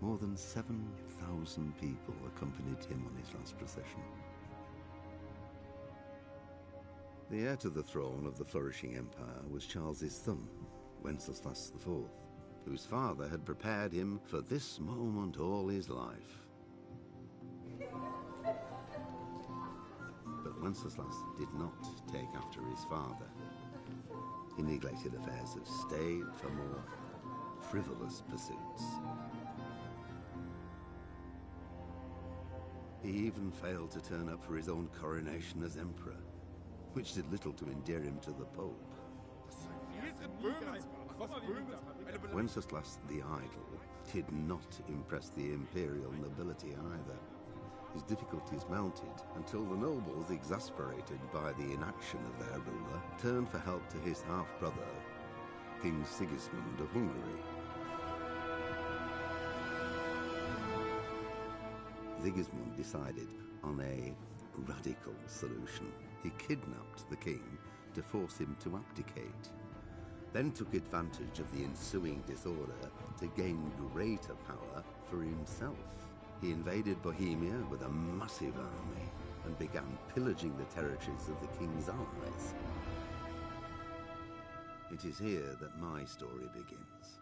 More than 7,000 people accompanied him on his last procession. The heir to the throne of the flourishing empire was Charles's son, Wenceslas IV, whose father had prepared him for this moment all his life. But Wenceslas did not take after his father. He neglected affairs of state for more frivolous pursuits. He even failed to turn up for his own coronation as emperor, which did little to endear him to the Pope. Wenceslas the Idle did not impress the imperial nobility either. His difficulties mounted until the nobles, exasperated by the inaction of their ruler, turned for help to his half-brother, King Sigismund of Hungary. Sigismund decided on a radical solution. He kidnapped the king to force him to abdicate, then took advantage of the ensuing disorder to gain greater power for himself. He invaded Bohemia with a massive army and began pillaging the territories of the king's allies. It is here that my story begins.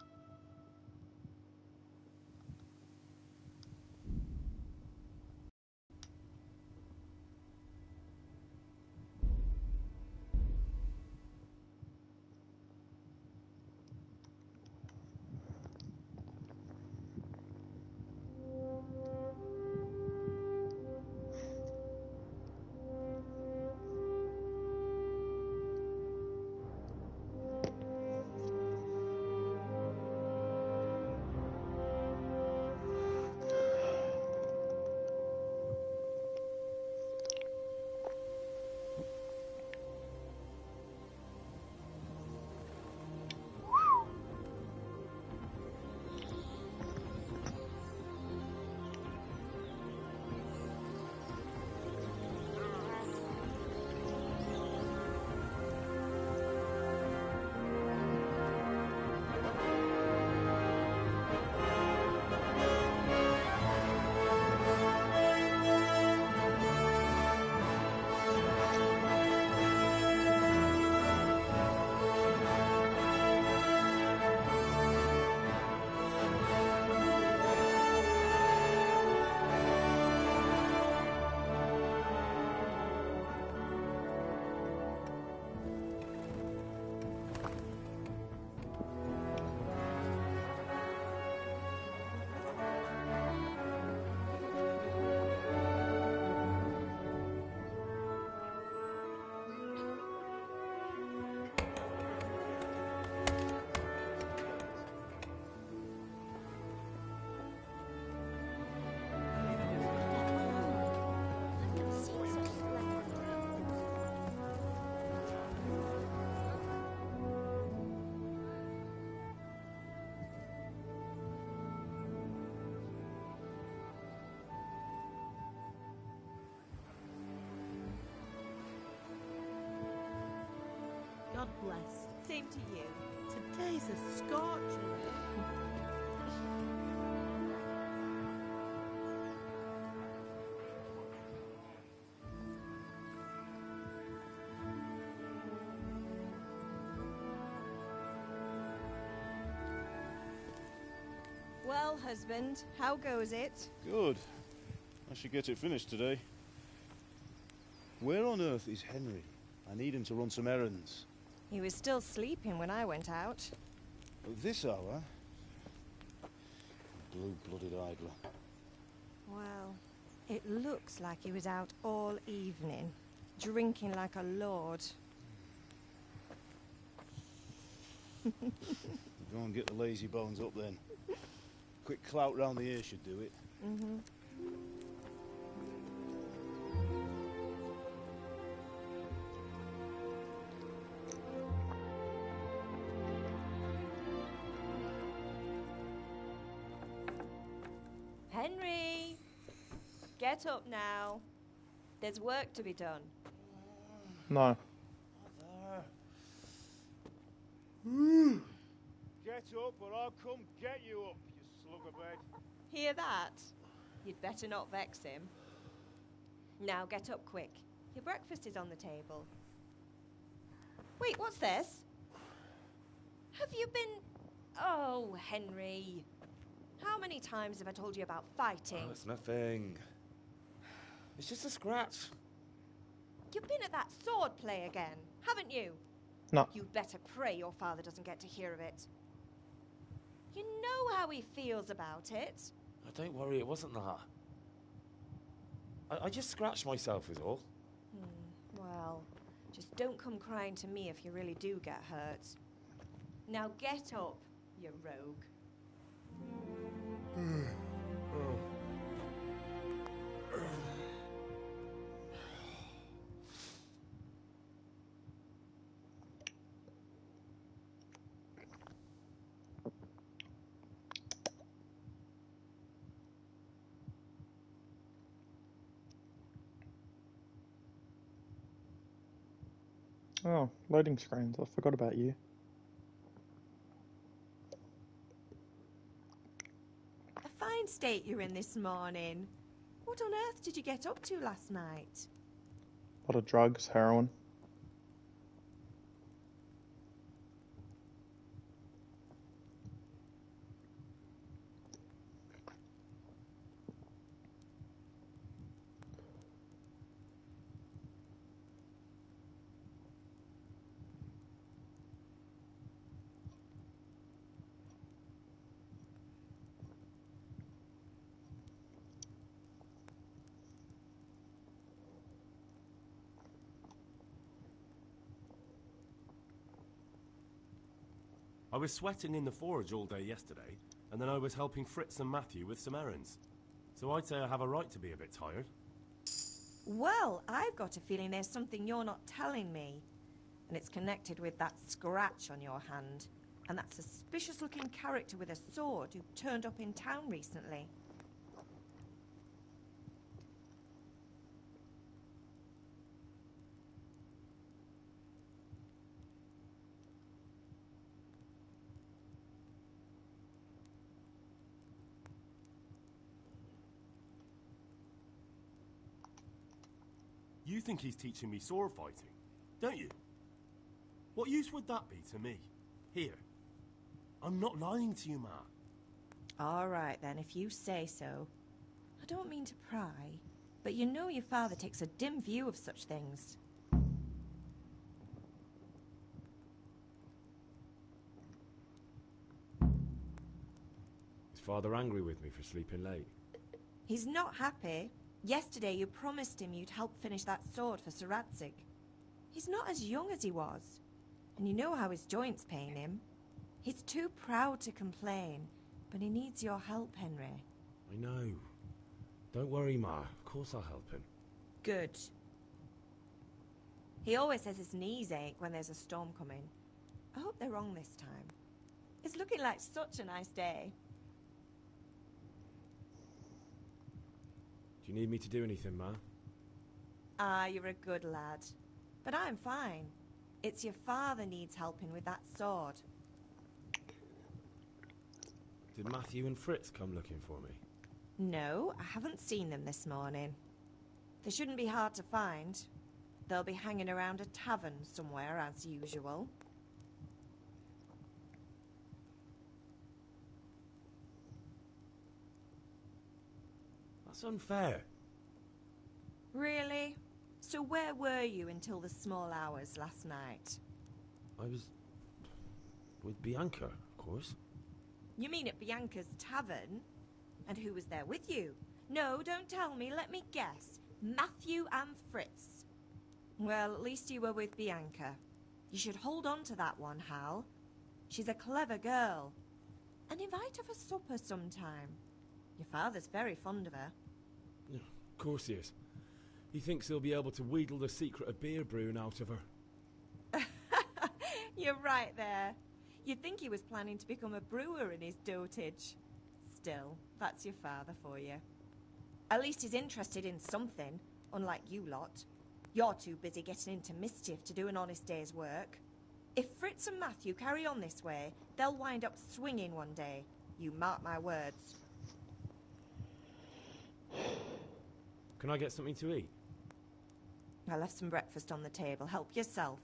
God bless. Same to you. Today's a scorcher. Well, husband, how goes it? Good. I should get it finished today. Where on earth is Henry? I need him to run some errands. He was still sleeping when I went out. At this hour? Blue-blooded idler. Well, it looks like he was out all evening, drinking like a lord. Go and get the lazy bones up then. Quick clout round the ear should do it. Mm-hmm. Henry! Get up now. There's work to be done. No. Get up or I'll come get you up, you slug of bed. Hear that? You'd better not vex him. Now get up quick. Your breakfast is on the table. Wait, what's this? Have you been... Oh, Henry. How many times have I told you about fighting? Oh, it's nothing. It's just a scratch. You've been at that sword play again, haven't you? No. You'd better pray your father doesn't get to hear of it. You know how he feels about it. Oh, don't worry, it wasn't that. I just scratched myself is all. Well, just don't come crying to me if you really do get hurt. Now get up, you rogue. Oh, loading screens. I forgot about you. A fine state you're in this morning. What on earth did you get up to last night? A lot of drugs, heroin. I was sweating in the forge all day yesterday, and then I was helping Fritz and Matthew with some errands. So I'd say I have a right to be a bit tired. Well, I've got a feeling there's something you're not telling me. And it's connected with that scratch on your hand. And that suspicious-looking character with a sword who turned up in town recently. You think he's teaching me sword fighting, don't you? What use would that be to me? Here. I'm not lying to you, Ma. All right, then, if you say so. I don't mean to pry, but you know your father takes a dim view of such things. Is Father angry with me for sleeping late? He's not happy. Yesterday you promised him you'd help finish that sword for Sir Radzig. He's not as young as he was. And you know how his joints pain him. He's too proud to complain, but he needs your help, Henry. I know. Don't worry, Ma. Of course I'll help him. Good. He always says his knees ache when there's a storm coming. I hope they're wrong this time. It's looking like such a nice day. Do you need me to do anything, Ma? Ah, you're a good lad. But I'm fine. It's your father needs helping with that sword. Did Matthew and Fritz come looking for me? No, I haven't seen them this morning. They shouldn't be hard to find. They'll be hanging around a tavern somewhere, as usual. That's unfair. Really? So where were you until the small hours last night? I was... with Bianca, of course. You mean at Bianca's tavern? And who was there with you? No, don't tell me, let me guess. Matthew and Fritz. Well, at least you were with Bianca. You should hold on to that one, Hal. She's a clever girl. And invite her for supper sometime. Your father's very fond of her. Yeah, of course he is. He thinks he'll be able to wheedle the secret of beer brewing out of her. You're right there. You'd think he was planning to become a brewer in his dotage. Still, that's your father for you. At least he's interested in something, unlike you lot. You're too busy getting into mischief to do an honest day's work. If Fritz and Matthew carry on this way, they'll wind up swinging one day. You mark my words. Can I get something to eat? I left some breakfast on the table. Help yourself.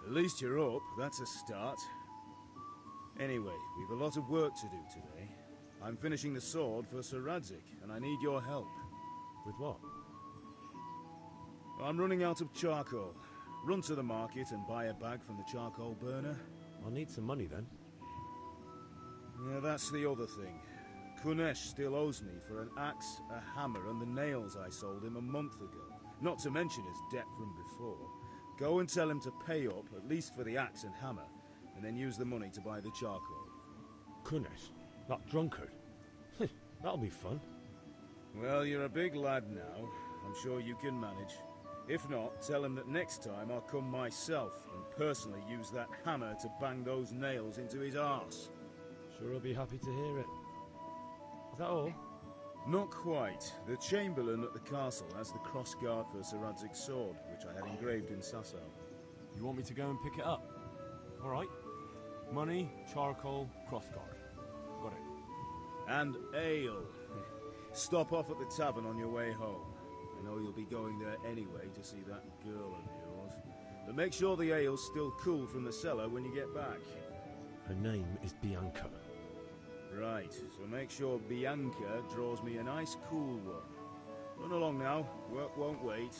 At least you're up, that's a start. Anyway, we've a lot of work to do today. I'm finishing the sword for Sir Radzig, and I need your help. With what? I'm running out of charcoal. Run to the market and buy a bag from the charcoal burner. I'll need some money then. Yeah, that's the other thing. Kunesh still owes me for an axe, a hammer, and the nails I sold him a month ago. Not to mention his debt from before. Go and tell him to pay up, at least for the axe and hammer, and then use the money to buy the charcoal. Kunesh? That drunkard? That'll be fun. Well, you're a big lad now. I'm sure you can manage. If not, tell him that next time I'll come myself and personally use that hammer to bang those nails into his arse. Sure he'll be happy to hear it. Is that all? Not quite. The Chamberlain at the castle has the crossguard for Sir Radzig's sword, which I had engraved in Sasau. You want me to go and pick it up? All right. Money, charcoal, crossguard. Got it. And ale. Stop off at the tavern on your way home. I know you'll be going there anyway to see that girl of yours. But make sure the ale's still cool from the cellar when you get back. Her name is Bianca. Right, so make sure Bianca draws me a nice cool one. Run along now, work won't wait.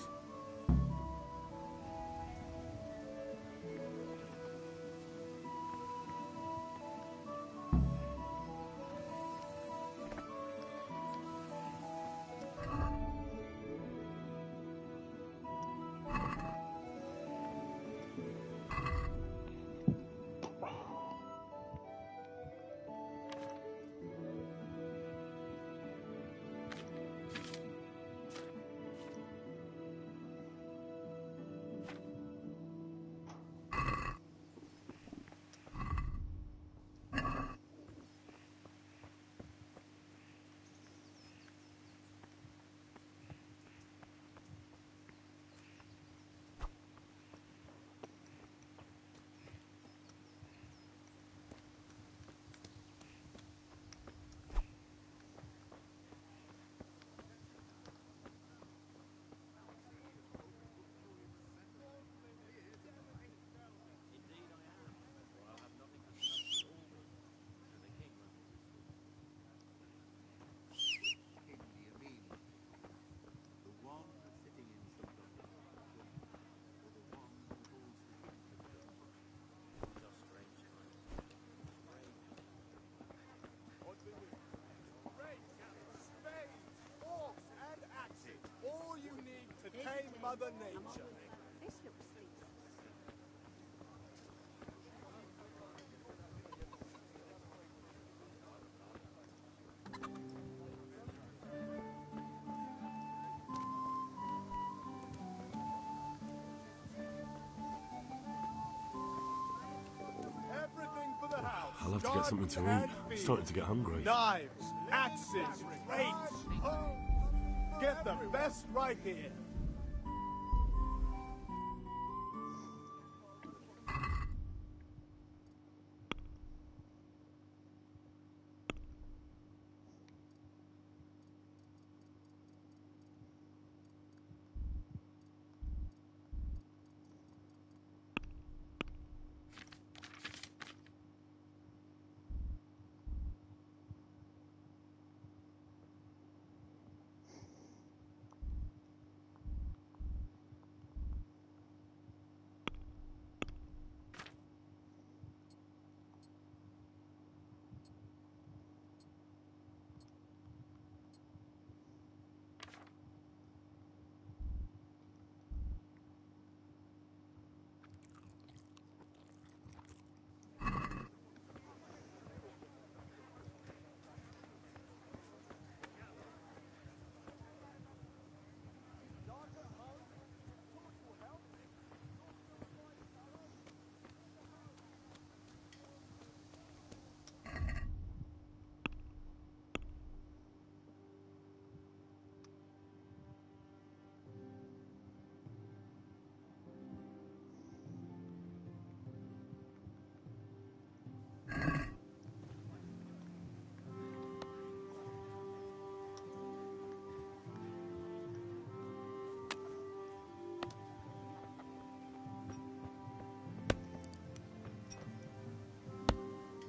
Mother Nature. This looks sweet. I'll have to get something to eat. I'm starting to get hungry. Knives, axes, rakes. Get the best right here.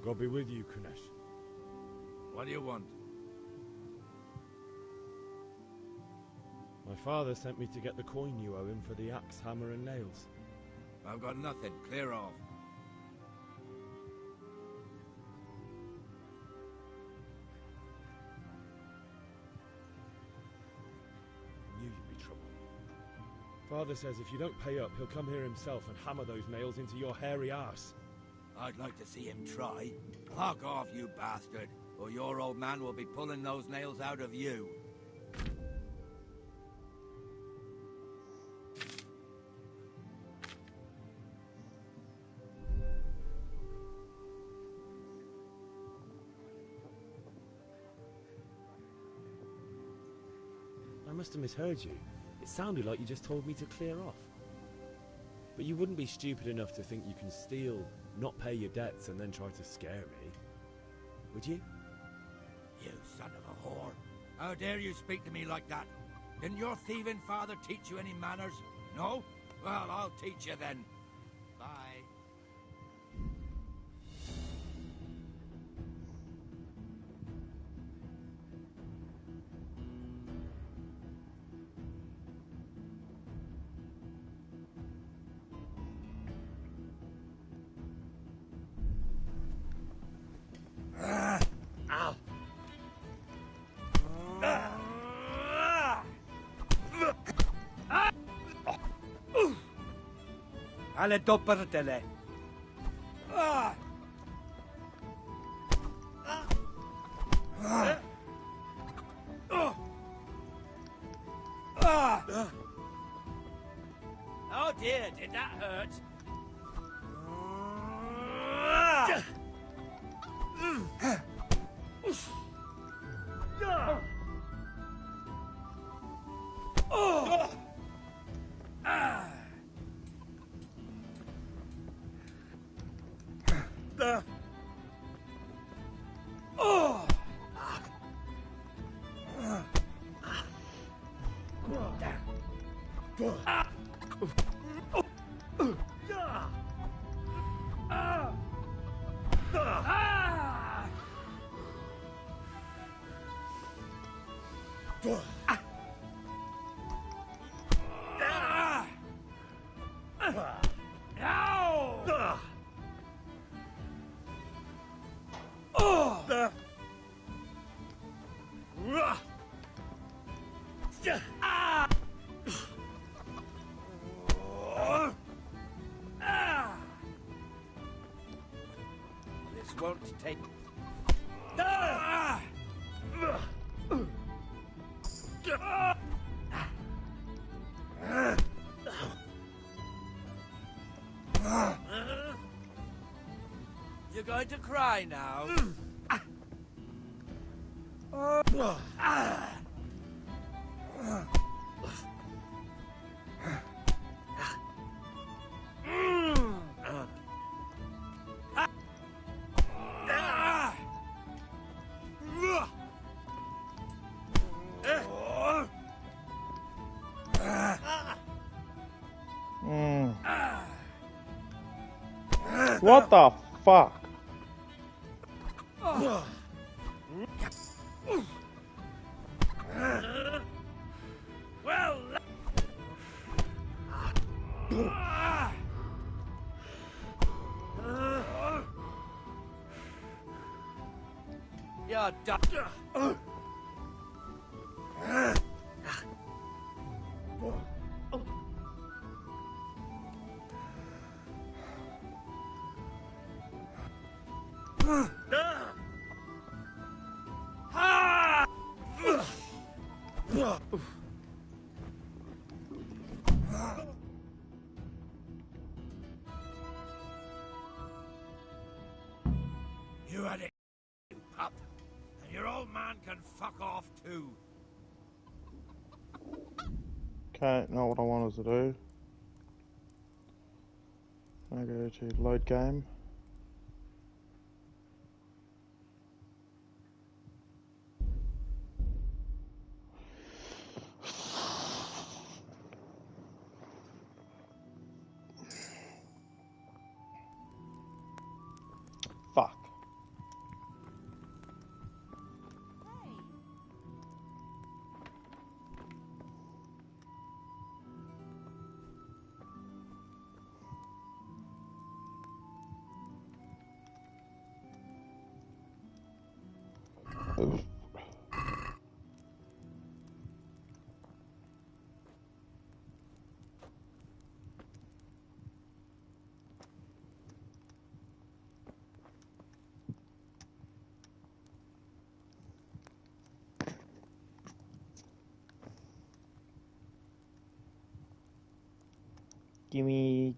God be with you, Kunesh. What do you want? My father sent me to get the coin you owe him for the axe, hammer and nails. I've got nothing. Clear off. Knew you'd be trouble. Father says if you don't pay up, he'll come here himself and hammer those nails into your hairy arse. I'd like to see him try. Fuck off, you bastard, or your old man will be pulling those nails out of you. I must have misheard you. It sounded like you just told me to clear off. But you wouldn't be stupid enough to think you can steal, not pay your debts, and then try to scare me, would you? You son of a whore. How dare you speak to me like that? Didn't your thieving father teach you any manners? No? Well, I'll teach you then. Bye. Alle doppertele. Oh dear, did that hurt? This won't take... You're going to cry now? What the fuck? Well, you're done. You had it, you pup. And your old man can fuck off too. Okay, not what I wanted to do. I go to load game. Fuck. Oof. Gimme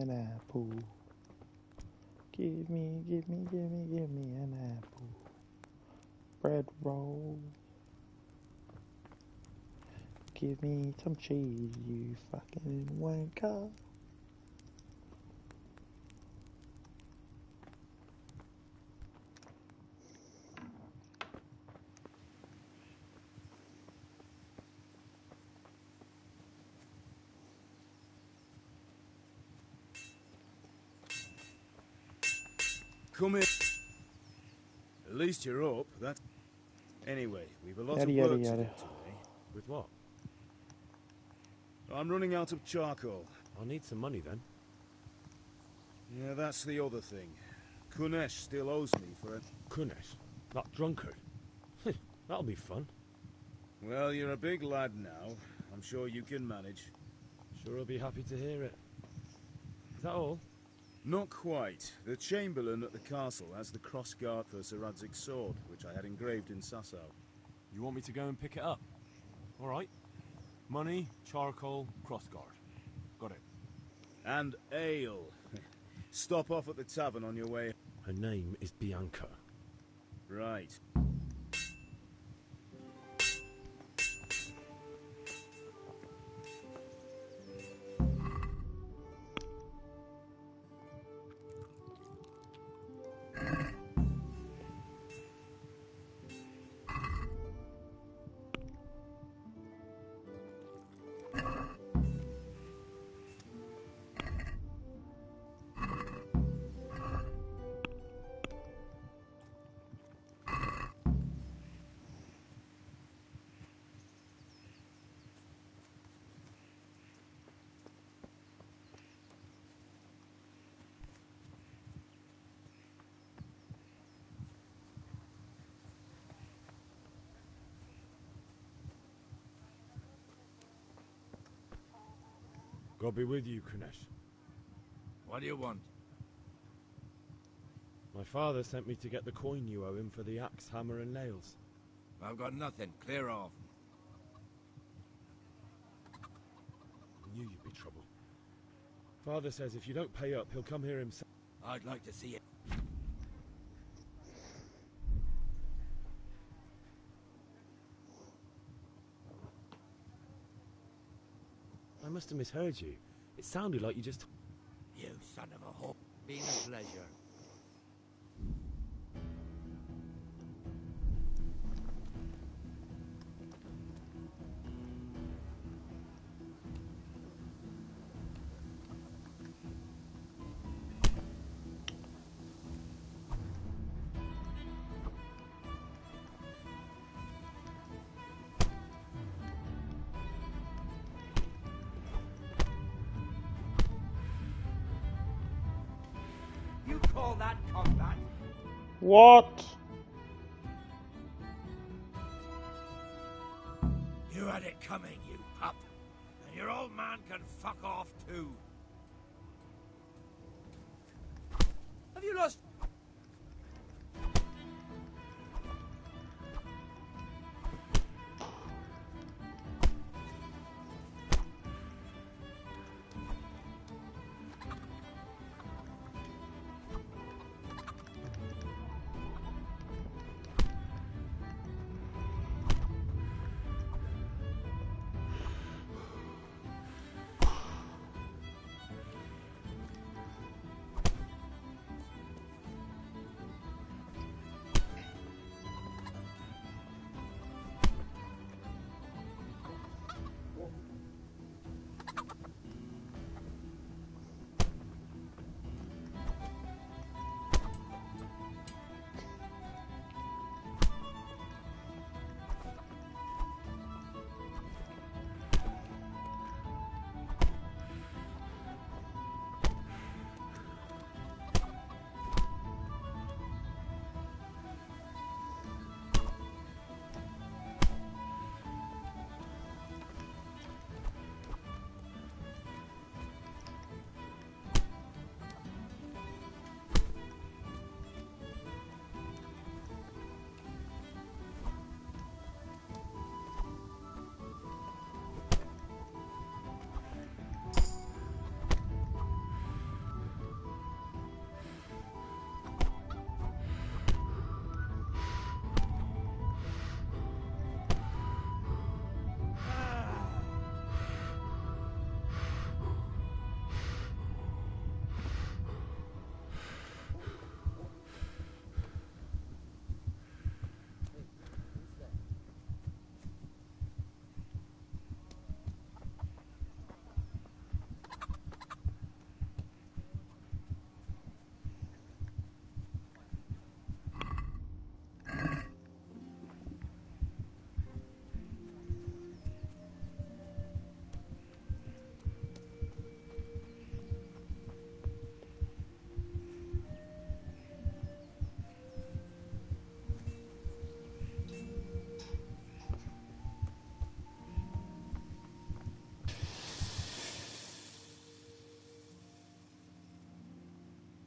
an apple. Give me an apple. Bread roll. Give me some cheese, you fucking wanker. Come in. At least you're up. That's... Anyway, we've a lot of Yada, work yada, to do yada. today. With what? I'm running out of charcoal. I'll need some money then. Yeah, that's the other thing. Kunesh still owes me for it. Kunesh? That drunkard? That'll be fun. Well, you're a big lad now. I'm sure you can manage. Sure I'll be happy to hear it. Is that all? Not quite. The Chamberlain at the castle has the crossguard for Sir Radzig's sword, which I had engraved in Sasau. You want me to go and pick it up? All right. Money, charcoal, crossguard. Got it. And ale. Stop off at the tavern on your way. Her name is Bianca. Right. God be with you, Kunesh. What do you want? My father sent me to get the coin you owe him for the axe, hammer and nails. I've got nothing. Clear off. I knew you'd be trouble. Father says if you don't pay up, he'll come here himself. I'd like to see it. must have misheard you. It sounded like you just... You son of a whore. Been a pleasure. You call that combat? What? You had it coming, you pup. And your old man can fuck off too. Have you lost...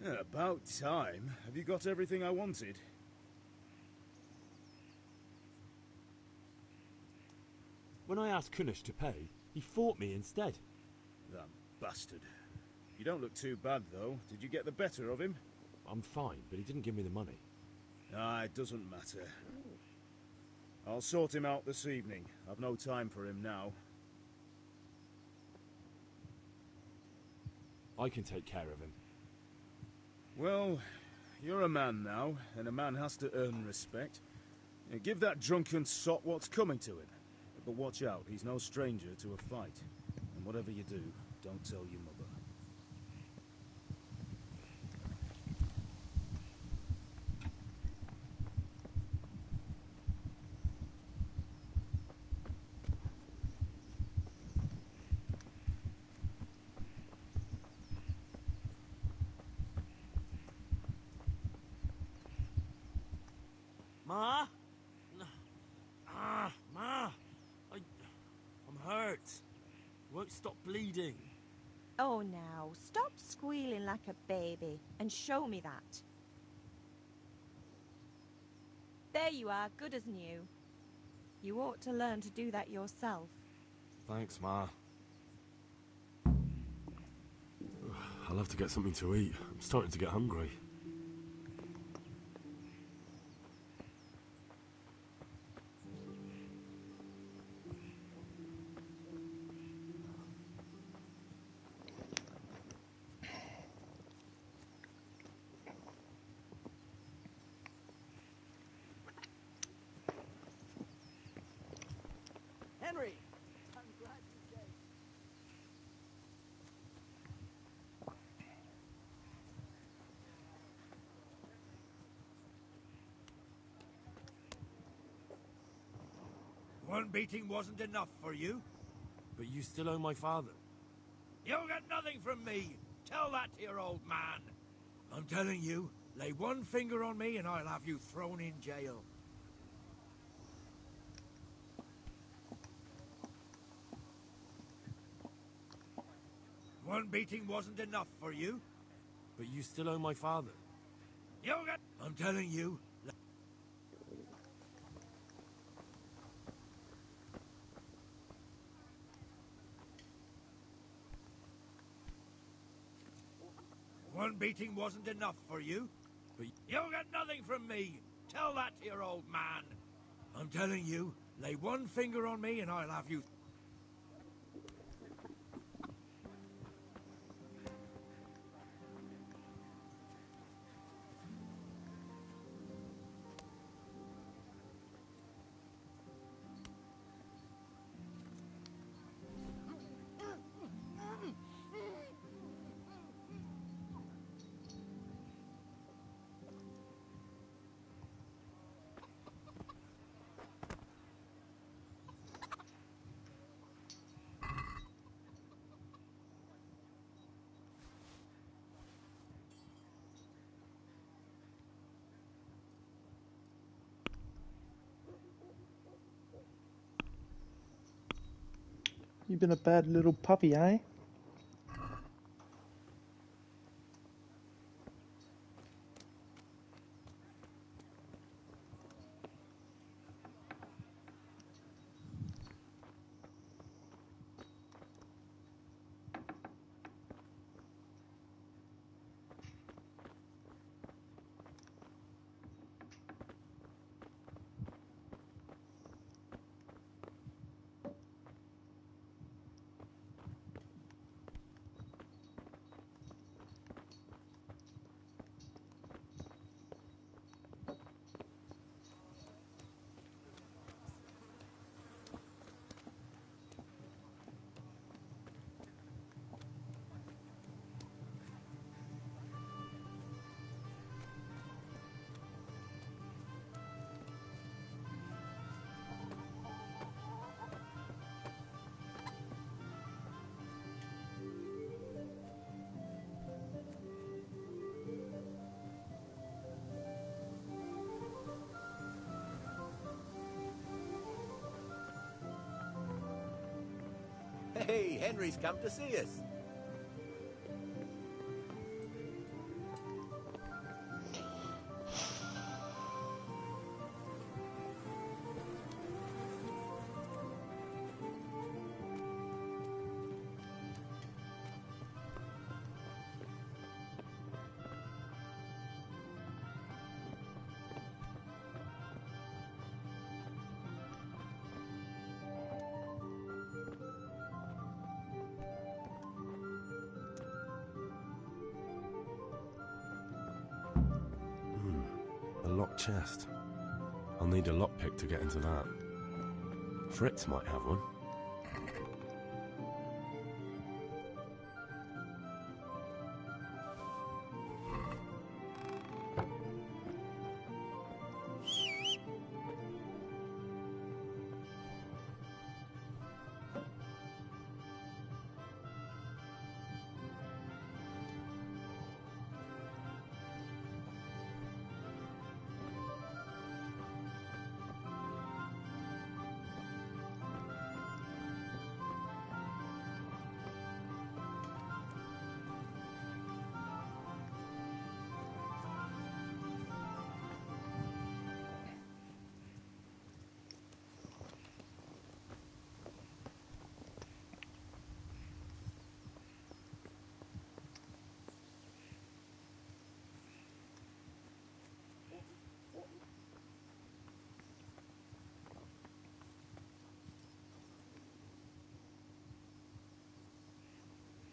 Yeah, about time. Have you got everything I wanted? When I asked Kunish to pay, he fought me instead. That bastard. You don't look too bad, though. Did you get the better of him? I'm fine, but he didn't give me the money. Ah, it doesn't matter. I'll sort him out this evening. I've no time for him now. I can take care of him. Well, you're a man now, and a man has to earn respect. Give that drunken sot what's coming to him. But watch out, he's no stranger to a fight. And whatever you do, don't tell your mother. Ma? Ma! I'm hurt. Won't stop bleeding. Oh, now, stop squealing like a baby and show me that. There you are, good as new. You ought to learn to do that yourself. Thanks, Ma. I'll have to get something to eat. I'm starting to get hungry. One beating wasn't enough for you? But you still owe my father. You'll get nothing from me. Tell that to your old man. I'm telling you, lay one finger on me and I'll have you thrown in jail. One beating wasn't enough for you? But you still owe my father. You'll get... I'm telling you. One beating wasn't enough for you? But you'll get nothing from me. Tell that to your old man. I'm telling you, lay one finger on me and I'll have you... You've been a bad little puppy, eh? Hey, Henry's come to see us. A locked chest. I'll need a lockpick to get into that. Fritz might have one.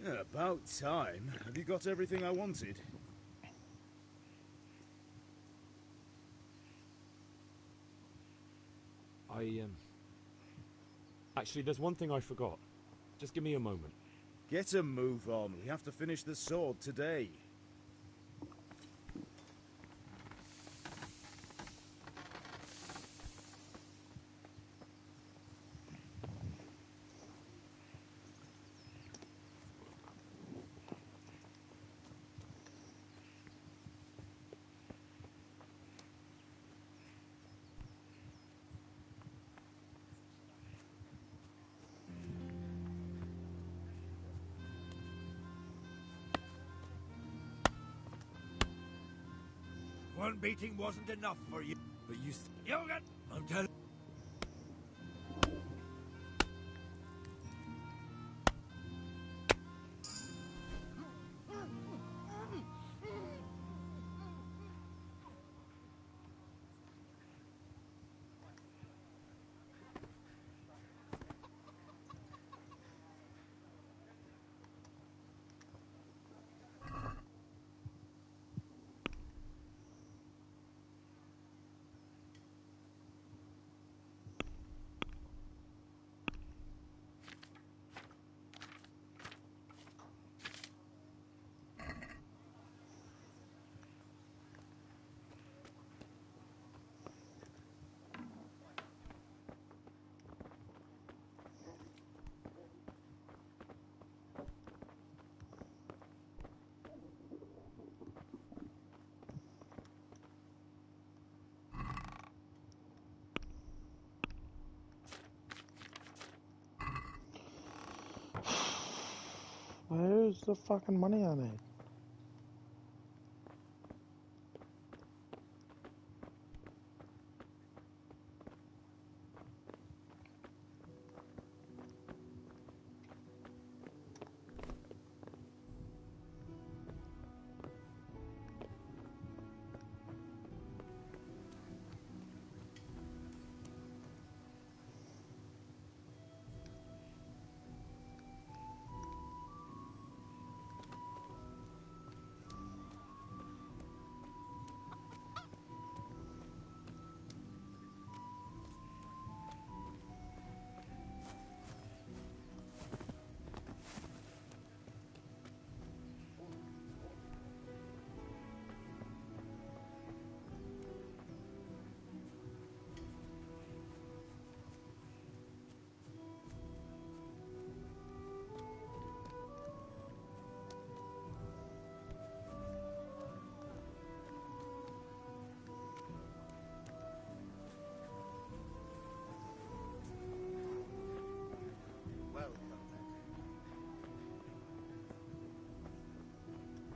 Yeah, about time. Have you got everything I wanted? Actually, there's one thing I forgot. Just give me a moment. Get a move on. We have to finish the sword today. One beating wasn't enough for you. But you... Yogan, I'm telling... Where's the fucking money I made?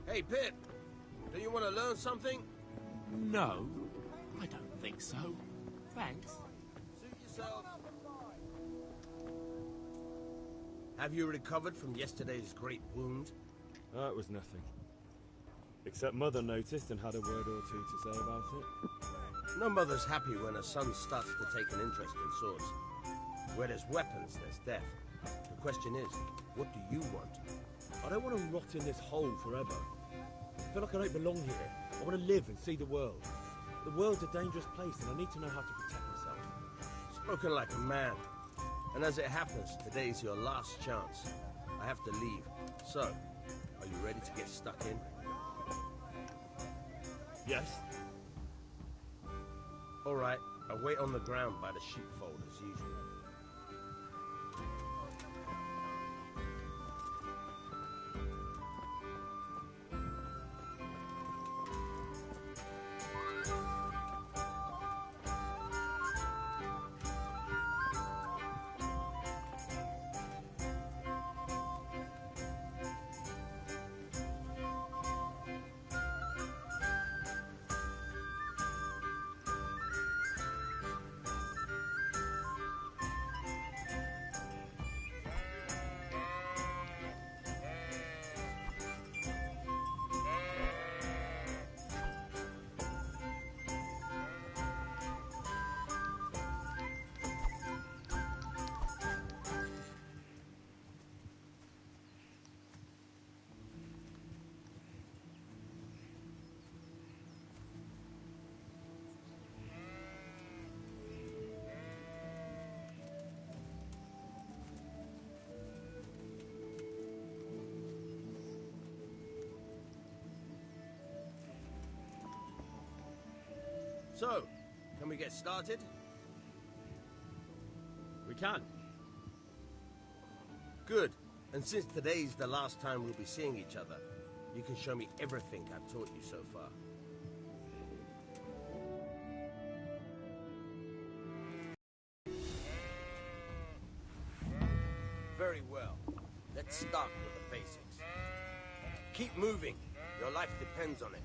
Hey, Pip, do you want to learn something? No, I don't think so. Thanks. Suit yourself. Have you recovered from yesterday's great wound? It was nothing. Except Mother noticed and had a word or two to say about it. No mother's happy when her son starts to take an interest in swords. Where there's weapons, there's death. The question is, what do you want? I don't want to rot in this hole forever. I feel like I don't belong here. I want to live and see the world. The world's a dangerous place and I need to know how to protect myself. Spoken like a man. And as it happens, today's your last chance. I have to leave. So, are you ready to get stuck in? Yes. All right, I'll wait on the ground by the sheepfold as usual. So, can we get started? We can. Good. And since today's the last time we'll be seeing each other, you can show me everything I've taught you so far. Very well. Let's start with the basics. Keep moving. Your life depends on it.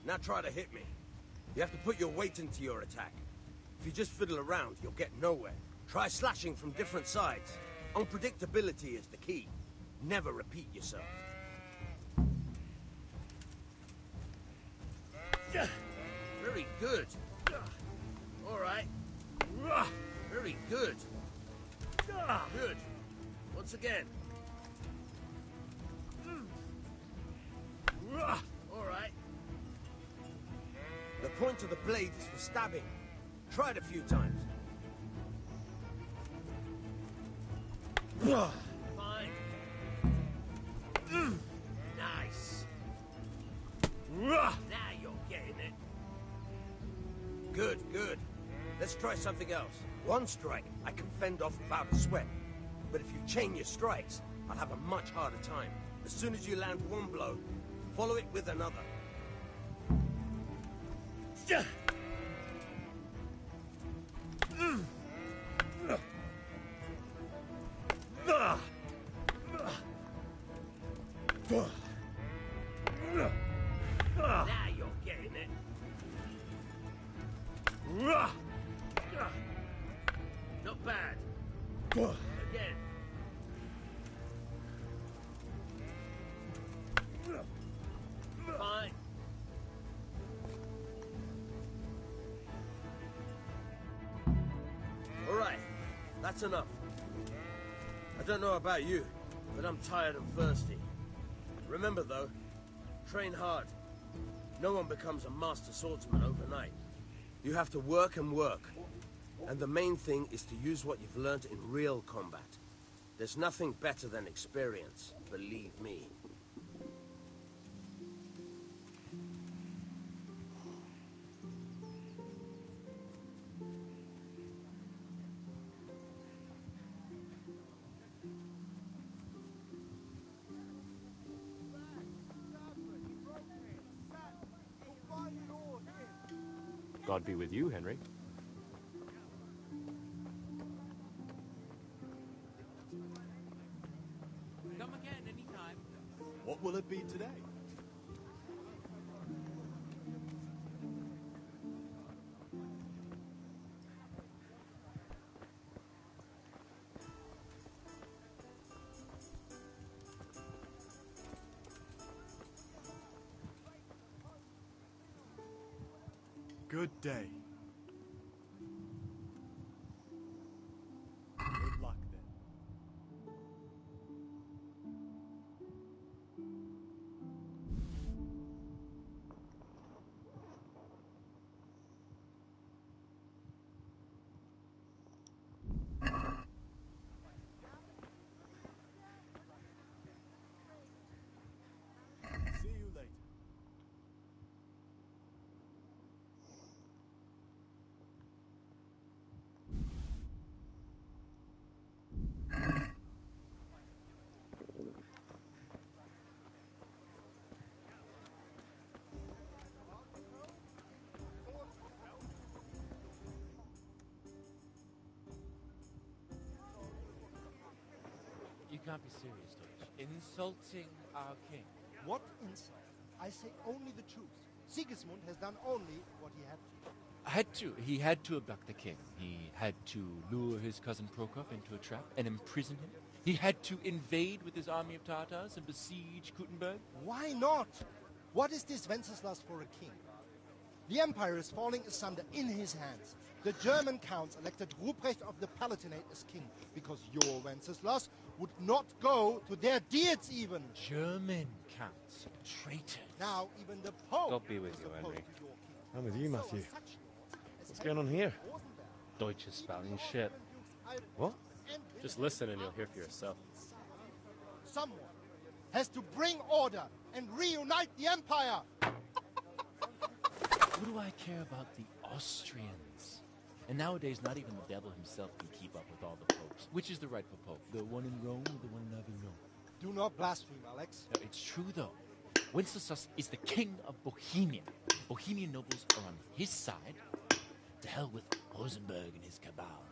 Now try to hit me. You have to put your weight into your attack. If you just fiddle around, you'll get nowhere. Try slashing from different sides. Unpredictability is the key. Never repeat yourself. Very good. All right. Very good. Good. Once again. All right. The point of the blade is for stabbing. Try it a few times. Fine. Nice. Now you're getting it. Good, good. Let's try something else. One strike, I can fend off without a sweat. But if you chain your strikes, I'll have a much harder time. As soon as you land one blow, follow it with another. Now you're getting it. Not bad. Again. Fine. All right, that's enough. I don't know about you, but I'm tired and thirsty. Remember though, train hard. No one becomes a master swordsman overnight. You have to work and work. And the main thing is to use what you've learned in real combat. There's nothing better than experience, believe me. God be with you, Henry. Come again anytime. What will it be today? Good day. Good luck then. See you later. You can't be serious, Deutsch. Insulting our king. What insult? I say only the truth. Sigismund has done only what he had to. He had to abduct the king. He had to lure his cousin Prokop into a trap and imprison him. He had to invade with his army of Tartars and besiege Kuttenberg. Why not? What is this Wenceslas for a king? The empire is falling asunder in his hands. The German counts elected Ruprecht of the Palatinate as king because your Wenceslas would not go to their deeds even. German counts. Traitors. Now even the Pope God be with is you, opposed Henry. to your king. I'm with you, Matthew. So such What's going on here? Deutsch is spouting shit. What? Just listen and you'll hear for yourself. Someone has to bring order and reunite the empire. What do I care about the Austrians? And nowadays, not even the devil himself can keep up with all the popes. Which is the rightful pope? The one in Rome or the one in Avignon? Do not blaspheme, Alex. No, it's true, though. Wenceslas is the king of Bohemia. Bohemian nobles are on his side. To hell with Rosenberg and his cabal.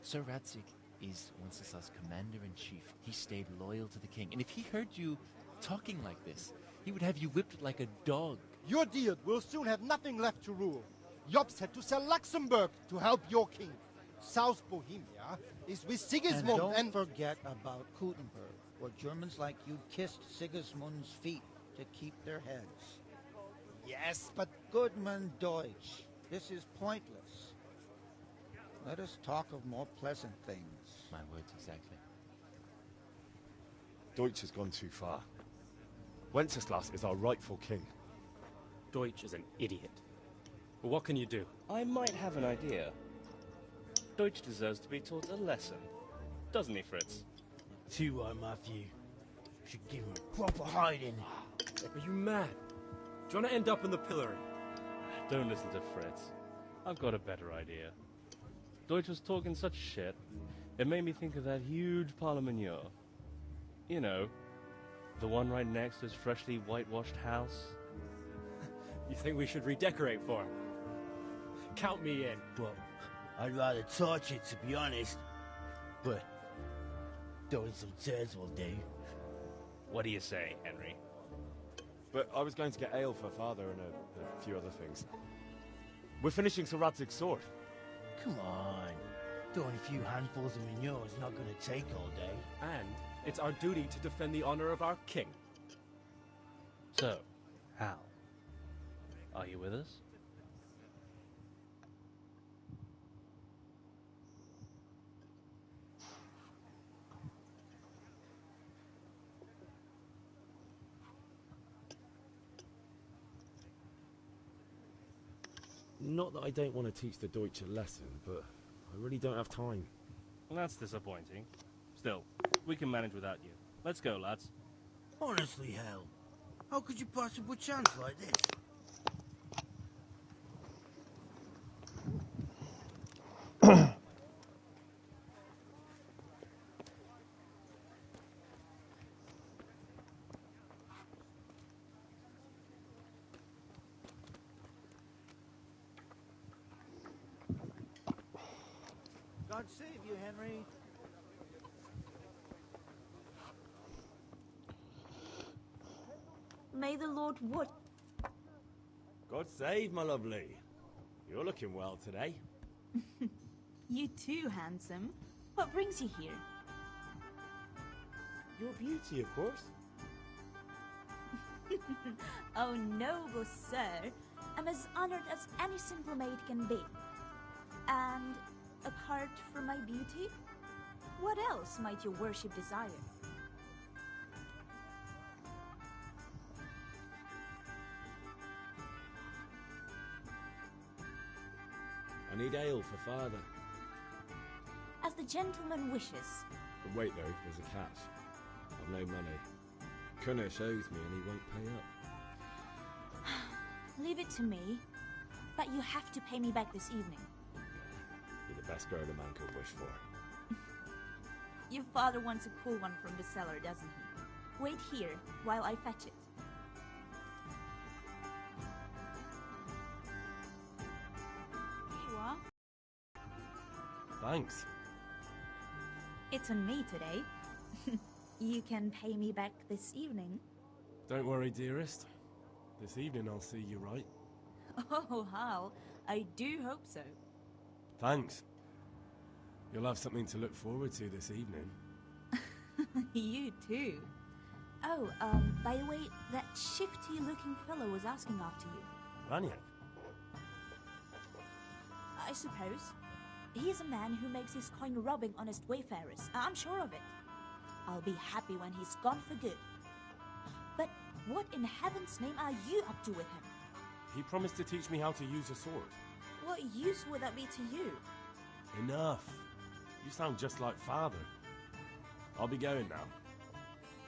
Sir Radzig is Wenceslas' commander-in-chief. He stayed loyal to the king. And if he heard you talking like this, he would have you whipped like a dog Your Diet will soon have nothing left to rule. Jobst had to sell Luxembourg to help your king. South Bohemia is with Sigismund and don't forget about Kuttenberg, where Germans like you kissed Sigismund's feet to keep their heads. Yes, but... Goodman Deutsch, this is pointless. Let us talk of more pleasant things. My words exactly. Deutsch has gone too far. Wenceslas is our rightful king. Deutsch is an idiot. But what can you do? I might have an idea. Deutsch deserves to be taught a lesson. Doesn't he, Fritz? Too right, Matthew. Should give him a proper hiding. Are you mad? Do you want to end up in the pillory? Don't listen to Fritz. I've got a better idea. Deutsch was talking such shit, it made me think of that huge Parlement. You know, the one right next to his freshly whitewashed house. You think we should redecorate for him? Count me in. Well, I'd rather torch it, to be honest. But throwing some turds will do. What do you say, Henry? But I was going to get ale for father and a few other things. We're finishing Sir Radzig's sword. Come on. Throwing a few handfuls of manure is not going to take all day. And it's our duty to defend the honor of our king. So, Hal, are you with us? Not that I don't want to teach the Deutsch a lesson, but I really don't have time. Well, that's disappointing. Still, we can manage without you. Let's go, lads. Honestly, Hal, how could you possibly chance like this? God save you, Henry. May the Lord wood. God save, my lovely. You're looking well today. You too, handsome. What brings you here? Your beauty, of course. Oh, noble sir. I'm as honored as any simple maid can be. And apart from my beauty, what else might your worship desire? I need ale for father. As the gentleman wishes. But wait though, there's a catch. I've no money. Kunesh owes me and he won't pay up. Leave it to me, but you have to pay me back this evening. You're the best girl a man could wish for. Your father wants a cool one from the cellar, doesn't he? Wait here while I fetch it. Here you are. Thanks. It's on me today. You can pay me back this evening. Don't worry, dearest. This evening I'll see you right. Oh, Hal, I do hope so. Thanks. You'll have something to look forward to this evening. You too. Oh, by the way, that shifty-looking fellow was asking after you. Vanya? I suppose. He is a man who makes his coin robbing honest wayfarers. I'm sure of it. I'll be happy when he's gone for good. But what in heaven's name are you up to with him? He promised to teach me how to use a sword. What use would that be to you? Enough. You sound just like father. I'll be going now.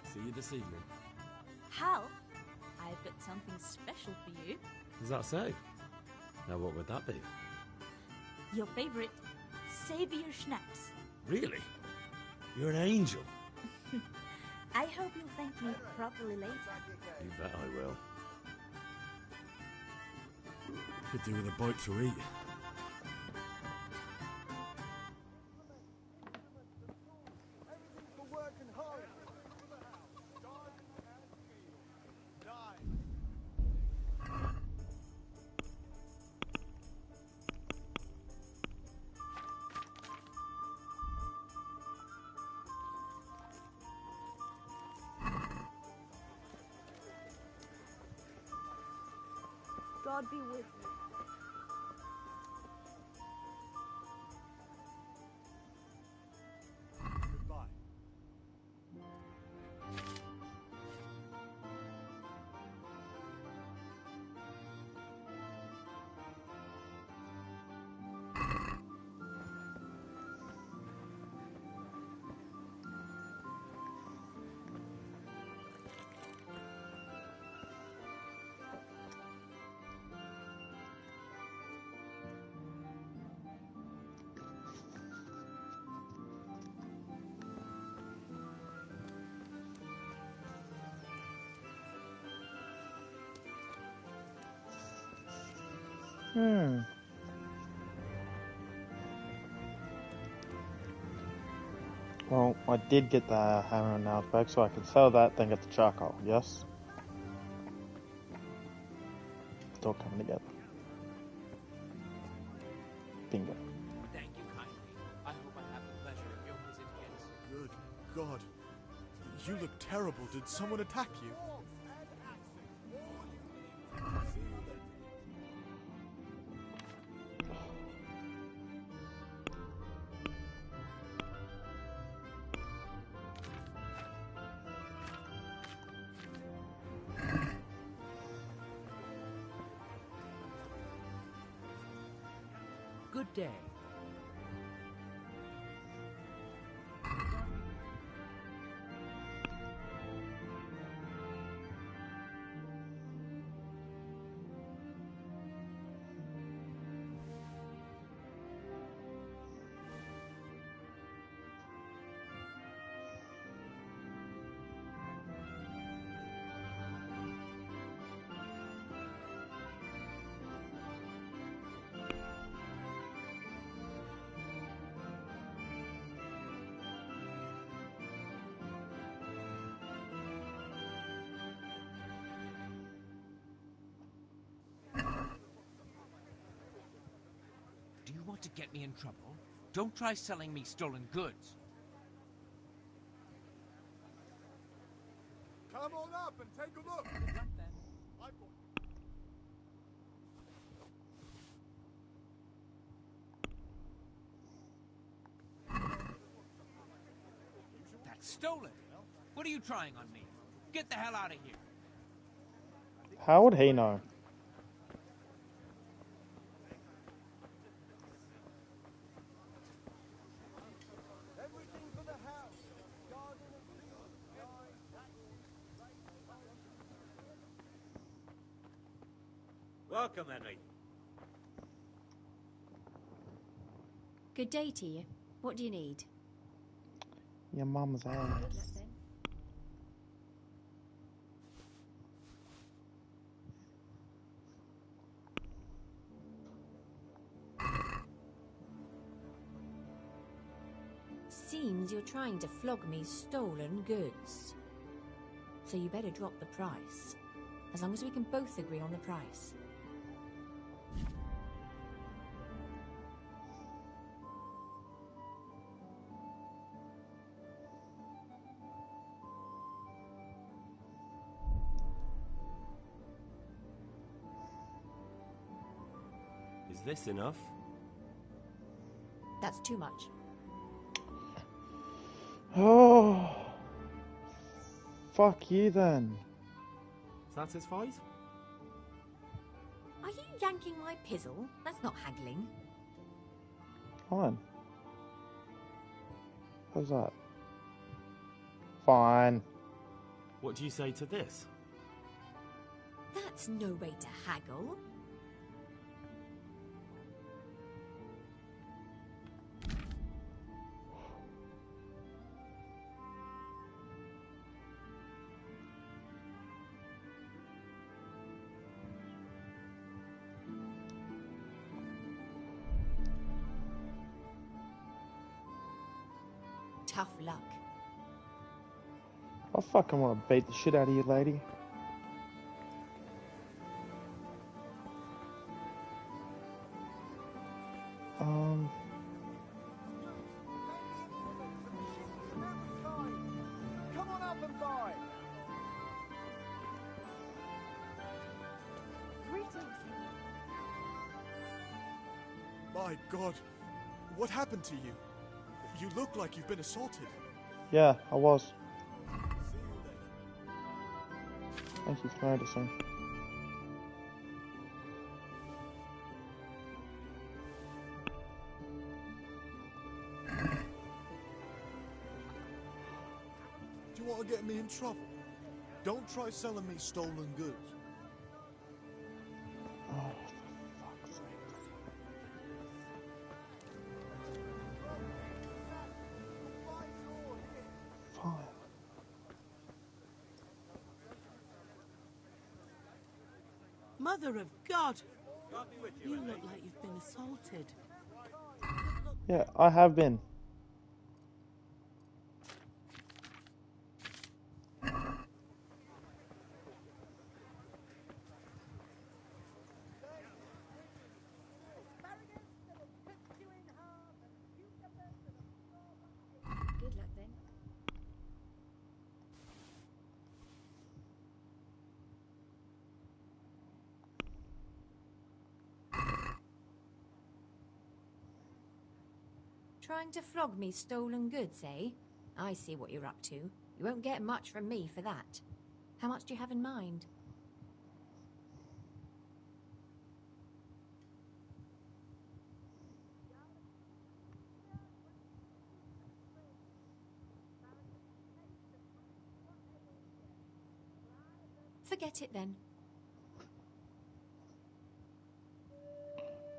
See you this evening. Hal, I've got something special for you. Is that so? Now what would that be? Your favorite, Savior Schnapps. Really? You're an angel. I hope you'll thank me properly later. You bet I will. Could do with a bite to eat. God be with you. Goodbye. Well, I did get the hammer and nails back, so I can sell that, then get the charcoal, yes? It's all coming together. Bingo. Thank you kindly. I hope I have the pleasure of your visit again. Good God. You look terrible. Did someone attack you? Good day. Do you want to get me in trouble? Don't try selling me stolen goods. Come on up and take a look. That's stolen. What are you trying on me? Get the hell out of here. How would he know? Welcome, Henry. Good day to you. What do you need? Your mum's ass. Seems you're trying to flog me stolen goods. So you better drop the price. As long as we can both agree on the price. Is this enough? That's too much. Oh. Fuck you then. Satisfied? Are you yanking my pizzle? That's not haggling. Fine. How's that? Fine. What do you say to this? That's no way to haggle. Tough luck. I fucking want to beat the shit out of you, lady. Come on up and buy. Greetings. My God, what happened to you? You look like you've been assaulted. Yeah, I was. Thank you for noticing. Do you want to get me in trouble? Don't try selling me stolen goods. Oh, for fuck's sake. Fine. Mother of God! You look like you've been assaulted. Yeah, I have been. Good luck then. Trying to flog me stolen goods, eh? I see what you're up to. You won't get much from me for that. How much do you have in mind? Forget it then.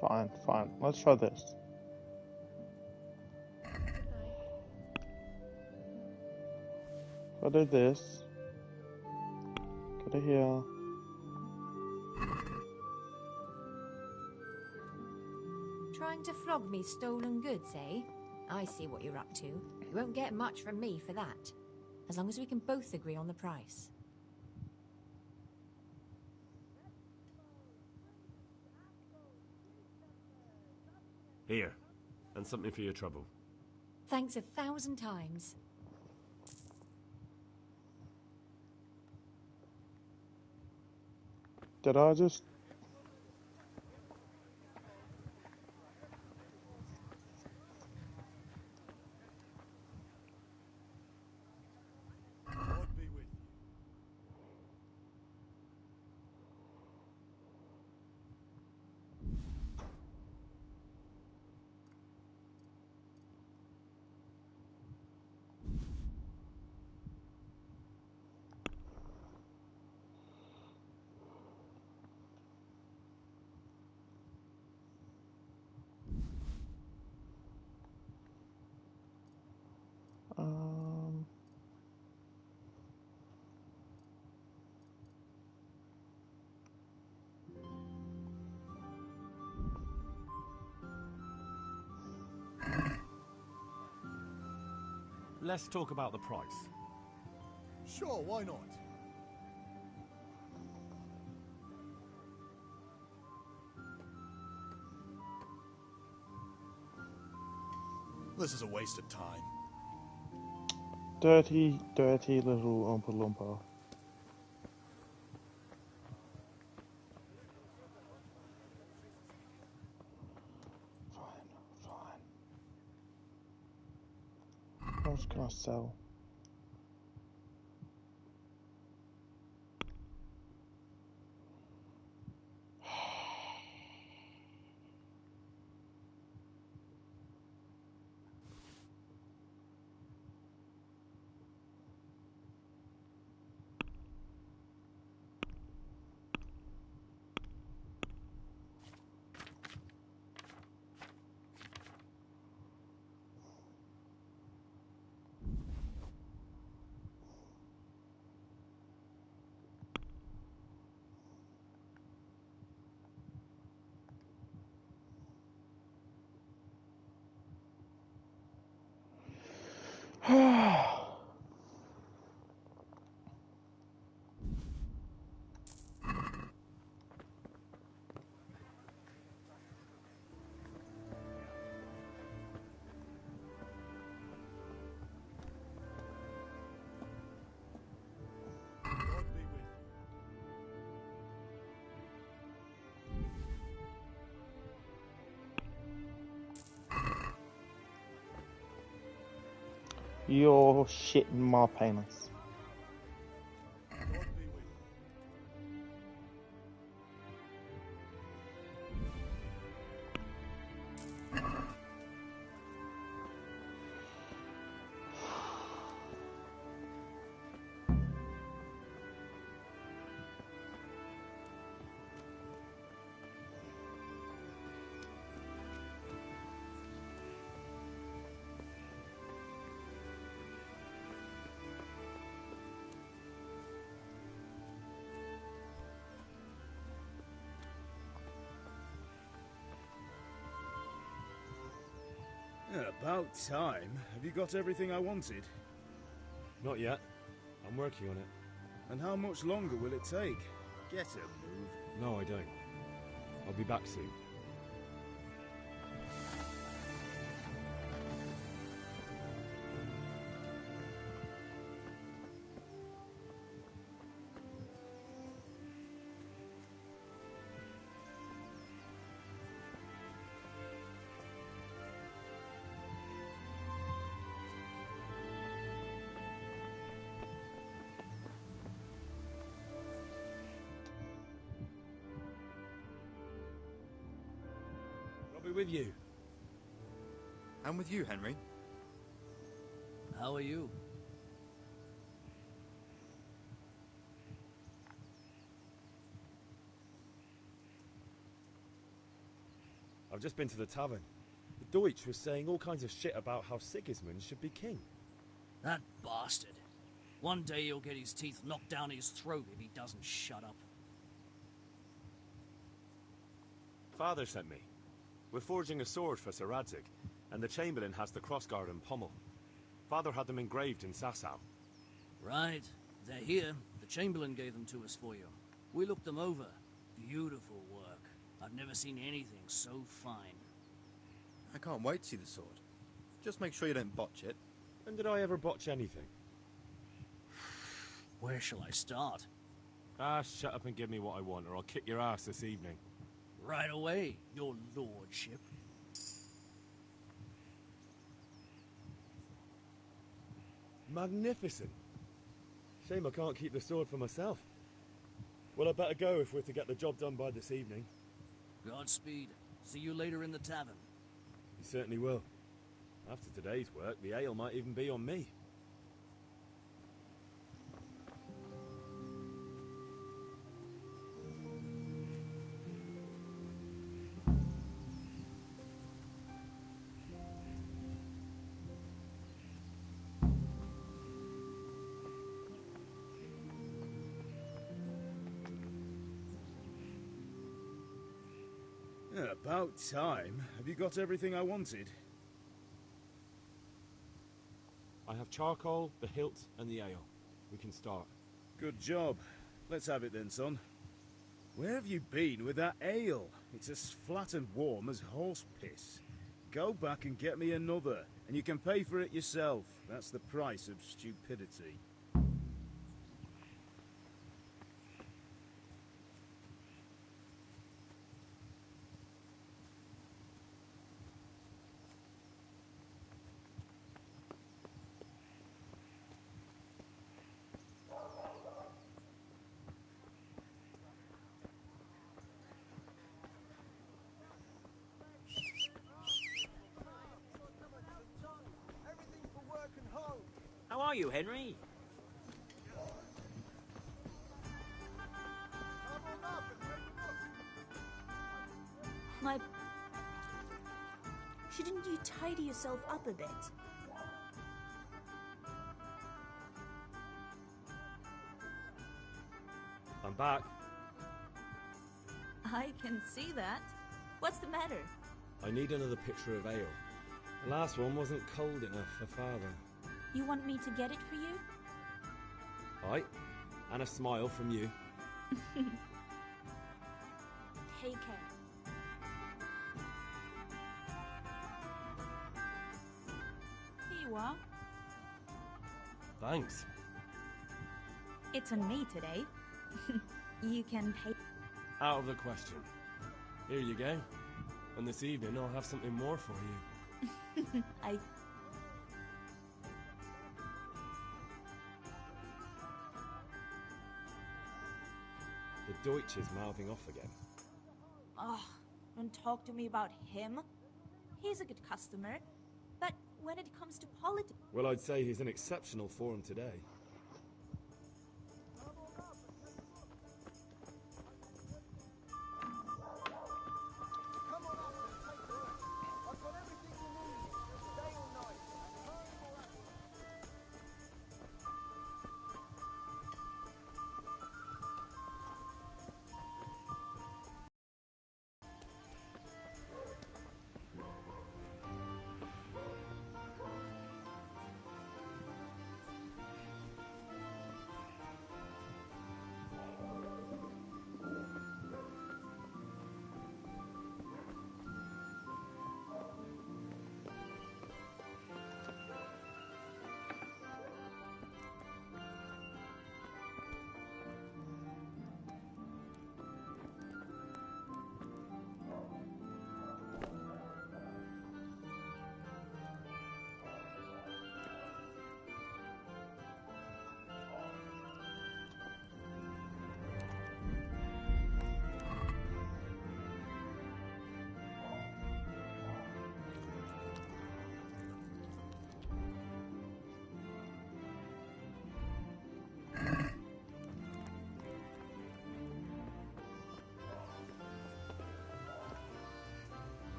Fine, fine. Let's try this. If I do this, go to here. Trying to flog me stolen goods, eh? I see what you're up to. You won't get much from me for that. As long as we can both agree on the price. Here, and something for your trouble. Thanks 1,000 times. Did I just... Let's talk about the price. Sure, why not? This is a waste of time. Dirty, dirty little Oompa Loompa. What else can I sell? You're shitting my penis. About time. Have you got everything I wanted? Not yet. I'm working on it. And how much longer will it take? Get a move. No, I don't. I'll be back soon. I'll be with you. I'm with you, Henry. How are you? I've just been to the tavern. The Deutsch was saying all kinds of shit about how Sigismund should be king. That bastard. One day he'll get his teeth knocked down his throat if he doesn't shut up. Father sent me. We're forging a sword for Sir Radzig, and the Chamberlain has the crossguard and pommel. Father had them engraved in Sasau. Right. They're here. The Chamberlain gave them to us for you. We looked them over. Beautiful work. I've never seen anything so fine. I can't wait to see the sword. Just make sure you don't botch it. When did I ever botch anything? Where shall I start? Ah, shut up and give me what I want, or I'll kick your ass this evening. Right away, your lordship. Magnificent. Shame I can't keep the sword for myself. Well, I better go if we're to get the job done by this evening. Godspeed. See you later in the tavern. You certainly will. After today's work, the ale might even be on me. About time. Have you got everything I wanted? I have charcoal, the hilt, and the ale. We can start. Good job. Let's have it then, son. Where have you been with that ale? It's as flat and warm as horse piss. Go back and get me another, and you can pay for it yourself. That's the price of stupidity. How are you, Henry? Shouldn't you tidy yourself up a bit? I'm back. I can see that. What's the matter? I need another pitcher of ale. The last one wasn't cold enough for Father. You want me to get it for you? Aye, and a smile from you. Take care. Here you are. Thanks. It's on me today. You can pay. Out of the question. Here you go. And this evening I'll have something more for you. Deutsch is mouthing off again. Oh, don't talk to me about him. He's a good customer. But when it comes to politics... Well, I'd say he's an exceptional for him today.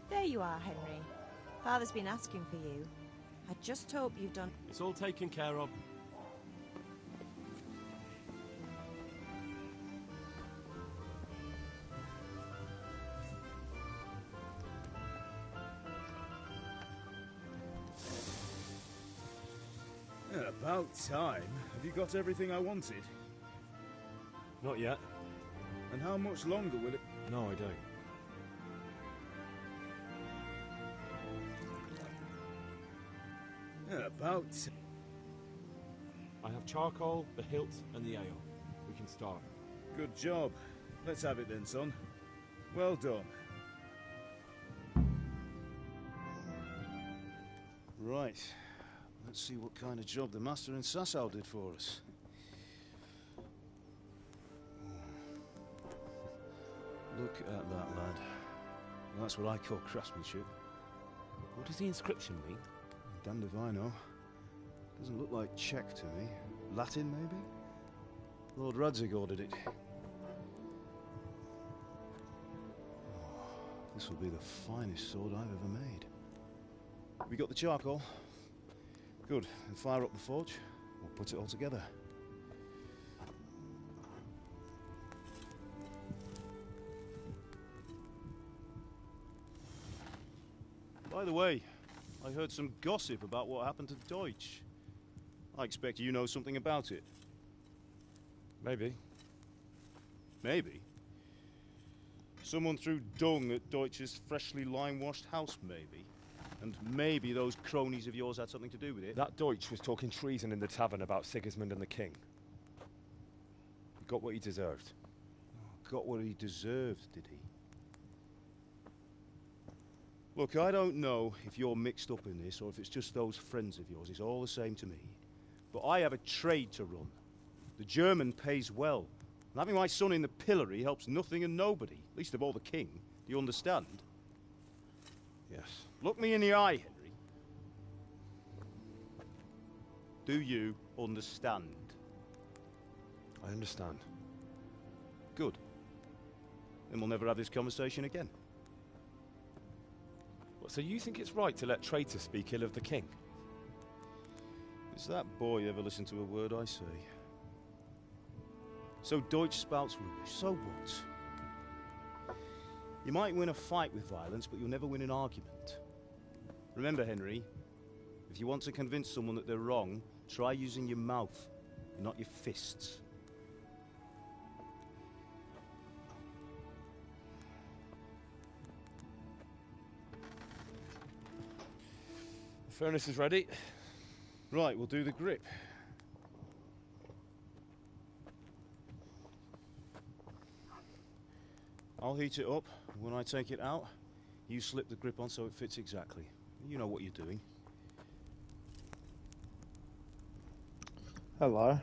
There you are, Henry. Father's been asking for you. I just hope you've done... It's all taken care of. Yeah, about time. Have you got everything I wanted? Not yet. And how much longer will it... No, I don't. Yeah, about... I have charcoal, the hilt, and the ale. We can start. Good job. Let's have it then, son. Well done. Right. Let's see what kind of job the master in Sasau did for us. Look at that, lad. That's what I call craftsmanship. What does the inscription mean? Damned if I know. Doesn't look like Czech to me. Latin, maybe? Lord Radzig ordered it. Oh, this will be the finest sword I've ever made. We got the charcoal? Good. Then fire up the forge. We'll put it all together. By the way, I heard some gossip about what happened to Deutsch. I expect you know something about it. Maybe. Maybe? Someone threw dung at Deutsch's freshly lime-washed house, maybe? And maybe those cronies of yours had something to do with it? That Deutsch was talking treason in the tavern about Sigismund and the king. He got what he deserved. Oh, got what he deserved, did he? Look, I don't know if you're mixed up in this or if it's just those friends of yours. It's all the same to me. But I have a trade to run. The German pays well. And having my son in the pillory helps nothing and nobody, least of all the king. Do you understand? Yes. Look me in the eye, Henry. Do you understand? I understand. Good. Then we'll never have this conversation again. What, so you think it's right to let traitors speak ill of the king? Does that boy ever listen to a word I say? So Deutsch spouts rubbish, so what? You might win a fight with violence, but you'll never win an argument. Remember, Henry, if you want to convince someone that they're wrong, try using your mouth, not your fists. The furnace is ready. Right, we'll do the grip. I'll heat it up, and when I take it out, you slip the grip on so it fits exactly. You know what you're doing. Hello.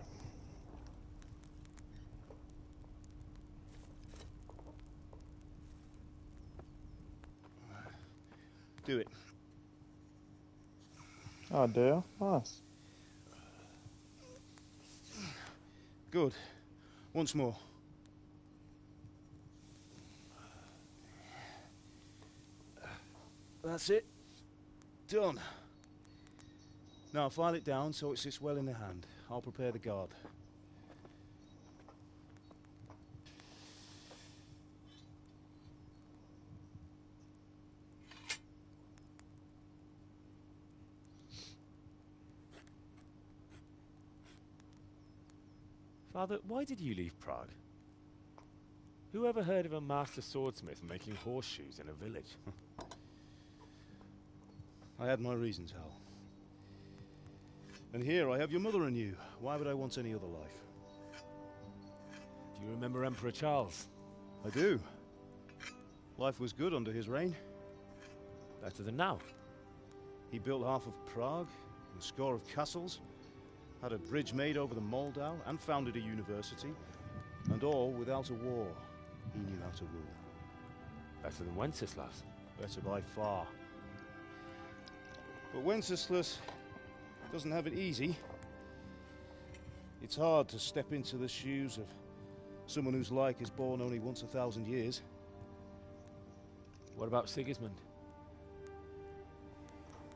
Do it. Oh, do you? Nice. Good. Once more. That's it. Done. Now file it down so it sits well in the hand. I'll prepare the guard. Father, why did you leave Prague? Who ever heard of a master swordsmith making horseshoes in a village? I had my reasons, Hal. And here I have your mother and you. Why would I want any other life? Do you remember Emperor Charles? I do. Life was good under his reign. Better than now. He built half of Prague, and a score of castles, had a bridge made over the Moldau, and founded a university, and all without a war. He knew how to rule. Better than Wenceslas. Better by far. But Wenceslas doesn't have it easy. It's hard to step into the shoes of someone whose like is born only once 1,000 years. What about Sigismund?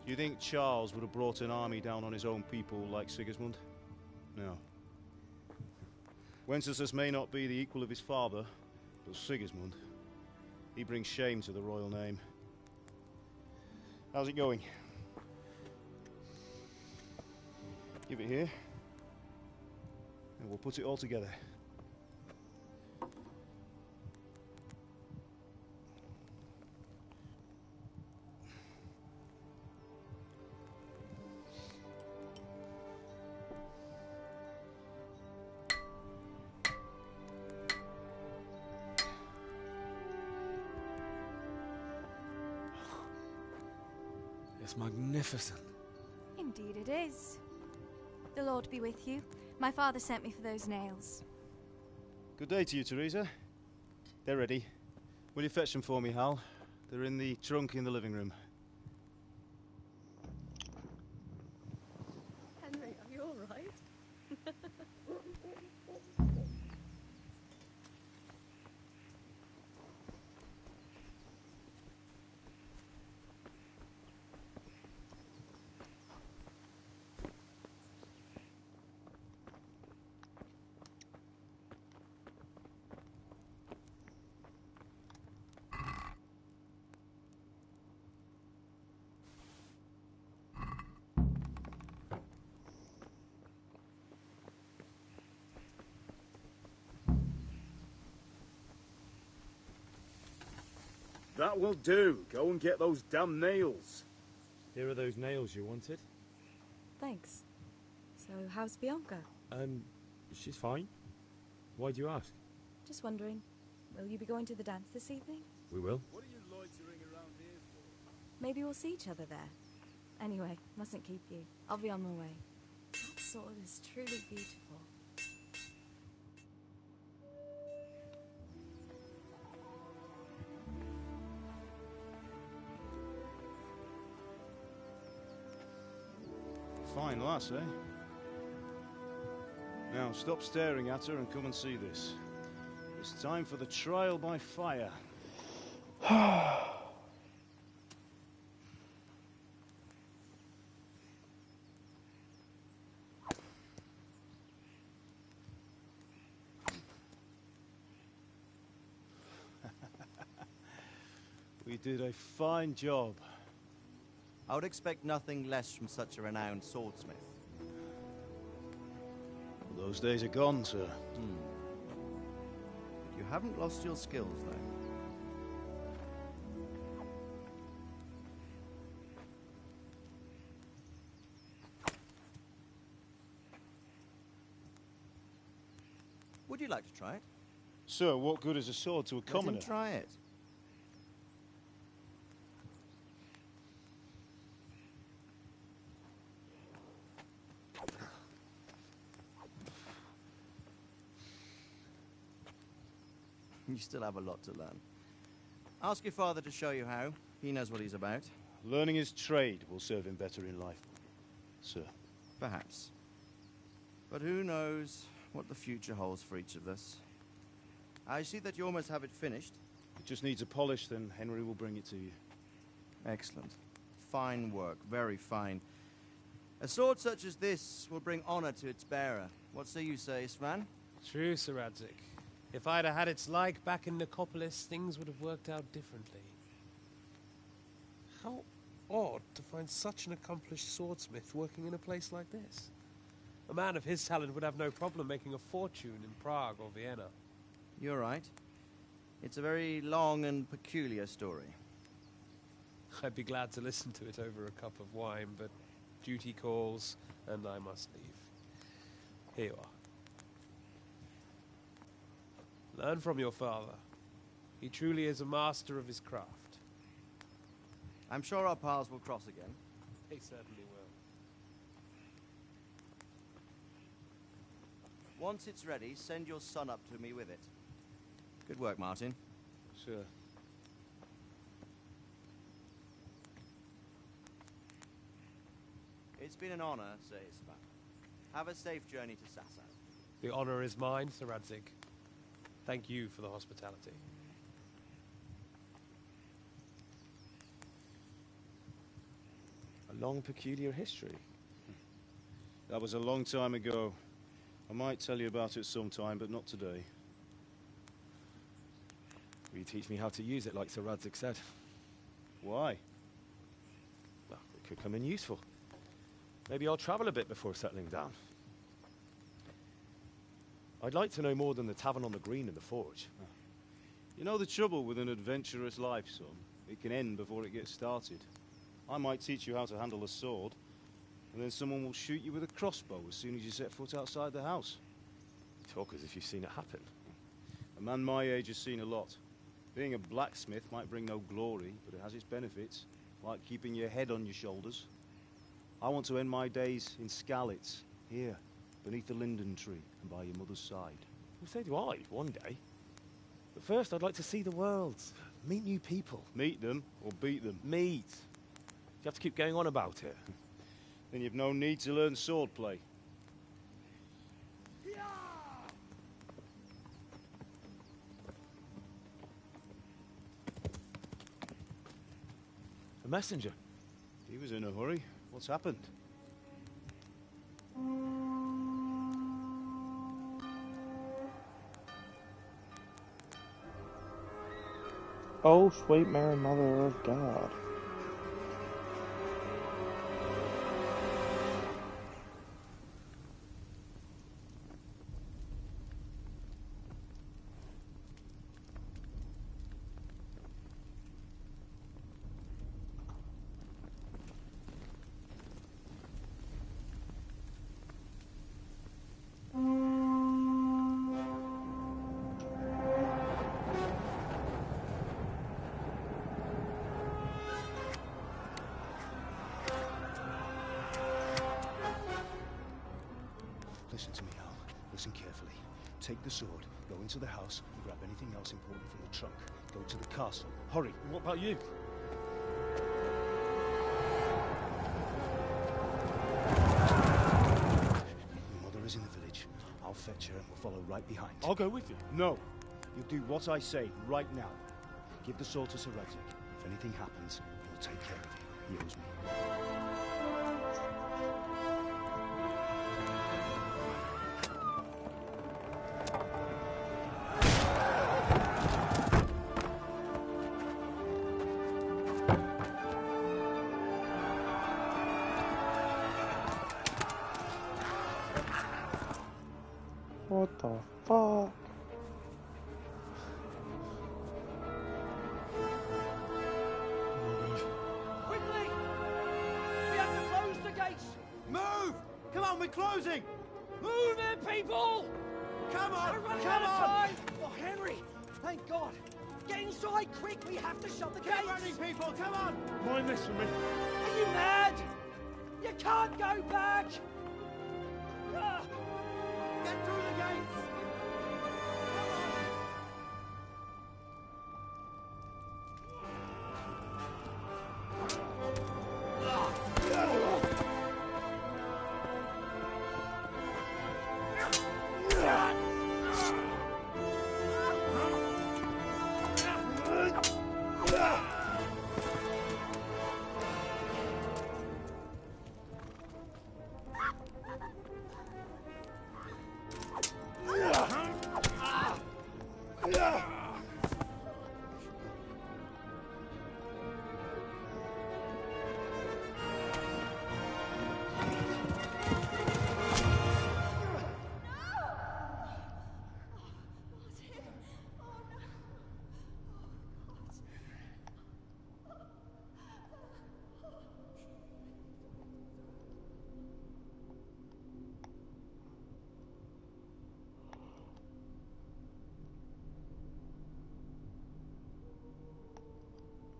Do you think Charles would have brought an army down on his own people like Sigismund? No. Wenceslas may not be the equal of his father, but Sigismund, he brings shame to the royal name. How's it going? Give it here, and we'll put it all together. It's magnificent. Indeed it is. The Lord be with you. My father sent me for those nails. Good day to you, Teresa. They're ready. Will you fetch them for me, Hal? They're in the trunk in the living room. Henry, are you all right? That will do. Go and get those damn nails. Here are those nails you wanted. Thanks. So, how's Bianca? She's fine. Why do you ask? Just wondering, will you be going to the dance this evening? We will. What are you loitering around here for? Maybe we'll see each other there. Anyway, mustn't keep you. I'll be on my way. That sword is truly beautiful. Fine lass, eh? Now, stop staring at her and come and see this. It's time for the trial by fire. We did a fine job. I would expect nothing less from such a renowned swordsmith. Well, those days are gone, sir. You haven't lost your skills, though. Would you like to try it? Sir, what good is a sword to a commoner? Let him try it. You still have a lot to learn. Ask your father to show you how. He knows what he's about. Learning his trade will serve him better in life, sir. Perhaps. But who knows what the future holds for each of us. I see that you almost have it finished. It just needs a polish, then Henry will bring it to you. Excellent. Fine work, very fine. A sword such as this will bring honor to its bearer. What say you, Svan? True, Sir Radzig. If I'd have had its like back in Nicopolis, things would have worked out differently. How odd to find such an accomplished swordsmith working in a place like this. A man of his talent would have no problem making a fortune in Prague or Vienna. You're right. It's a very long and peculiar story. I'd be glad to listen to it over a cup of wine, but duty calls, and I must leave. Here you are. Learn from your father. He truly is a master of his craft. I'm sure our paths will cross again. They certainly will. Once it's ready, send your son up to me with it. Good work, Martin. Sure. It's been an honor, Sir Isma. Have a safe journey to Sassa. The honor is mine, Sir Radzig. Thank you for the hospitality. A long, peculiar history. That was a long time ago. I might tell you about it sometime, but not today. Will you teach me how to use it, like Sir Radzig said? Why? Well, it could come in useful. Maybe I'll travel a bit before settling down. I'd like to know more than the tavern on the green and the forge. You know the trouble with an adventurous life, son? It can end before it gets started. I might teach you how to handle a sword, and then someone will shoot you with a crossbow as soon as you set foot outside the house. You talk as if you've seen it happen. A man my age has seen a lot. Being a blacksmith might bring no glory, but it has its benefits, like keeping your head on your shoulders. I want to end my days in Skalitz, here, beneath the linden tree and by your mother's side. Well, so do I, one day. But first, I'd like to see the world, meet new people. Meet them or beat them? Meet. You have to keep going on about it. Then you've no need to learn swordplay. A messenger. He was in a hurry. What's happened? Oh, sweet Mary, Mother of God. Listen to me, Al. Listen carefully. Take the sword, go into the house, and grab anything else important from the trunk. Go to the castle. Hurry. And what about you? Your mother is in the village. I'll fetch her and we'll follow right behind. I'll go with you. No. You'll do what I say right now. Give the sword to Sir Radzig. If anything happens, he'll take care of you. He owes me. What the fuck? Quickly! We have to close the gates! Move! Come on, we're closing! Move it, people! Come on! We're running Come out of on! time! Oh, Henry! Thank God! Get inside, quick! We have to shut the gates! Get running, people! Come on! Mind this for me. Are you mad? You can't go back! Ah! Get through the gates!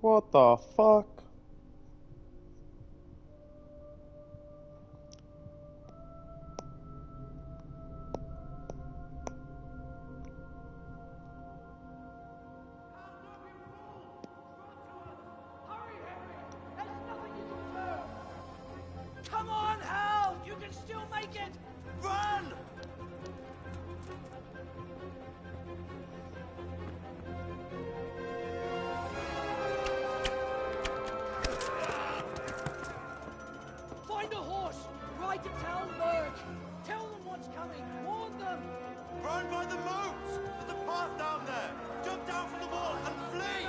What the fuck? Come on, Hal! You can still make it! Run! Find a horse! Ride to Talberg! Tell them what's coming! Warn them! Run by the moat! There's a path down there! Jump down from the wall and flee!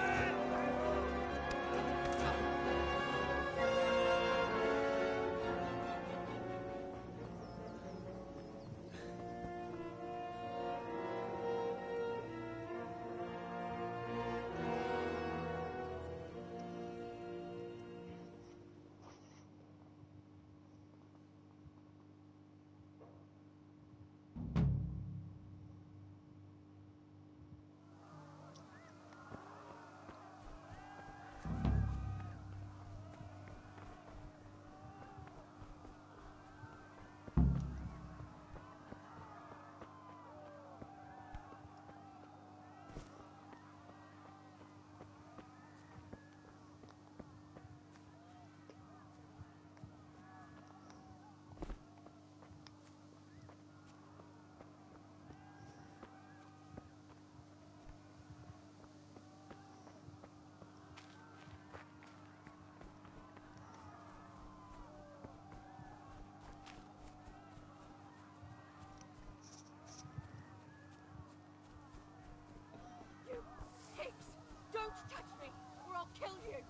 Don't touch me, or I'll kill you!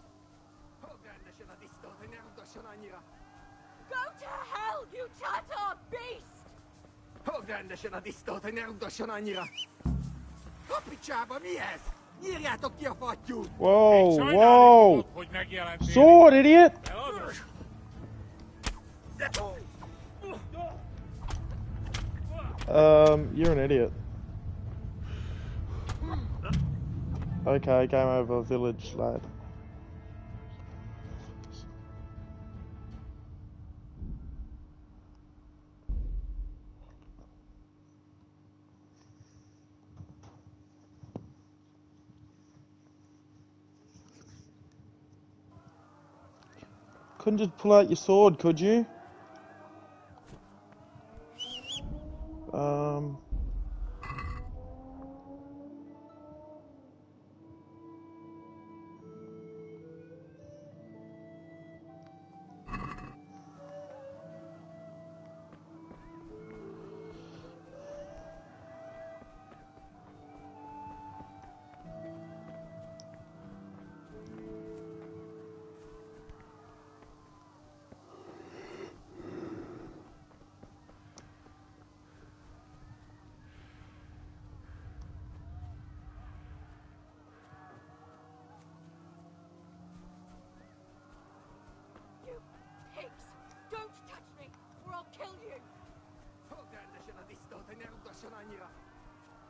Go to hell, you Tatar beast! Whoa, whoa! Sword, idiot! You're an idiot. Okay, game over, village lad. Couldn't just pull out your sword, could you?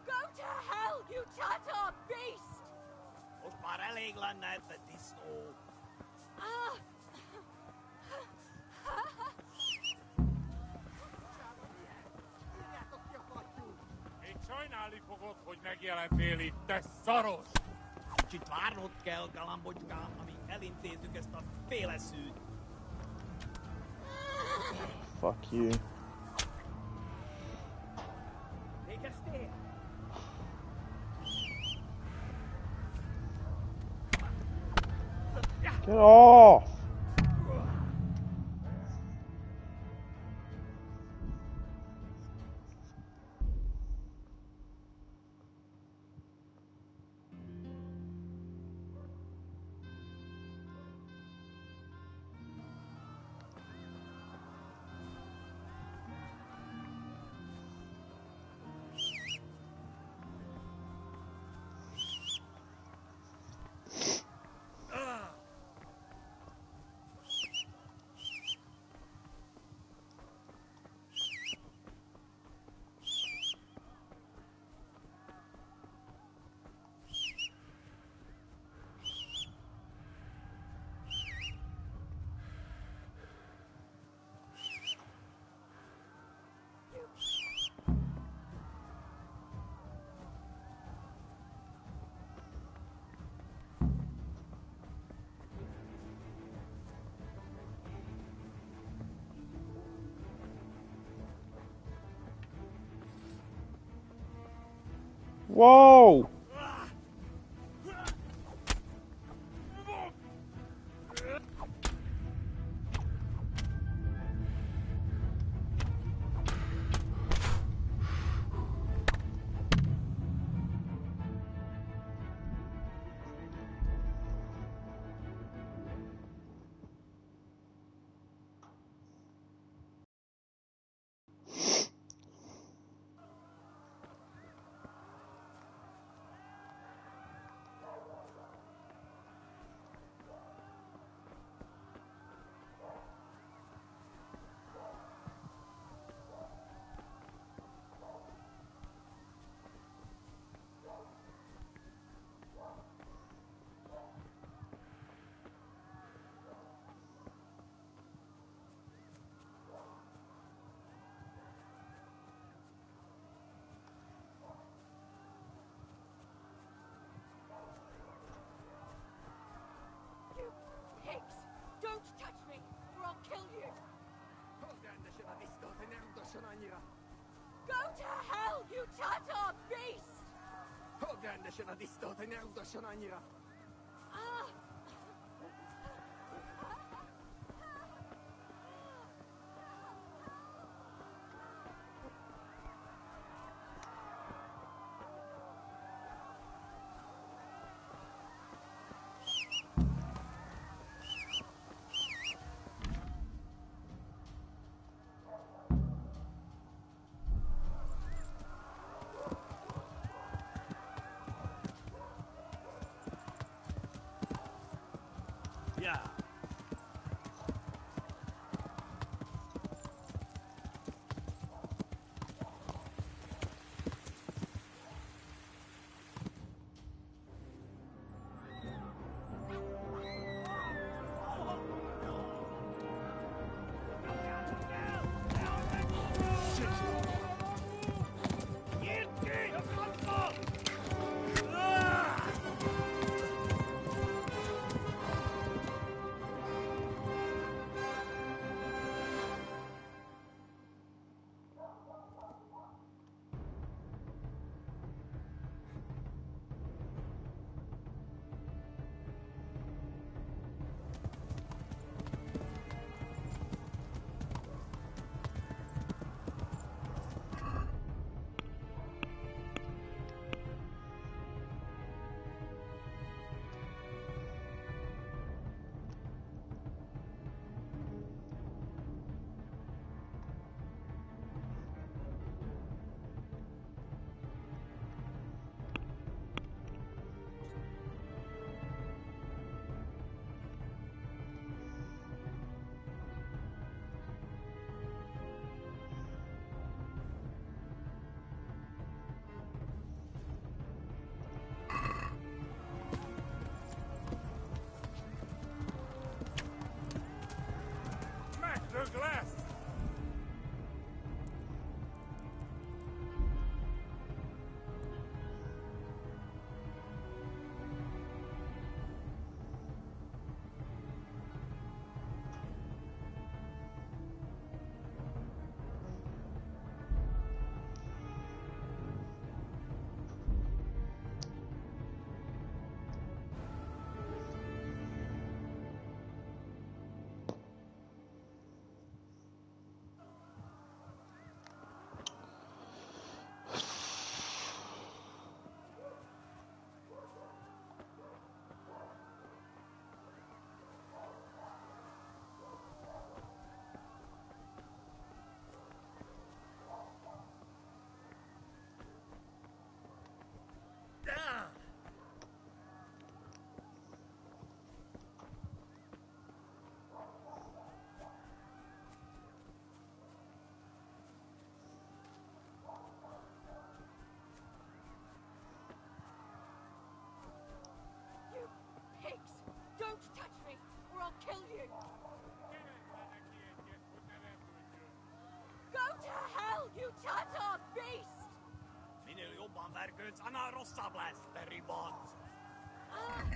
Go to hell, you Tatar beast! Még sajnálni fogod, hogy megjelentél itt, te szaros! Kicsit várnod kell, galambocskám, amíg elintézzük ezt a féleszűt. Fuck you. Végeztél? Get off! Whoa! Pigs! Don't touch me, or I'll kill you! Go to hell, you Tatar beast! Ah! Yeah. Don't touch me, or I'll kill you! Go to hell, you Tatar beast! Ah!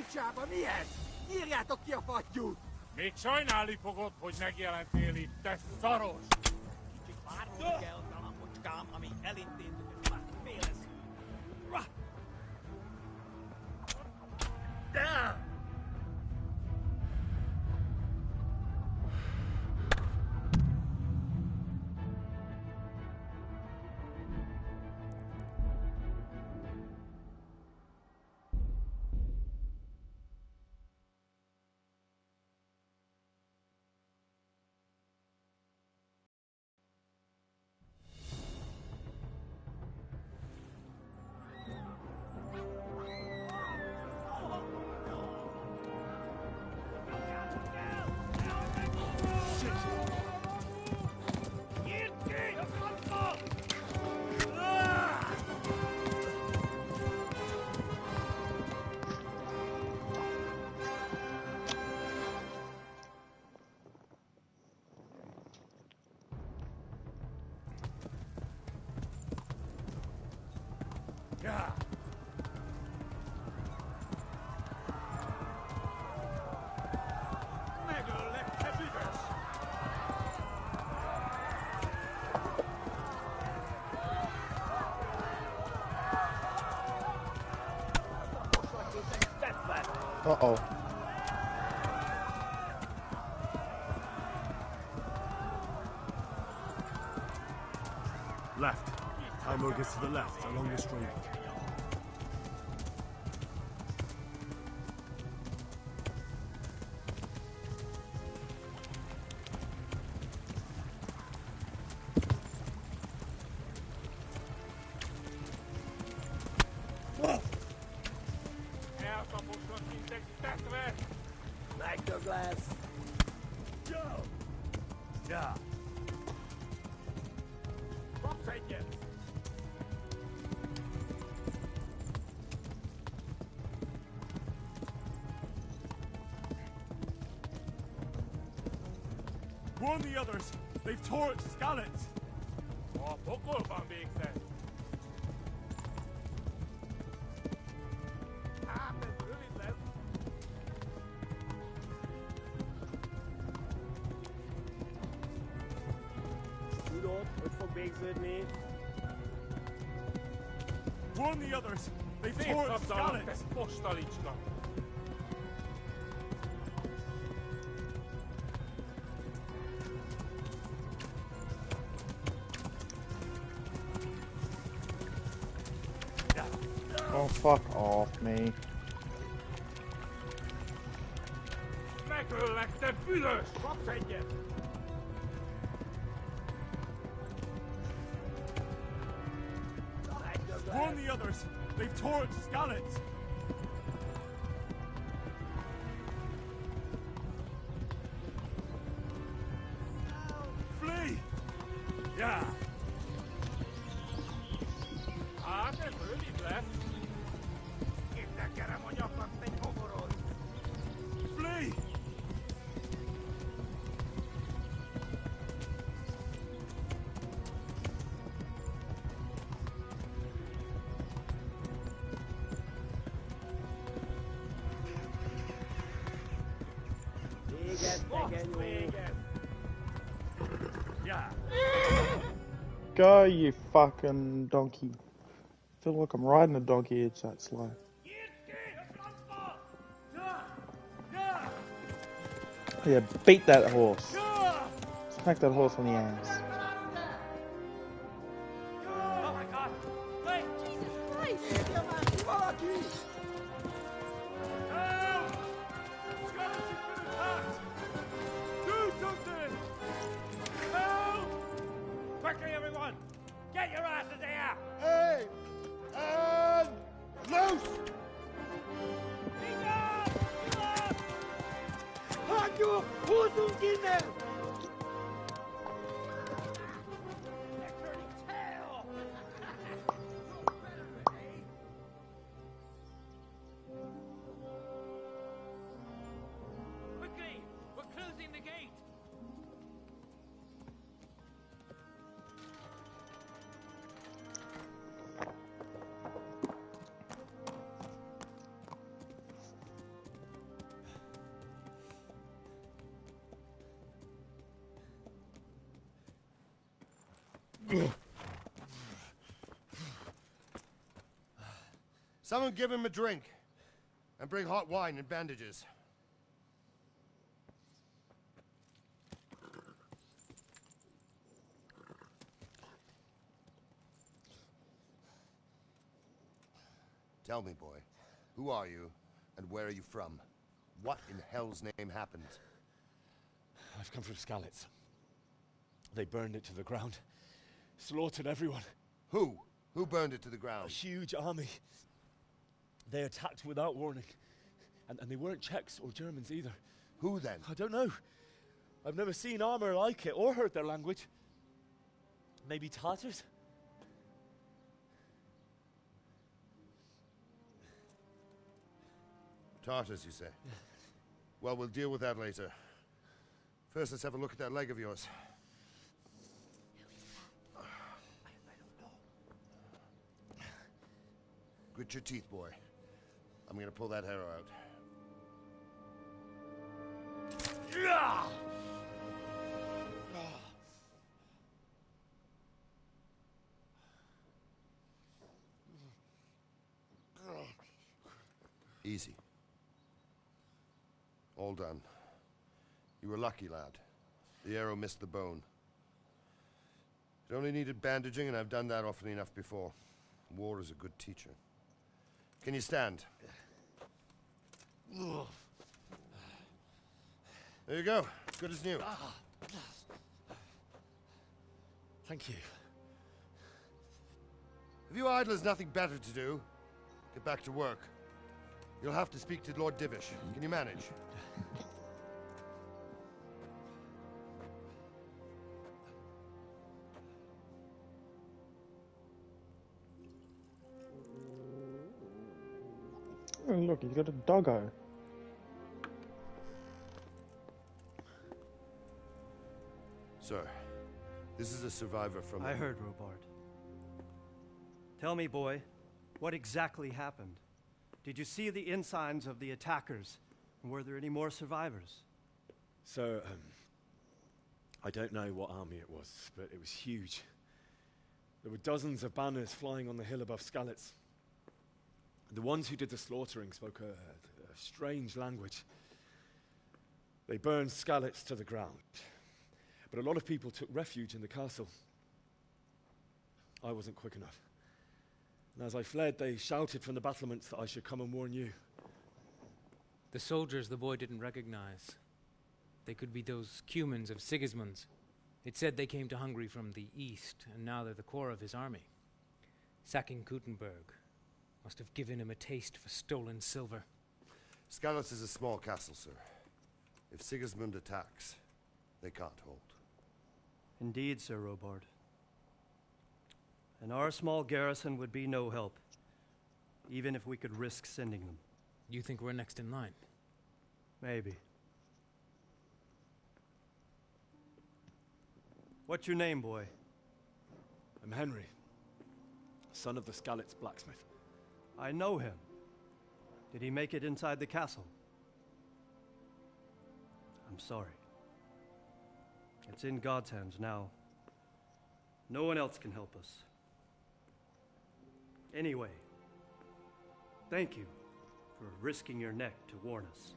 picsába, mi ez? Írjátok ki a fattyút! Még sajnálni fogod, hogy megjelentél itt, te szaros! Kicsit várnunk kell, kalapocskám, amíg elintézzük ezt már féleszünk. Megöllek, te büdös! Uh-oh. Left. Ammo gets to the left, along the street. Elkapodnak, mint egy tekve! Megdög lesz! Go! Ja! Kapsz egyet! Warn the others! They've torched Skalitz! A pokolban végzett! Hát, ez rövid lesz! Tudod, hogy fog végződni? Warn the others! They've torched Szétszabdalak, te Skalitz! postalicska! Oh, fuck off me. Megöllek, te büdös! Kapsz egyet! Warn the others! They've torched Skalitz! Flee! Ja! Hát, ez rövid lesz! Itt tekerem a nyakat, egy mogorod! Flee! Yeah. Go, you fucking donkey. I feel like I'm riding a donkey, it's that slow. Yeah, beat that horse. Smack that horse on the ass. Oh my god! Wait! Jesus Christ! Help! Skalitz has been attacked! Do something! Help! Quickly, everyone! Get your asses here! Hey! And loose! Hagyjuk! Húzzunk innen! Quickly! We're closing the gate! Someone give him a drink. And bring hot wine and bandages. Tell me, boy, who are you, and where are you from? What in hell's name happened? I've come from Skalitz. They burned it to the ground. Slaughtered everyone. Who? Who burned it to the ground? A huge army. They attacked without warning. And they weren't Czechs or Germans either. Who then? I don't know. I've never seen armor like it or heard their language. Maybe Tatars? Tartars, you say? Well, we'll deal with that later. First, let's have a look at that leg of yours. Grit your teeth, boy. I'm gonna pull that arrow out. Easy. All done. You were lucky, lad. The arrow missed the bone. It only needed bandaging, and I've done that often enough before. War is a good teacher. Can you stand? There you go. Good as new. Thank you. If you idlers nothing better to do, get back to work. You'll have to speak to Lord Divish. Can you manage? Oh, look, he's got a doggo. Sir, this is a survivor from... I heard, Robard. Tell me, boy, what exactly happened? Did you see the ensigns of the attackers? And were there any more survivors? So, I don't know what army it was, but it was huge. There were dozens of banners flying on the hill above Skalitz. The ones who did the slaughtering spoke a strange language. They burned Skalitz to the ground. But a lot of people took refuge in the castle. I wasn't quick enough. And as I fled, they shouted from the battlements that I should come and warn you. The soldiers the boy didn't recognize. They could be those Cumans of Sigismund's. It said they came to Hungary from the east, and now they're the core of his army. Sacking Kuttenberg must have given him a taste for stolen silver. Skalitz is a small castle, sir. If Sigismund attacks, they can't hold. Indeed, Sir Robard. And our small garrison would be no help, even if we could risk sending them. You think we're next in line? Maybe. What's your name, boy? I'm Henry, son of the Skalitz blacksmith. I know him. Did he make it inside the castle? I'm sorry. It's in God's hands now. No one else can help us. Anyway, thank you for risking your neck to warn us.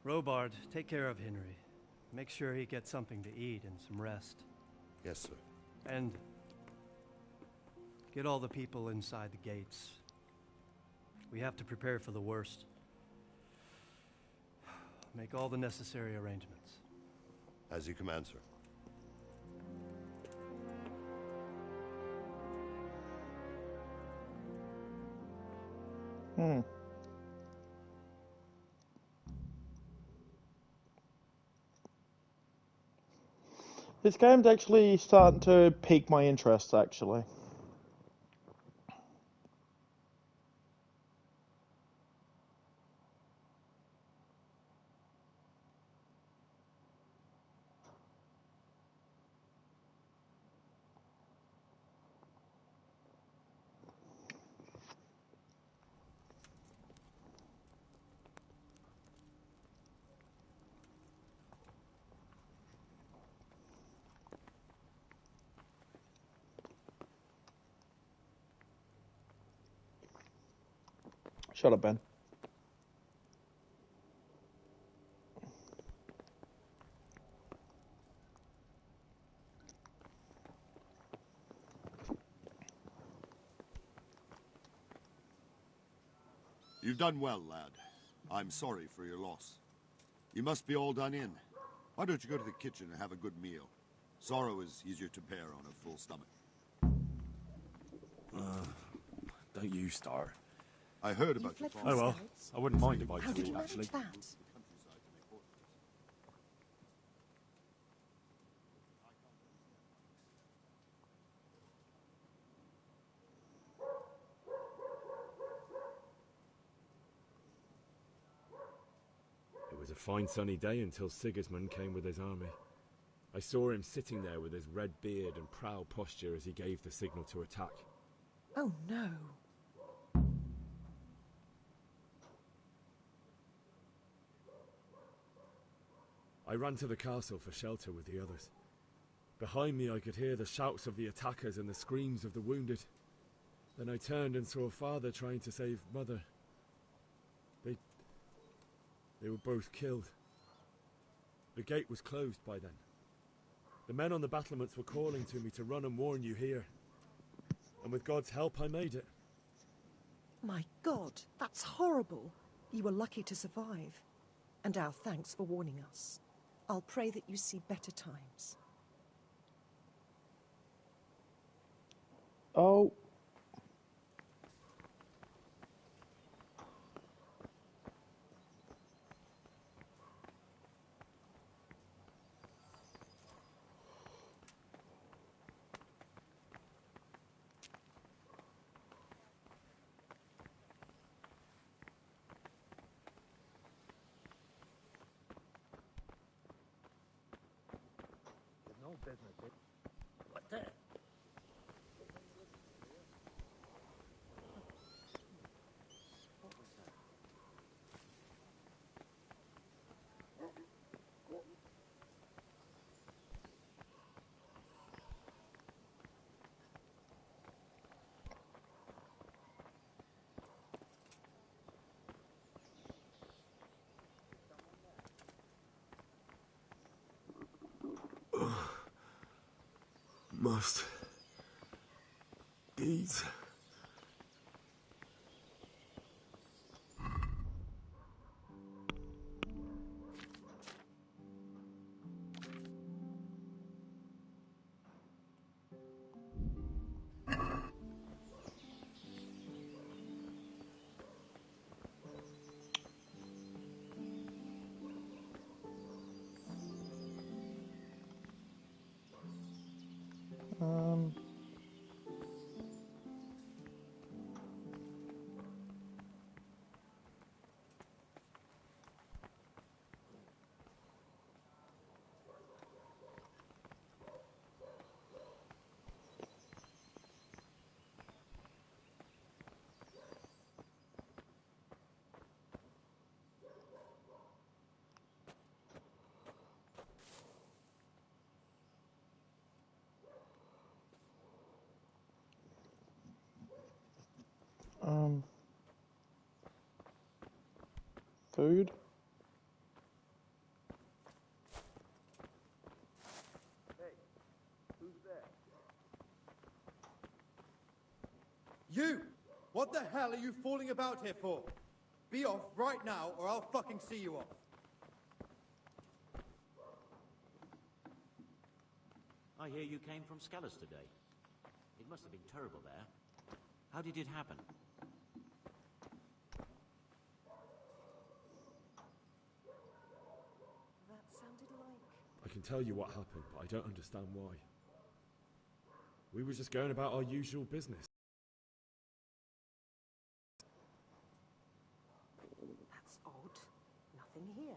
Robard, take care of Henry. Make sure he gets something to eat and some rest. Yes, sir. And get all the people inside the gates. We have to prepare for the worst. Make all the necessary arrangements. As you command, sir. This game's actually starting to pique my interest, actually. Shut up, Ben. You've done well, lad. I'm sorry for your loss. You must be all done in. Why don't you go to the kitchen and have a good meal? Sorrow is easier to bear on a full stomach. Don't you start. I heard about your father. Oh well, I wouldn't mind if I How did you manage actually. that? It was a fine sunny day until Sigismund came with his army. I saw him sitting there with his red beard and proud posture as he gave the signal to attack. Oh no. I ran to the castle for shelter with the others. Behind me I could hear the shouts of the attackers and the screams of the wounded. Then I turned and saw father trying to save mother. They were both killed. The gate was closed by then. The men on the battlements were calling to me to run and warn you here. And with God's help I made it. My God, that's horrible. You were lucky to survive. And our thanks for warning us. I'll pray that you see better times. Oh. No business. What the? Must eat. Um. Food. You! What the hell are you fooling about here for? Be off right now, or I'll fucking see you off. I hear you came from Scellus today. It must have been terrible there. How did it happen? That sounded like... I can tell you what happened, but I don't understand why. We were just going about our usual business. That's odd. Nothing here.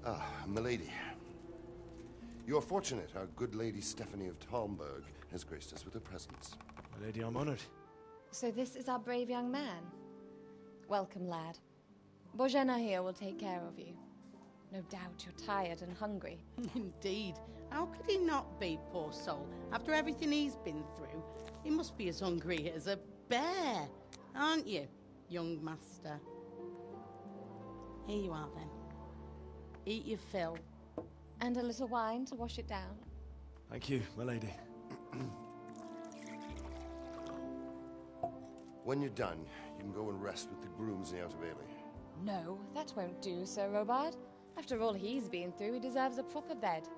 Ah, milady. You are fortunate our good lady Stephanie of Talmberg has graced us with her presence. Milady, I'm honored. So this is our brave young man. Welcome, lad. Bojena here will take care of you. No doubt you're tired and hungry. Indeed. How could he not be, poor soul? After everything he's been through, he must be as hungry as a bear, aren't you, young master? Here you are, then. Eat your fill. And a little wine to wash it down. Thank you, milady. When you're done, you can go and rest with the grooms in the Outer Bailey. No, that won't do, Sir Robard. After all he's been through, he deserves a proper bed.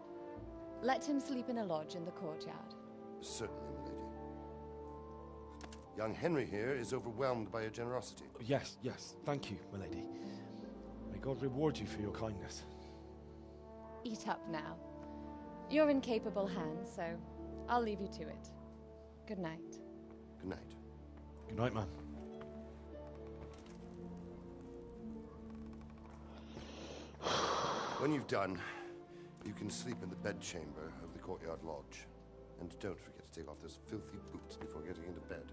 Let him sleep in a lodge in the courtyard. Certainly, milady. Young Henry here is overwhelmed by your generosity. Yes, yes. Thank you, milady. May God reward you for your kindness. Eat up now. You're in capable hands, so I'll leave you to it. Good night. Good night. Good night, ma'am. When you've done, you can sleep in the bedchamber of the courtyard lodge. And don't forget to take off those filthy boots before getting into bed.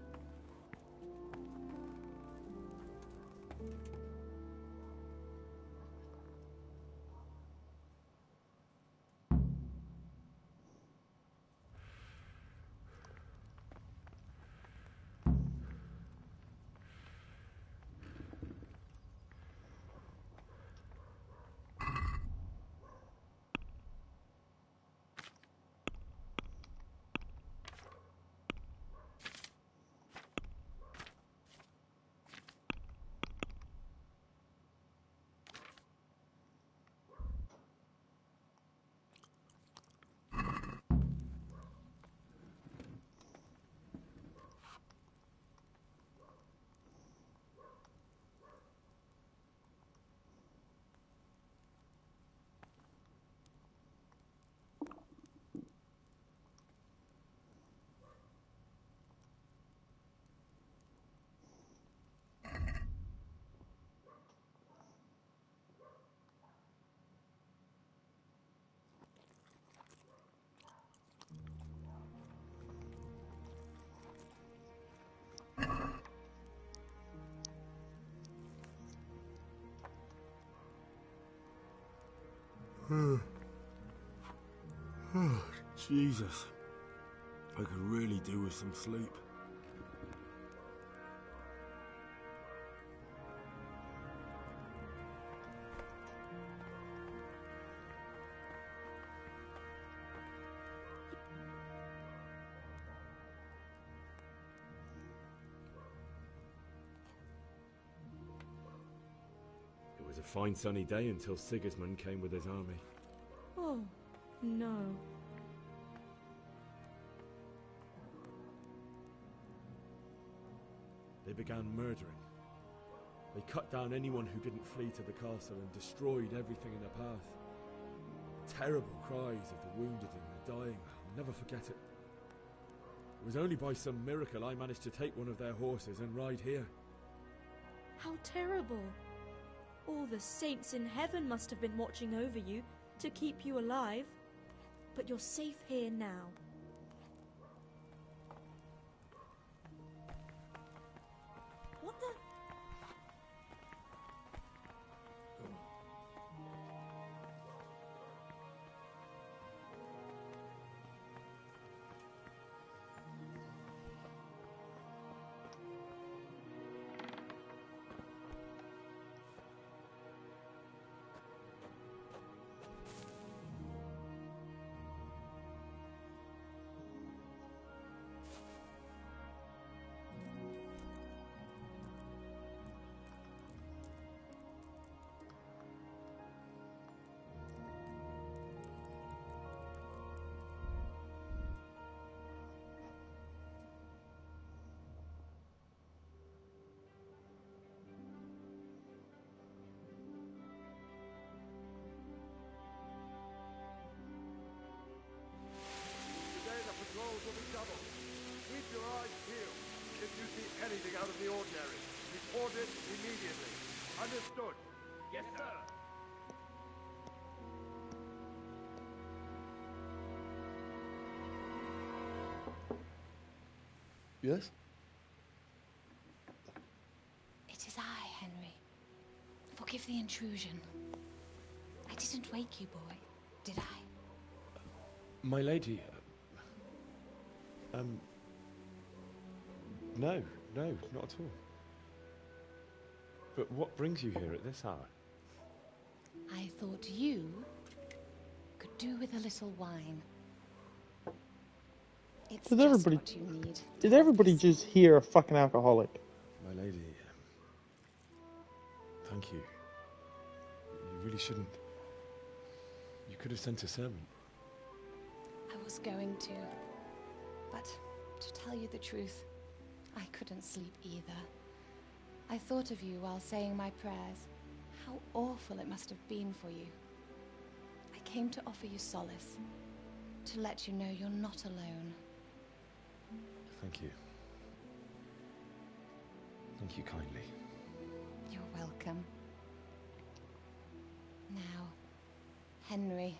Jesus. I could really do with some sleep. It was a fine sunny day until Sigismund came with his army. Oh, no. They began murdering. They cut down anyone who didn't flee to the castle and destroyed everything in their path. Terrible cries of the wounded and the dying. I'll never forget it. It was only by some miracle I managed to take one of their horses and ride here. How terrible. All the saints in heaven must have been watching over you to keep you alive. But you're safe here now. What the? Today the patrols will be doubled. Keep your eyes peeled. If you see anything out of the ordinary, report it immediately. Understood? Yes, sir. Yes? It is I, Henry. Forgive the intrusion. I didn't wake you, boy, did I? My lady... No, not at all. But what brings you here at this hour? I thought you could do with a little wine. It's Did just everybody... what you need. Did everybody just hear a fucking alcoholic? My lady... Thank you. You really shouldn't. You could have sent a servant. I was going to. But to tell you the truth, I couldn't sleep either. I thought of you while saying my prayers. How awful it must have been for you. I came to offer you solace. To let you know you're not alone. Thank you. Thank you kindly. You're welcome. Now, Henry,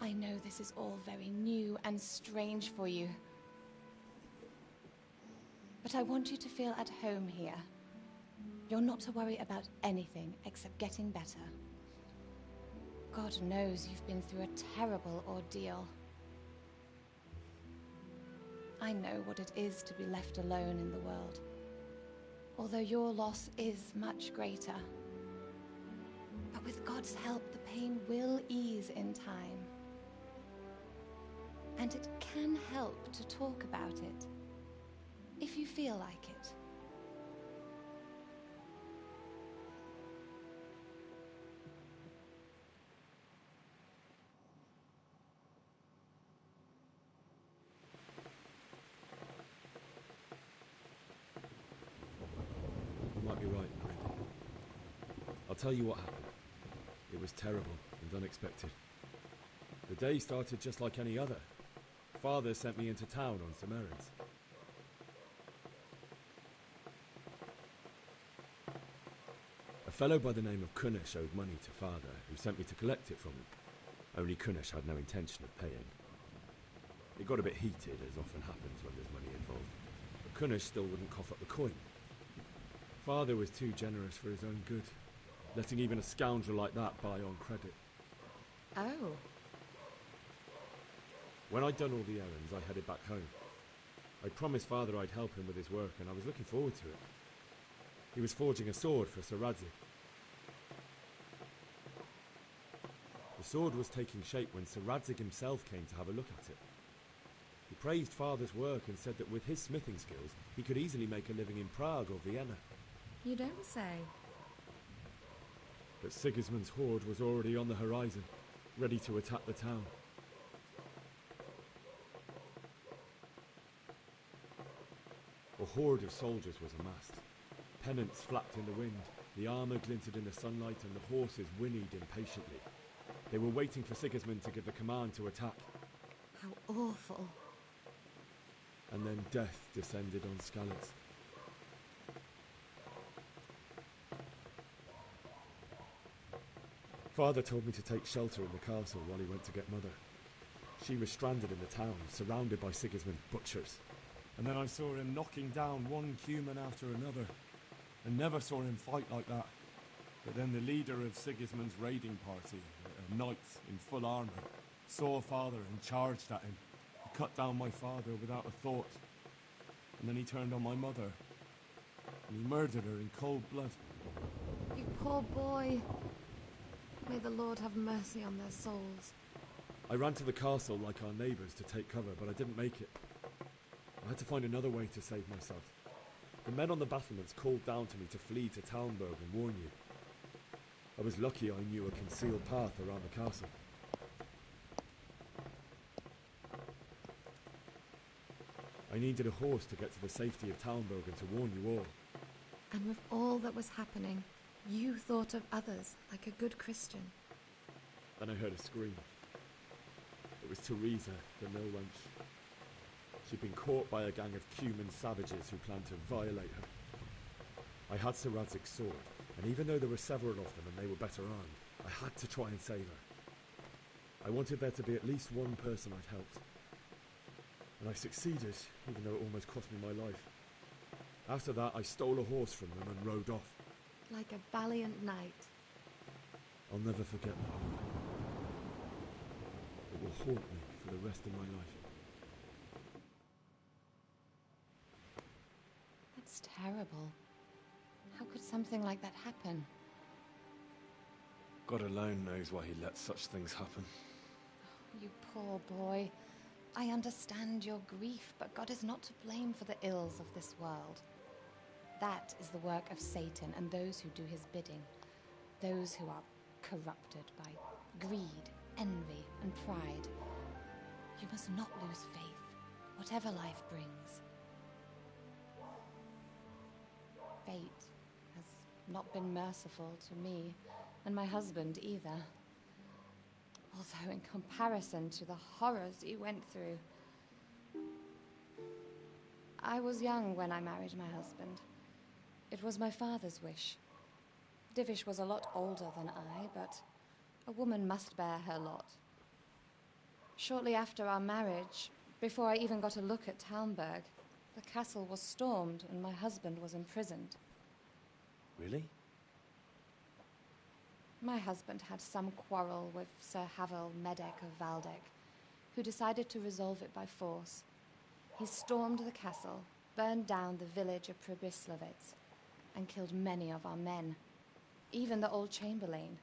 I know this is all very new and strange for you. But I want you to feel at home here. You're not to worry about anything except getting better. God knows you've been through a terrible ordeal. I know what it is to be left alone in the world. Although your loss is much greater. But with God's help, the pain will ease in time. And it can help to talk about it, if you feel like it. You might be right, Miranda. I'll tell you what happened. It was terrible and unexpected. The day started just like any other. Father sent me into town on some errands. A fellow by the name of Kunnish owed money to Father, who sent me to collect it from him. Only Kunnish had no intention of paying. It got a bit heated, as often happens when there's money involved. But Kunnish still wouldn't cough up the coin. Father was too generous for his own good, letting even a scoundrel like that buy on credit. Oh. When I'd done all the errands, I headed back home. I promised Father I'd help him with his work, and I was looking forward to it. He was forging a sword for Sir Radzig. The sword was taking shape when Sir Radzig himself came to have a look at it. He praised Father's work and said that with his smithing skills, he could easily make a living in Prague or Vienna. You don't say. But Sigismund's horde was already on the horizon, ready to attack the town. A horde of soldiers was amassed. Pennants flapped in the wind, the armour glinted in the sunlight, and the horses whinnied impatiently. They were waiting for Sigismund to give the command to attack. How awful. And then death descended on Skalitz. Father told me to take shelter in the castle while he went to get Mother. She was stranded in the town, surrounded by Sigismund's butchers. And then I saw him knocking down one Cuman after another. I never saw him fight like that. But then the leader of Sigismund's raiding party, a knight in full armour, saw Father and charged at him. He cut down my father without a thought. And then he turned on my mother. And he murdered her in cold blood. You poor boy. May the Lord have mercy on their souls. I ran to the castle like our neighbours to take cover, but I didn't make it. I had to find another way to save myself. The men on the battlements called down to me to flee to Talmberg and warn you. I was lucky I knew a concealed path around the castle. I needed a horse to get to the safety of Talmberg and to warn you all. And with all that was happening, you thought of others like a good Christian. Then I heard a scream. It was Teresa, the mill wench. She'd been caught by a gang of Cuman savages who planned to violate her. I had Sir Radzig's sword, and even though there were several of them and they were better armed, I had to try and save her. I wanted there to be at least one person I'd helped. And I succeeded, even though it almost cost me my life. After that, I stole a horse from them and rode off. Like a valiant knight. I'll never forget that. It will haunt me for the rest of my life. That's terrible. How could something like that happen? God alone knows why he lets such things happen. You poor boy. I understand your grief, but God is not to blame for the ills of this world. That is the work of Satan and those who do his bidding. Those who are corrupted by greed, envy, and pride. You must not lose faith, whatever life brings. Fate has not been merciful to me, and my husband either. Although in comparison to the horrors he went through. I was young when I married my husband. It was my father's wish. Divish was a lot older than I, but a woman must bear her lot. Shortly after our marriage, before I even got a look at Talmberg, the castle was stormed and my husband was imprisoned. Really? My husband had some quarrel with Sir Havel Medek of Valdek, who decided to resolve it by force. He stormed the castle, burned down the village of Pribyslavitz, and killed many of our men, even the old chamberlain.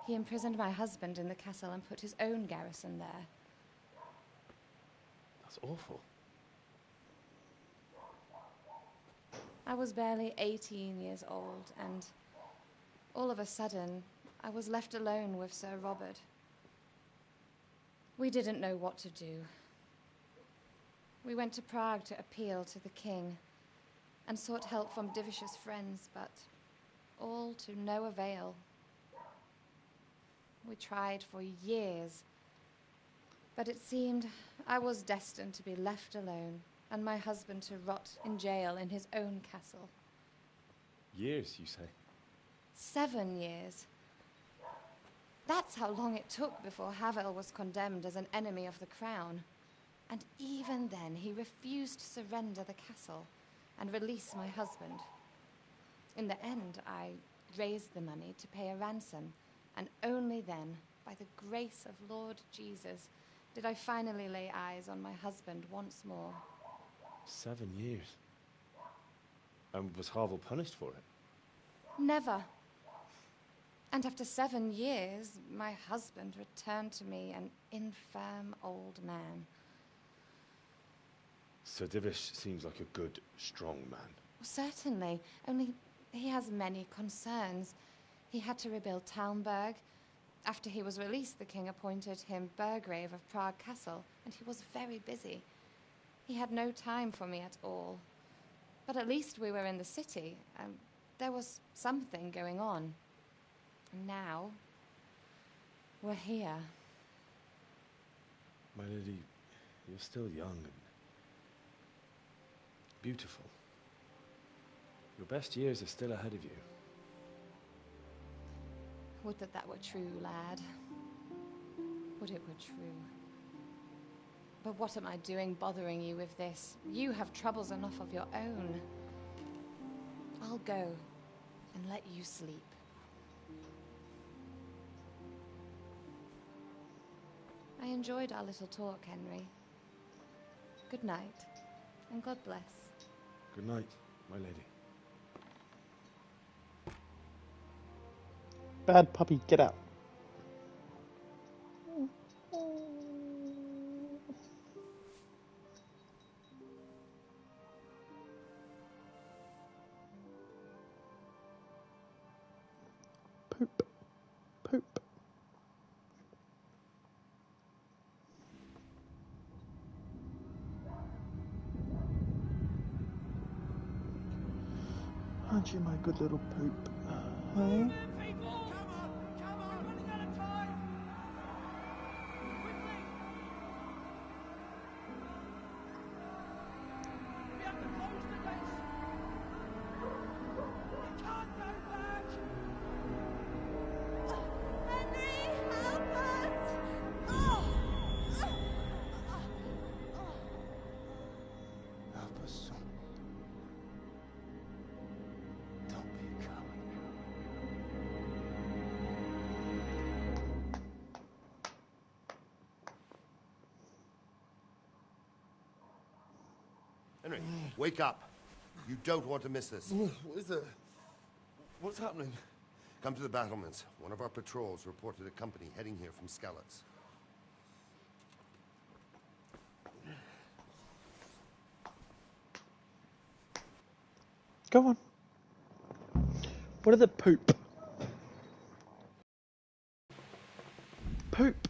He imprisoned my husband in the castle and put his own garrison there. That's awful. I was barely 18 years old, and all of a sudden, I was left alone with Sir Robert. We didn't know what to do. We went to Prague to appeal to the king and sought help from Divish's friends, but all to no avail. We tried for years, but it seemed I was destined to be left alone and my husband to rot in jail in his own castle. Years, you say? 7 years. That's how long it took before Havel was condemned as an enemy of the crown. And even then, he refused to surrender the castle and release my husband. In the end, I raised the money to pay a ransom, and only then, by the grace of Lord Jesus, did I finally lay eyes on my husband once more. 7 years? And was Havel punished for it? Never. And after 7 years, my husband returned to me an infirm old man. Sir Divish seems like a good, strong man. Certainly, only he has many concerns. He had to rebuild Talmberg. After he was released, the king appointed him Burgrave of Prague Castle, and he was very busy. He had no time for me at all. But at least we were in the city, and there was something going on. And now, we're here. My lady, you're still young and beautiful. Your best years are still ahead of you. Would that that were true, lad. Would it were true. But what am I doing bothering you with this? You have troubles enough of your own. I'll go and let you sleep. I enjoyed our little talk, Henry. Good night, and God bless. Good night, my lady. Bad puppy, get out. Poop. Poop. Aren't you my good little poop? Huh? Henry, wake up. You don't want to miss this. What is it? What's happening? Come to the battlements. One of our patrols reported a company heading here from Skalitz. Go on. What are the poop? Poop.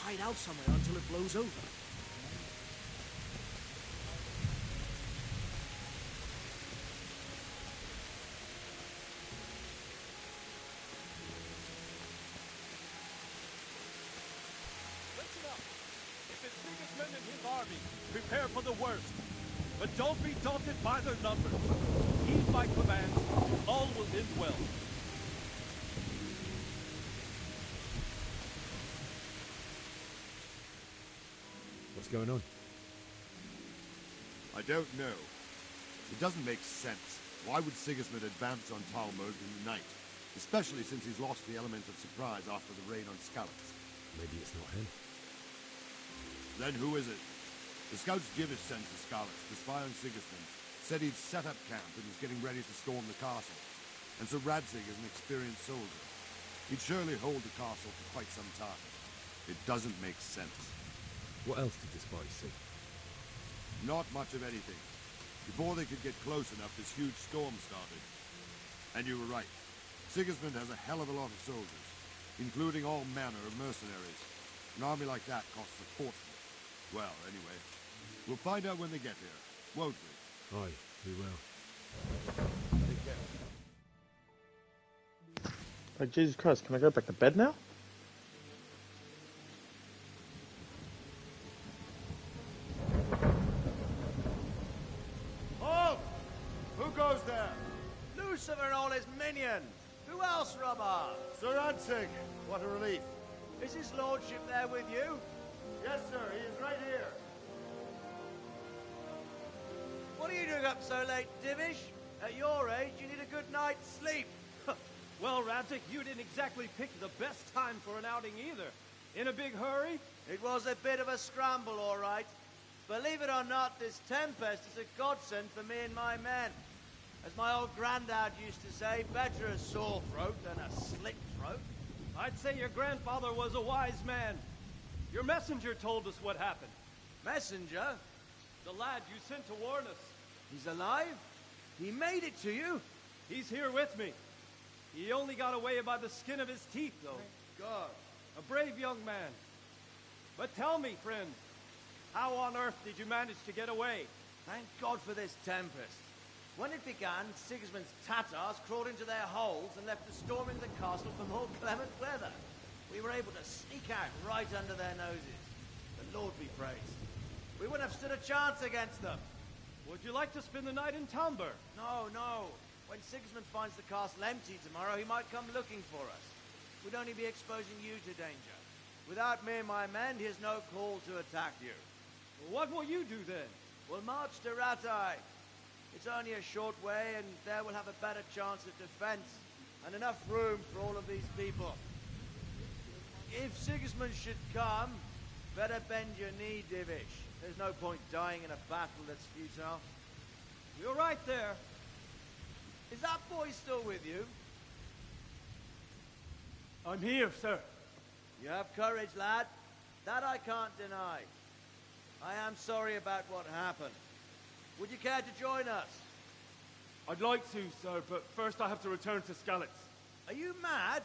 hide out somewhere until it blows over. Listen up. If it's Sigismund and his army, prepare for the worst. But don't be daunted by their numbers. Heed my commands, and all will end well. What's going on? I don't know. It doesn't make sense. Why would Sigismund advance on Talmud in the night? Especially since he's lost the element of surprise after the raid on Skalitz. Maybe it's not him. Then who is it? The scouts Divish sent to Skalitz to spy on Sigismund said he'd set up camp and was getting ready to storm the castle. And so Radzig is an experienced soldier. He'd surely hold the castle for quite some time. It doesn't make sense. What else did the spies see? Not much of anything. Before they could get close enough, this huge storm started. And you were right. Sigismund has a hell of a lot of soldiers, including all manner of mercenaries. An army like that costs a fortune. Well, anyway, we'll find out when they get here, won't we? Aye, we will. Take care. Like, Jesus Christ, can I go back to bed now? Halt! Who goes there? Lucifer and all his minions! Who else, Robber? Sir Radzig! What a relief. Is his lordship there with you? Yes, sir. He is right here. What are you doing up so late, Divish? At your age, you need a good night's sleep. Well, Radzig, you didn't exactly pick the best time for an outing either. In a big hurry? It was a bit of a scramble, all right. Believe it or not, this tempest is a godsend for me and my men. As my old granddad used to say, better a sore throat than a slit throat. I'd say your grandfather was a wise man. Your messenger told us what happened. Messenger? The lad you sent to warn us. He's alive? He made it to you? He's here with me. He only got away by the skin of his teeth, though. Thank God. A brave young man. But tell me, friend, how on earth did you manage to get away? Thank God for this tempest. When it began, Sigismund's Tatars crawled into their holes and left us storming the castle for more clement weather. We were able to sneak out right under their noses. The Lord be praised. We wouldn't have stood a chance against them. Would you like to spend the night in Talmber? No, no. When Sigismund finds the castle empty tomorrow, he might come looking for us. We'd only be exposing you to danger. Without me and my men, he has no call to attack you. Well, what will you do then? We'll march to Rattay. It's only a short way, and there we'll have a better chance of defense and enough room for all of these people. If Sigismund should come, better bend your knee, Divish. There's no point dying in a battle that's futile. You're right there. Is that boy still with you? I'm here, sir. You have courage, lad. That I can't deny. I am sorry about what happened. Would you care to join us? I'd like to, sir, but first I have to return to Skalitz. Are you mad?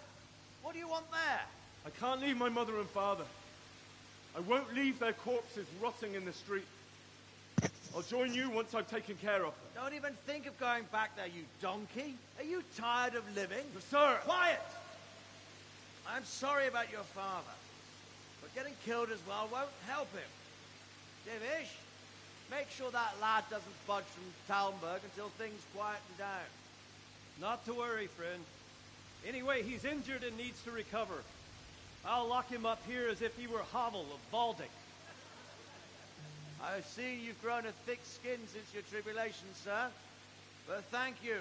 What do you want there? I can't leave my mother and father. I won't leave their corpses rotting in the street. I'll join you once I've taken care of them. Don't even think of going back there, you donkey. Are you tired of living? Sir! Quiet! I'm sorry about your father, but getting killed as well won't help him. Divish, make sure that lad doesn't budge from Talmberg until things quieten down. Not to worry, friend. Anyway, he's injured and needs to recover. I'll lock him up here as if he were Havel of Valdic. I've seen you've grown a thick skin since your tribulation, sir. But thank you.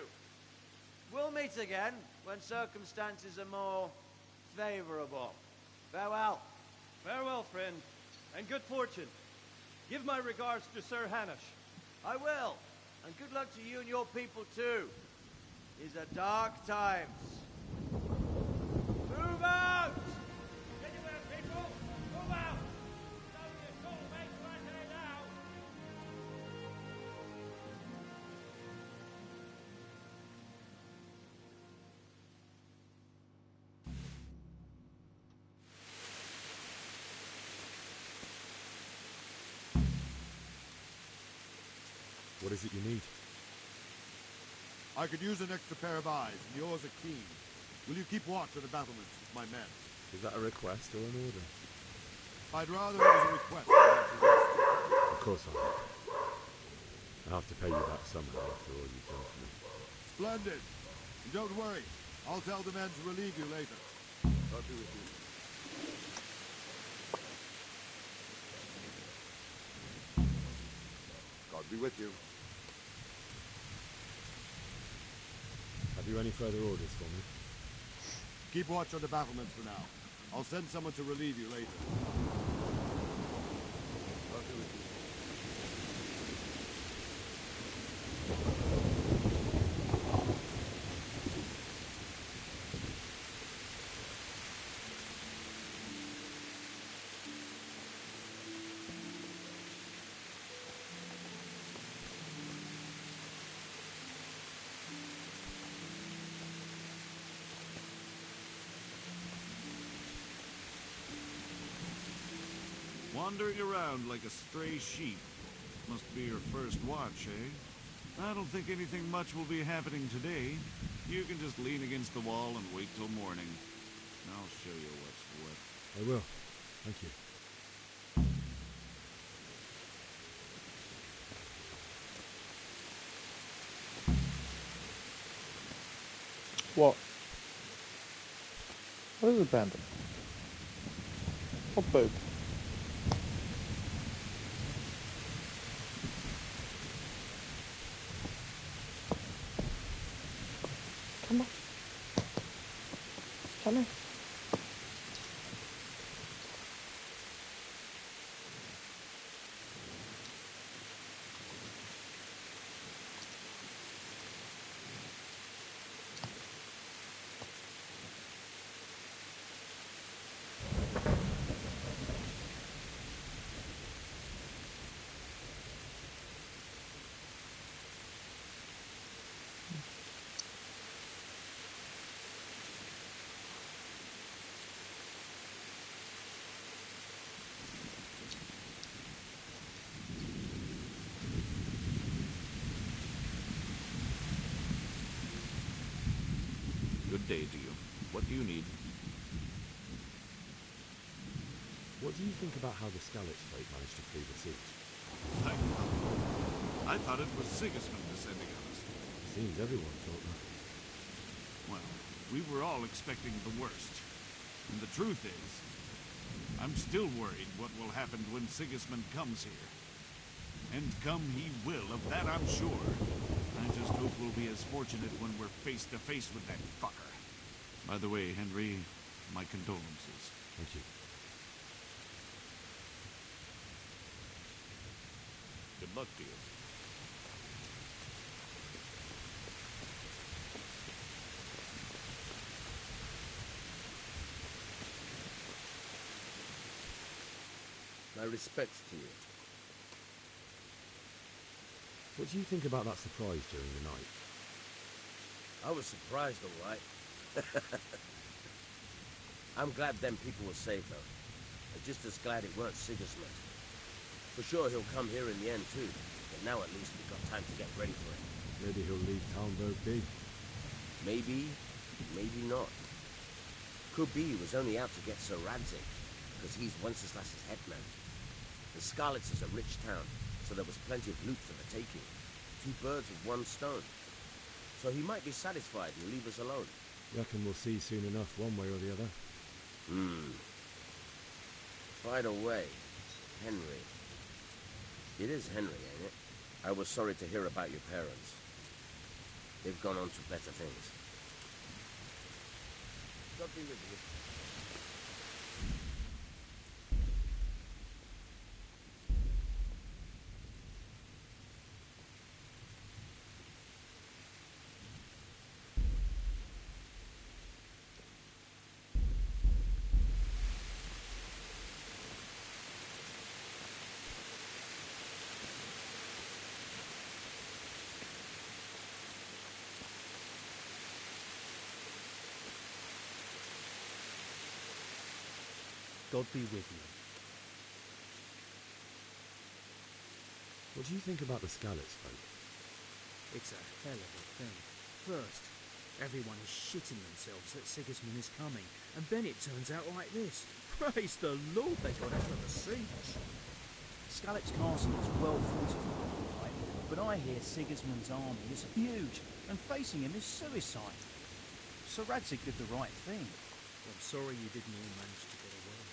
We'll meet again when circumstances are more favorable. Farewell. Farewell, friend, and good fortune. Give my regards to Sir Hanush. I will. And good luck to you and your people, too. These are dark times. Move out! Anywhere, people! Move out! Don't be a fool, mate, right there now! What is it you need? I could use an extra pair of eyes, and yours are keen. Will you keep watch of the battlements with my men? Is that a request or an order? I'd rather it was a request than a suggestion. Of course I will. I'll have to pay you back somehow after all you've done for me. Splendid. And don't worry. I'll tell the men to relieve you later. God be with you. God be with you. Have you any further orders for me? Keep watch on the battlements for now. I'll send someone to relieve you later. God be with you. Wandering around like a stray sheep. Must be your first watch, eh? I don't think anything much will be happening today. You can just lean against the wall and wait till morning. I'll show you what's what. I will. Thank you. What? What is abandoned? What boat? Come on. Come on. Good day to you. What do you need? What do you think about how the Skalitz fleet managed to flee the siege? I thought it was Sigismund descending on us. Seems everyone thought that. Well, we were all expecting the worst. And the truth is, I'm still worried what will happen when Sigismund comes here. And come he will, of that I'm sure. I just hope we'll be as fortunate when we're face to face with that fucker. By the way, Henry, my condolences. Thank you. Good luck to you. My respects to you. What do you think about that surprise during the night? I was surprised, all right. I'm glad them people were saved, though. I'm just as glad it weren't Sigismund. For sure he'll come here in the end, too. But now at least we've got time to get ready for it. Maybe he'll leave Talmberg be. Maybe, maybe not. Could be he was only out to get Sir Radzig, because he's Wenceslas's headman. The Skalitz is a rich town, so there was plenty of loot for the taking. 2 birds with 1 stone. So he might be satisfied and leave us alone. Reckon we'll see soon enough, one way or the other. By the way, Henry. It is Henry, ain't it? I was sorry to hear about your parents. They've gone on to better things. God be with you. God be with you. What do you think about the Skalitz folk? It's a hell of a thing. First, everyone is shitting themselves that Sigismund is coming, and then it turns out like this. Praise the Lord, they got out of the siege. Skalitz Castle is well fortified, all right, but I hear Sigismund's army is huge, and facing him is suicide. Sir Radzig did the right thing. I'm sorry you didn't all manage to get away.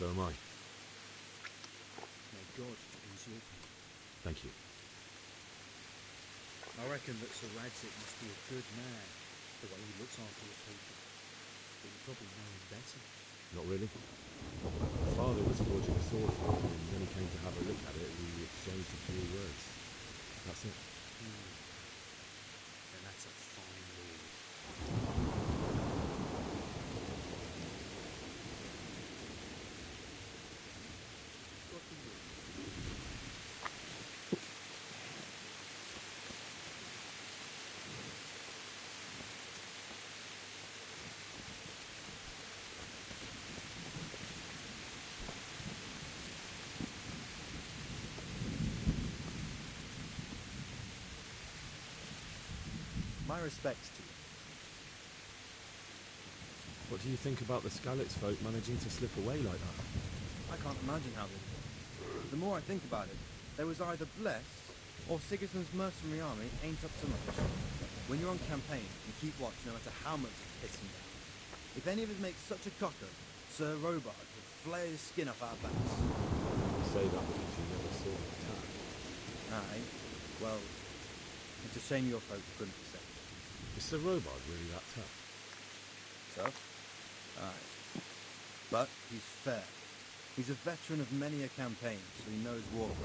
So am I. May God ease your pain. Thank you. I reckon that Sir Radzig must be a good man, the way he looks after his people. But you probably know him better. Not really. My father was forging a sword for him, and when he came to have a look at it, we exchanged a few words. That's it. Then that's a fine lord. My respects to you. What do you think about the Skalitz folk managing to slip away like that? I can't imagine how they did. The more I think about it, they was either blessed, or Sigismund's mercenary army ain't up to much. When you're on campaign, you keep watch no matter how much it's pissing down. If any of us make such a cocker, Sir Robard would flay his skin off our backs. You say that because you never saw the attack. Aye. Well, it's a shame your folks couldn't be safe. Is Sir Robard really that tough? Tough? Aye. But he's fair. He's a veteran of many a campaign, so he knows warcraft.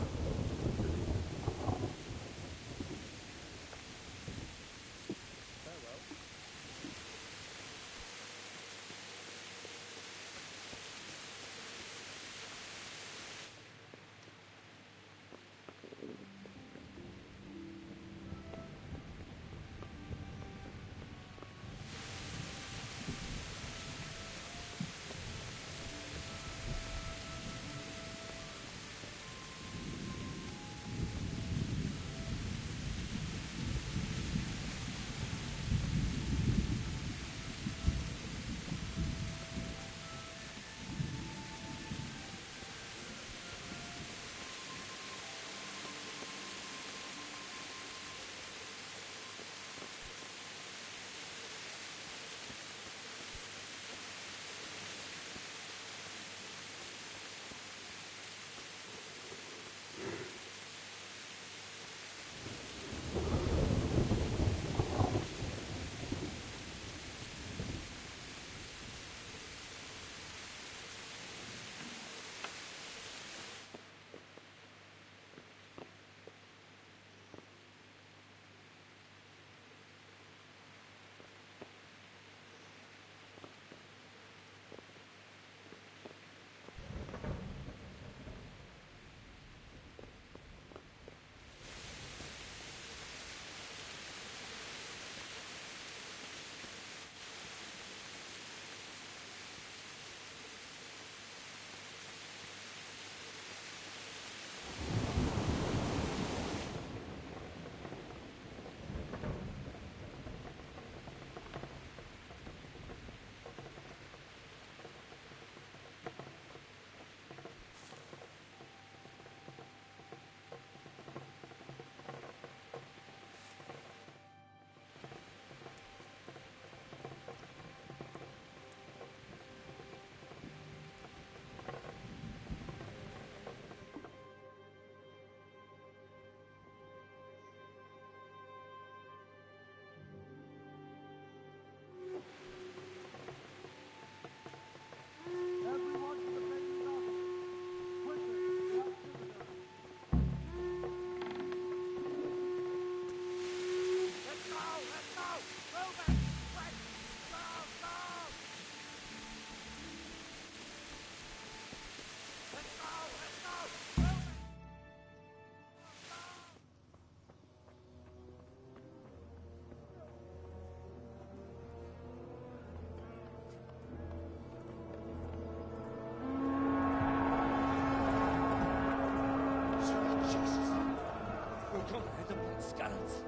Come ahead and put scallops.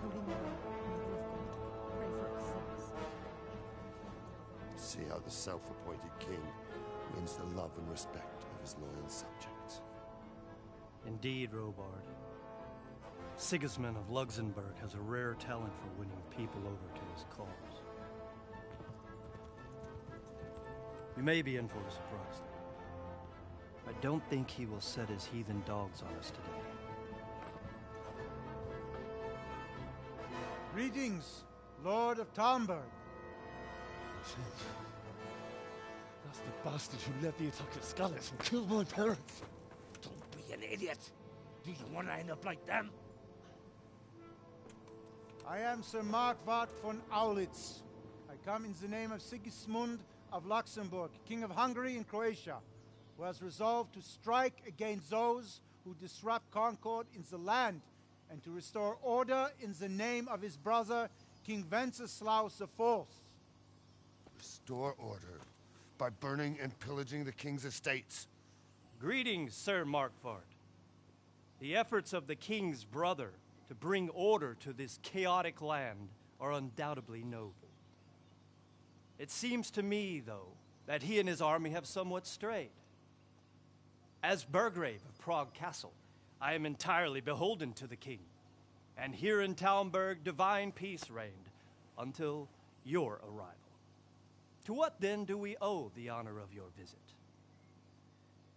Holy Mary, Mother of God, pray for us sinners. See how the self-appointed king wins the love and respect of his loyal subjects. Indeed, Robard. Sigismund of Luxembourg has a rare talent for winning people over to his cause. You may be in for a surprise. I don't think he will set his heathen dogs on us today. Greetings, Lord of Talmberg. That's the bastard who led the attack at Skalitz and killed my parents. Don't be an idiot. Do you want to end up like them? I am Sir Markvart von Aulitz. I come in the name of Sigismund of Luxembourg, King of Hungary and Croatia, who has resolved to strike against those who disrupt concord in the land and to restore order in the name of his brother, King Wenceslaus IV. Restore order by burning and pillaging the king's estates. Greetings, Sir Markvart. The efforts of the king's brother to bring order to this chaotic land are undoubtedly noble. It seems to me, though, that he and his army have somewhat strayed. As Burgrave of Prague Castle, I am entirely beholden to the king, and here in Talmberg divine peace reigned until your arrival. To what then do we owe the honor of your visit?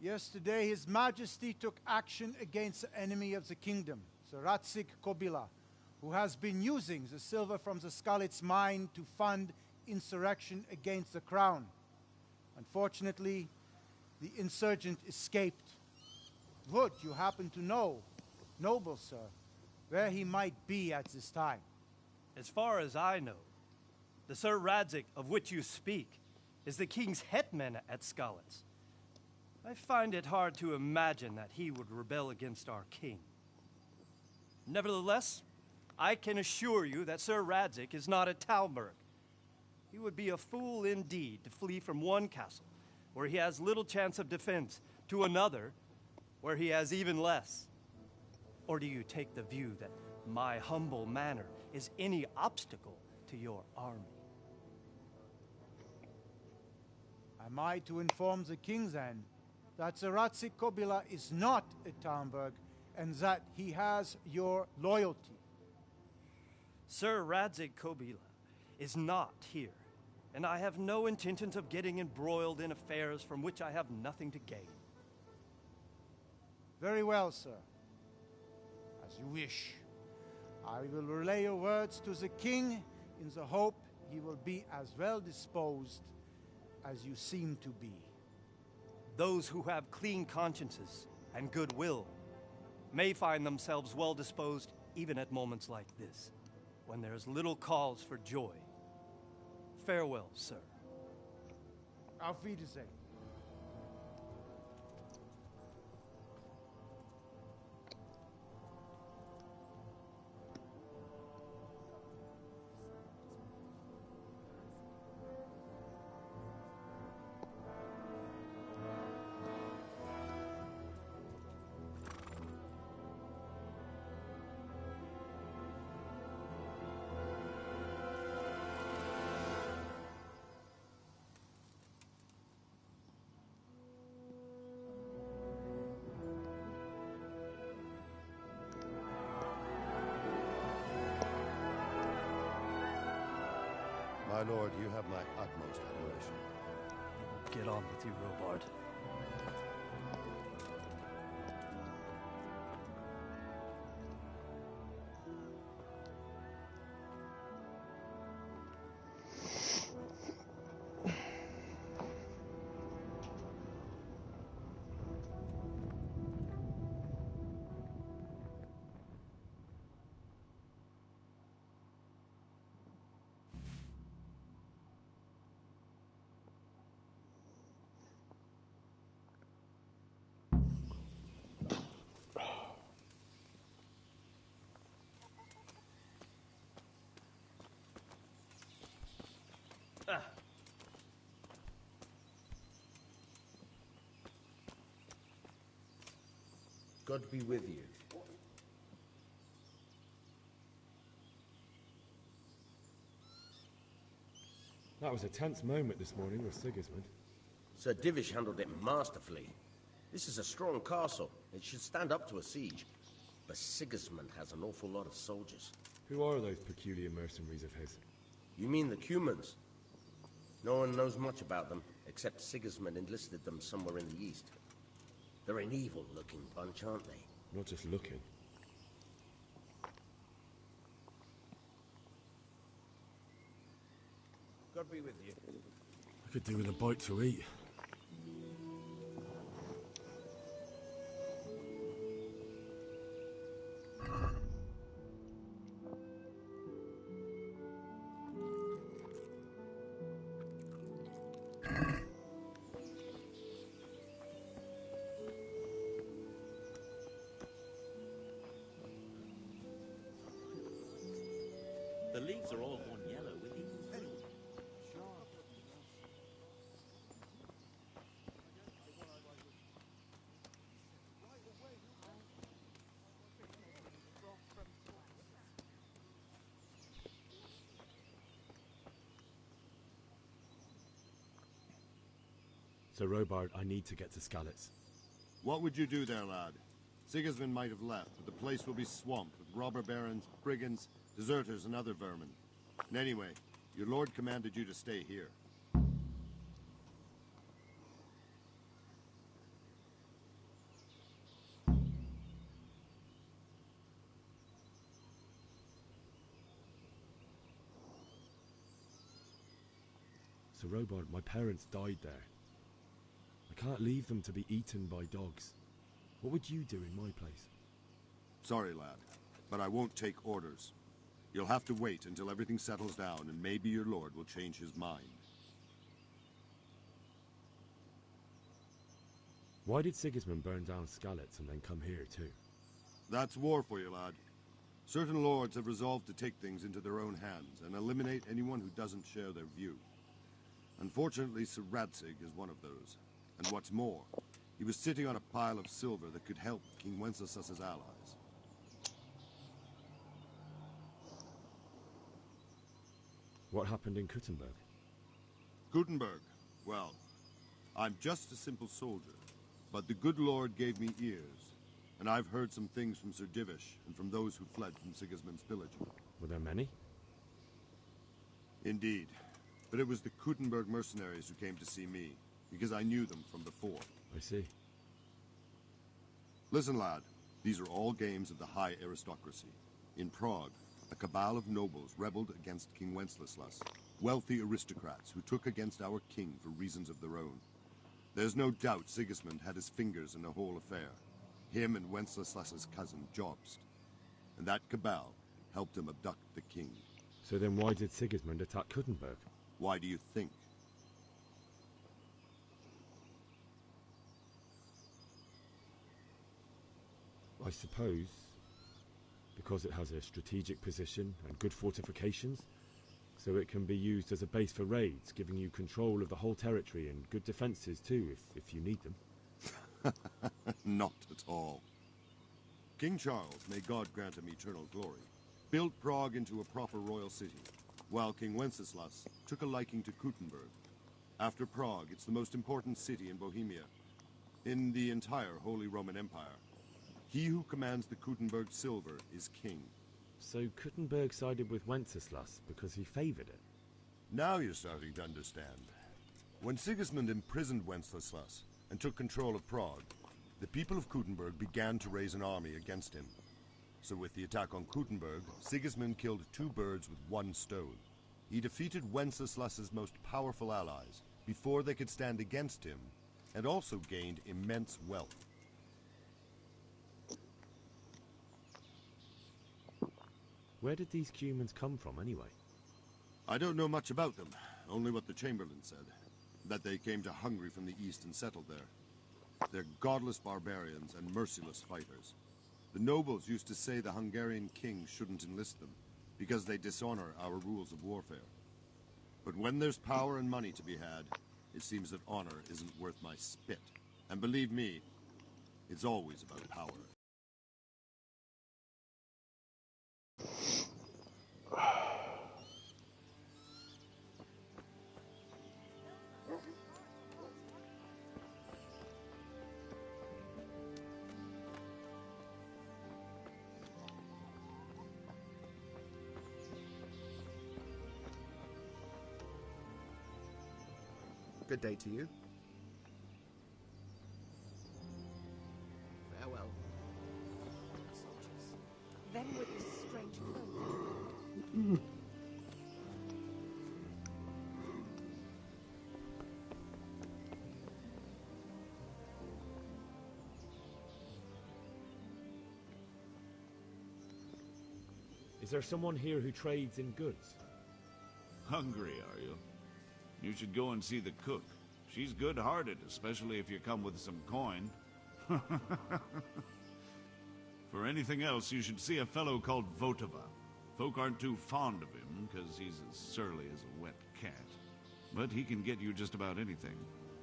Yesterday, His Majesty took action against the enemy of the kingdom, Sir Radzik Kobila, who has been using the silver from the Skalitz mine to fund insurrection against the crown. Unfortunately, the insurgent escaped. Would you happen to know, noble sir, where he might be at this time? As far as I know, the Sir Radzik of which you speak is the king's hetman at Skalitz. I find it hard to imagine that he would rebel against our king. Nevertheless, I can assure you that Sir Radzik is not at Talmberg. He would be a fool indeed to flee from one castle, where he has little chance of defense, to another, where he has even less. Or do you take the view that my humble manner is any obstacle to your army? Am I to inform the king then that Sir Radzik Kobila is not at Talmberg and that he has your loyalty? Sir Radzik Kobila is not here, and I have no intentions of getting embroiled in affairs from which I have nothing to gain. Very well, sir. As you wish. I will relay your words to the king in the hope he will be as well disposed as you seem to be. Those who have clean consciences and goodwill may find themselves well disposed even at moments like this, when there is little cause for joy. Farewell, sir. Auf Wiedersehen. My lord, you have my utmost admiration. Get on with you, Robard. God be with you. That was a tense moment this morning with Sigismund. Sir Divish handled it masterfully. This is a strong castle. It should stand up to a siege. But Sigismund has an awful lot of soldiers. Who are those peculiar mercenaries of his? You mean the Cumans? No one knows much about them, except Sigismund enlisted them somewhere in the east. They're an evil-looking bunch, aren't they? Not just looking. God be with you. I could do with a bite to eat. The leaves are all gone yellow with you. Sir Robard, I need to get to Skalitz. What would you do there, lad? Sigismund might have left, but the place will be swamped with robber barons, brigands, deserters, and other vermin. And anyway, your lord commanded you to stay here. Sir Robard, my parents died there. I can't leave them to be eaten by dogs. What would you do in my place? Sorry, lad, but I won't take orders. You'll have to wait until everything settles down, and maybe your lord will change his mind. Why did Sigismund burn down Skalitz and then come here too? That's war for you, lad. Certain lords have resolved to take things into their own hands and eliminate anyone who doesn't share their view. Unfortunately, Sir Radzig is one of those. And what's more, he was sitting on a pile of silver that could help King Wenceslas's allies. What happened in Kuttenberg? Kuttenberg? Well, I'm just a simple soldier, but the good Lord gave me ears, and I've heard some things from Sir Divish and from those who fled from Sigismund's pillaging. Were there many? Indeed, but it was the Kuttenberg mercenaries who came to see me, because I knew them from before. I see. Listen, lad, these are all games of the high aristocracy. In Prague, a cabal of nobles rebelled against King Wenceslas, wealthy aristocrats who took against our king for reasons of their own. There's no doubt Sigismund had his fingers in the whole affair. Him and Wenceslas's cousin, Jobst. And that cabal helped him abduct the king. So then why did Sigismund attack Kuttenberg? Why do you think? I suppose because it has a strategic position and good fortifications, so it can be used as a base for raids, giving you control of the whole territory and good defenses too, if you need them. Not at all. King Charles, may God grant him eternal glory, built Prague into a proper royal city, while King Wenceslas took a liking to Kuttenberg. After Prague, it's the most important city in Bohemia, in the entire Holy Roman Empire. He who commands the Kuttenberg silver is king. So Kuttenberg sided with Wenceslas because he favored it? Now you're starting to understand. When Sigismund imprisoned Wenceslas and took control of Prague, the people of Kuttenberg began to raise an army against him. So with the attack on Kuttenberg, Sigismund killed two birds with one stone. He defeated Wenceslas's most powerful allies before they could stand against him, and also gained immense wealth. Where did these Cumans come from, anyway? I don't know much about them, only what the Chamberlain said. That they came to Hungary from the east and settled there. They're godless barbarians and merciless fighters. The nobles used to say the Hungarian king shouldn't enlist them, because they dishonor our rules of warfare. But when there's power and money to be had, it seems that honor isn't worth my spit. And believe me, it's always about power. Good day to you. Farewell. Soldiers. Then with this strange cloak. Is there someone here who trades in goods? Hungry, are you? You should go and see the cook. She's good-hearted, especially if you come with some coin. For anything else, you should see a fellow called Votava. Folk aren't too fond of him, because he's as surly as a wet cat. But he can get you just about anything.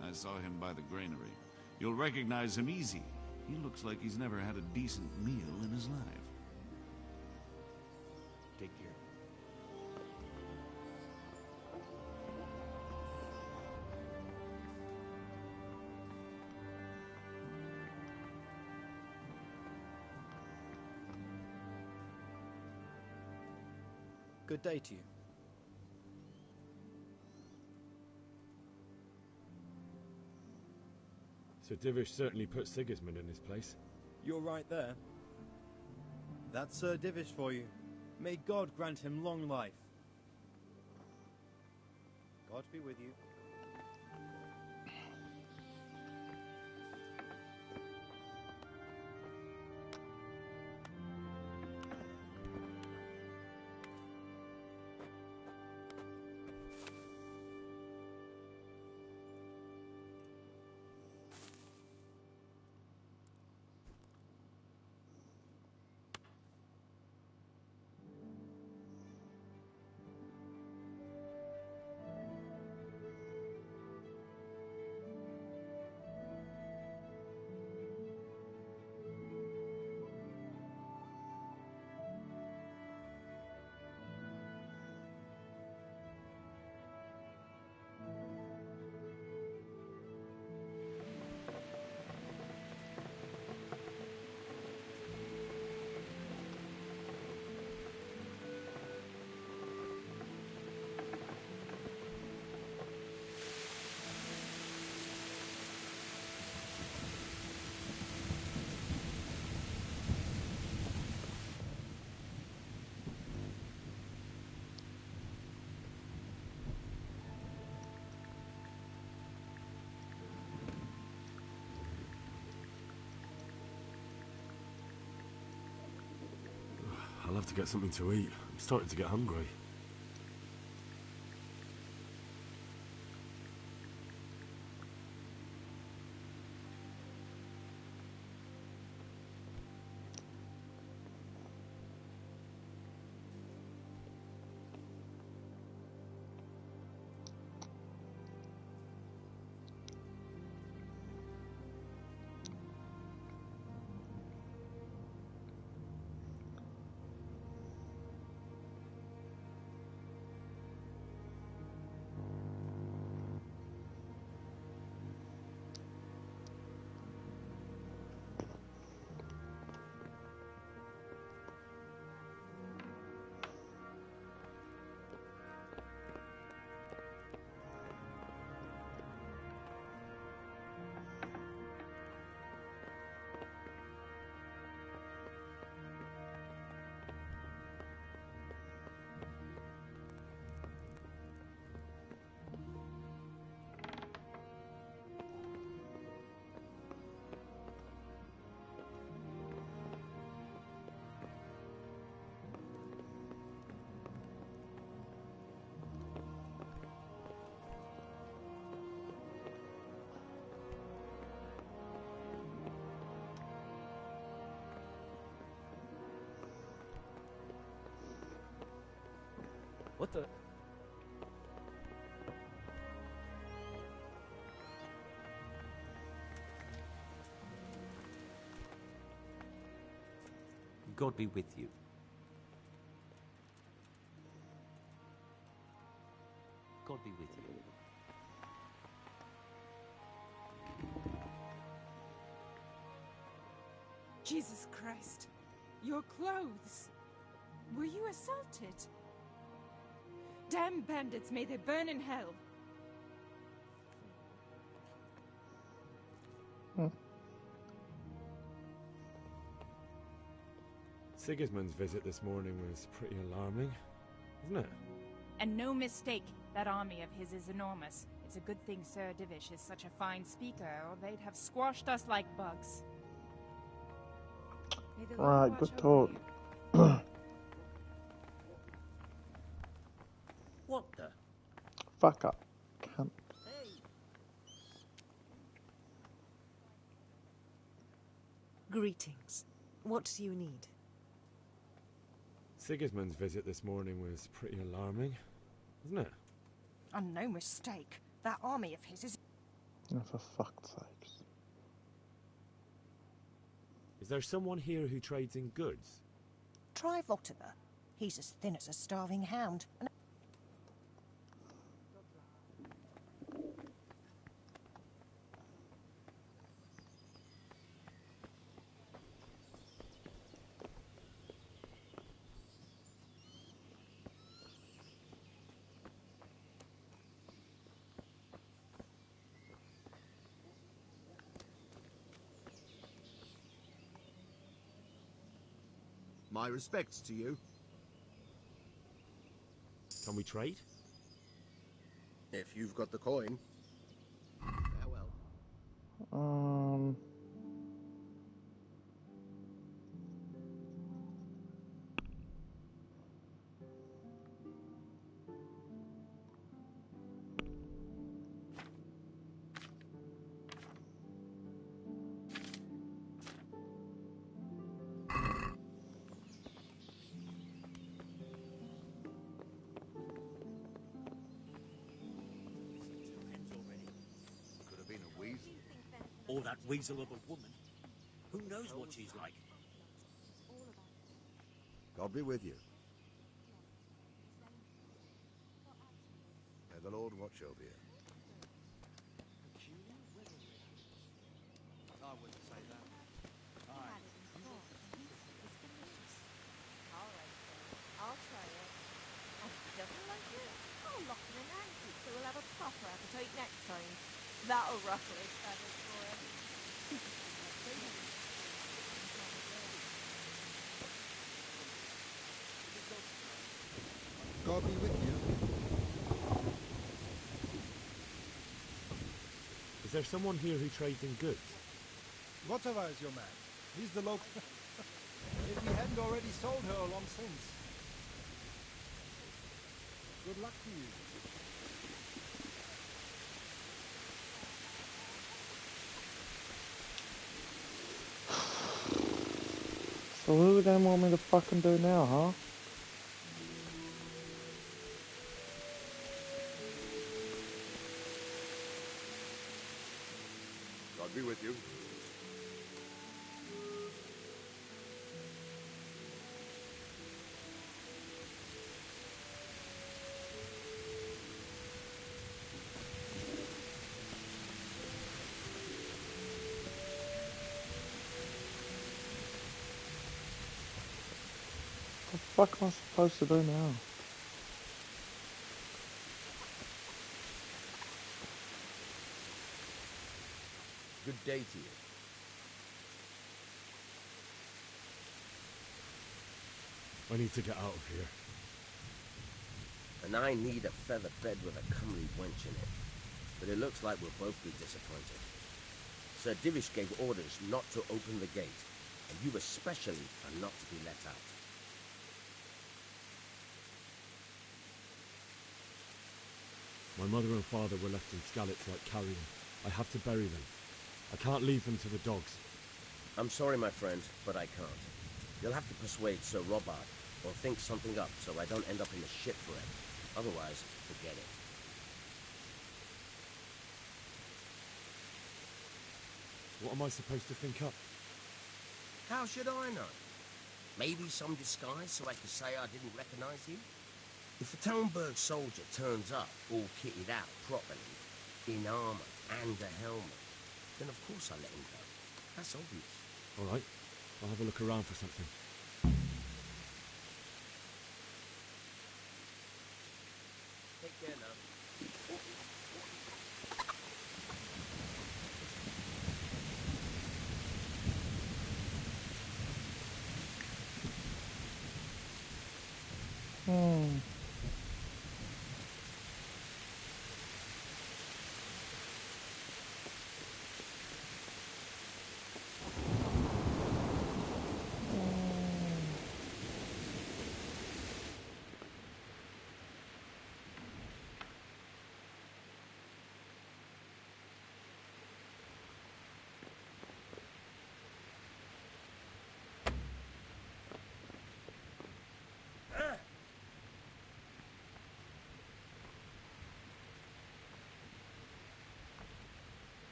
I saw him by the granary. You'll recognize him easy. He looks like he's never had a decent meal in his life. Take care. Good day to you. Sir Divish certainly put Sigismund in his place. You're right there. That's Sir Divish for you. May God grant him long life. God be with you. I'll have to get something to eat. I'm starting to get hungry. What the? God be with you. God be with you. Jesus Christ. Your clothes. Were you assaulted? Damn bandits, may they burn in hell. Sigismund's visit this morning was pretty alarming, wasn't it? And no mistake, that army of his is enormous. It's a good thing Sir Divish is such a fine speaker, or they'd have squashed us like bugs. May the Lord Right, watch good over talk. you. What the? Fuck up. Cunt. Greetings. What do you need? Sigismund's visit this morning was pretty alarming, wasn't it? And no mistake, that army of his is... Oh, for fuck's sakes. Is there someone here who trades in goods? Try Vortimer. He's as thin as a starving hound. And My respects to you. Can we trade? If you've got the coin. Farewell. Could have been a weasel. Or that weasel of a woman. Who knows what she's like? God be with you. May the Lord watch over you. I wouldn't say that. I'll try it. And if he doesn't like it, I'll lock him in antique so we'll have a proper appetite next time. That'll ruffle his feathers for him. God be with you. Is there someone here who trades in goods? Vortimer is your man. He's the local... If he hadn't already sold her long since. Good luck to you. So who are they want me to fucking do now, huh? God be with you. What the fuck am I supposed to do now? Good day to you. I need to get out of here. And I need a feather bed with a comely wench in it. But it looks like we'll both be disappointed. Sir Divish gave orders not to open the gate, and you especially are not to be let out. My mother and father were left in Skalitz like carrion. I have to bury them. I can't leave them to the dogs. I'm sorry, my friend, but I can't. You'll have to persuade Sir Robard, or think something up so I don't end up in the shit forever. Otherwise, forget it. What am I supposed to think up? How should I know? Maybe some disguise so I can say I didn't recognize you? If a Talmberg soldier turns up all kitted out properly, in armor and a helmet, then of course I let him go. That's obvious. All right, I'll have a look around for something. Take care now.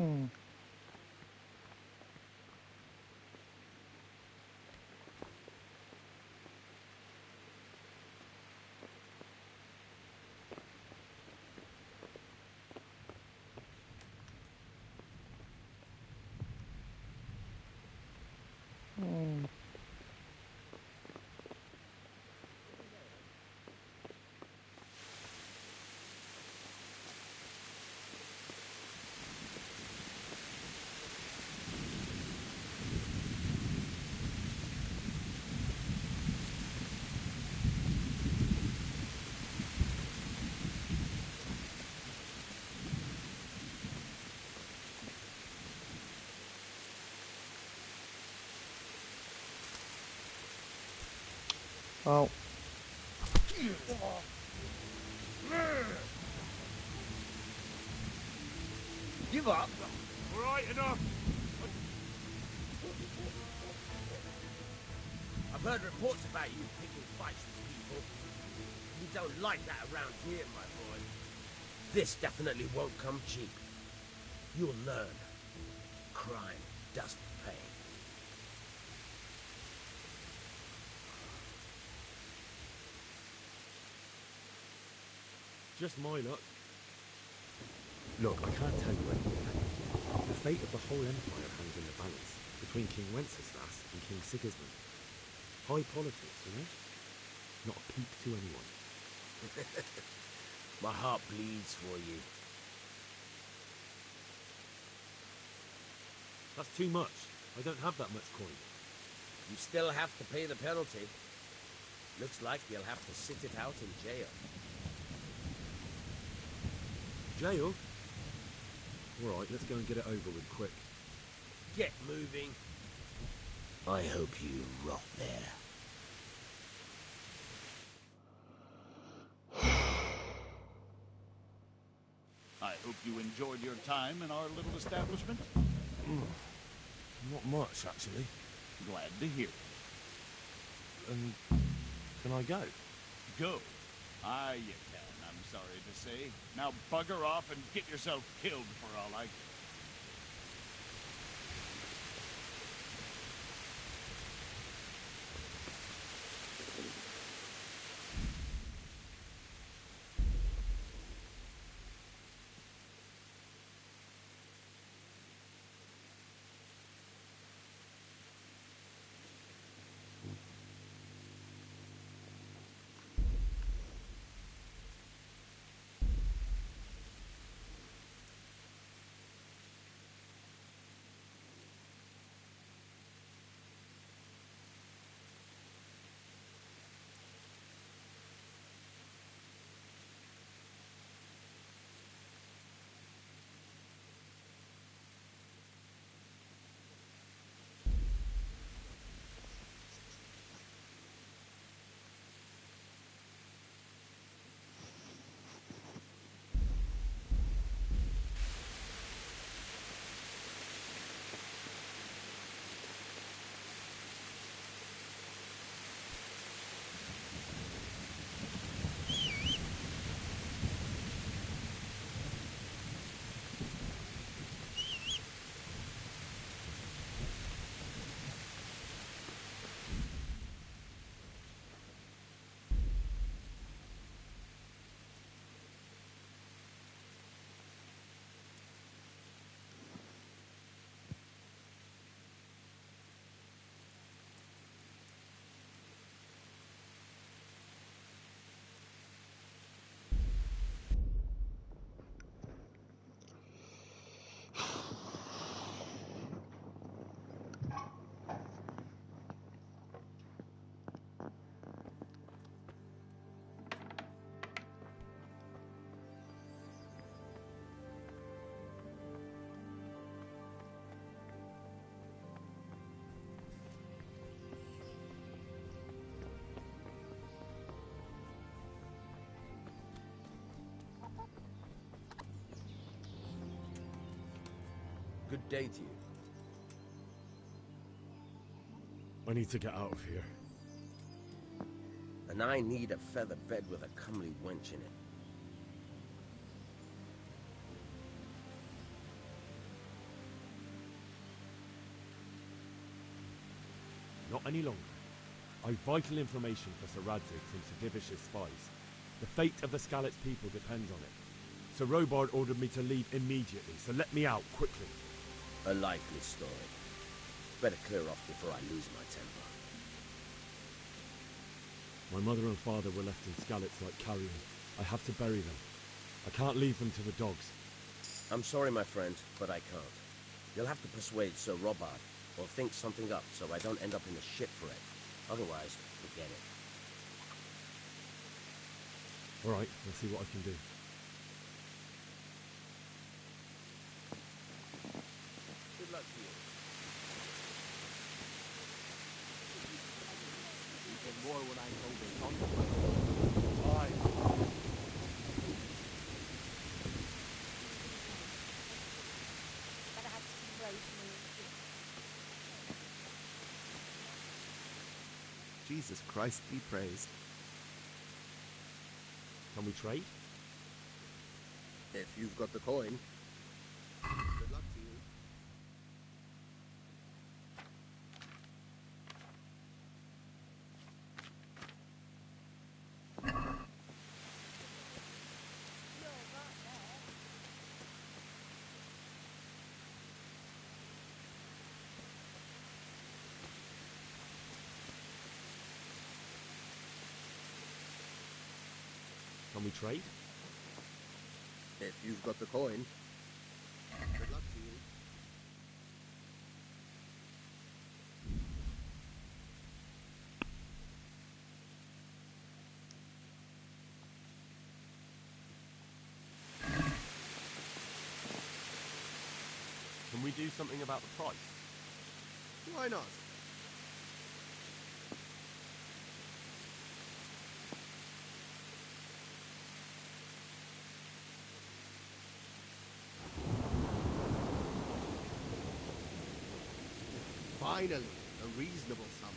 Oh. Give up. All right, enough. I've heard reports about you picking fights with people. We don't like that around here, my boy. This definitely won't come cheap. You'll learn. Crime doesn't pay. Just my luck. Look, I can't tell you anything. The fate of the whole empire hangs in the balance between King Wenceslas and King Sigismund. High politics, you know? Not a peep to anyone. My heart bleeds for you. That's too much. I don't have that much coin. You still have to pay the penalty. Looks like you'll have to sit it out in jail. Jail? All right, let's go and get it over with quick. Get moving. I hope you rot there. I hope you enjoyed your time in our little establishment. Not much, actually. Glad to hear it. And can I go? Go? Ah, you can, I'm sorry to say. Now bugger off and get yourself killed for all I care. Good day to you. I need to get out of here. And I need a feather bed with a comely wench in it. not any longer. I've vital information for Sir Radzig from Sir Divish's spies. The fate of the Skalitz people depends on it. Sir Robard ordered me to leave immediately, so let me out, quickly. A likely story. Better clear off before I lose my temper. My mother and father were left in Skalitz like carrion. I have to bury them. I can't leave them to the dogs. I'm sorry, my friend, but I can't. You'll have to persuade Sir Robard, or think something up so I don't end up in a shipwreck. Otherwise, forget it. All right, I'll see what I can do. Good luck to you. You can more when I know the tongue. Aye. Better have some road moves. Jesus Christ be praised. Can we trade? If you've got the coin. Good luck to you. Can we trade? If you've got the coin. Good luck to you. Can we do something about the price? Why not? Finally, a reasonable sum.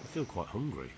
I feel quite hungry.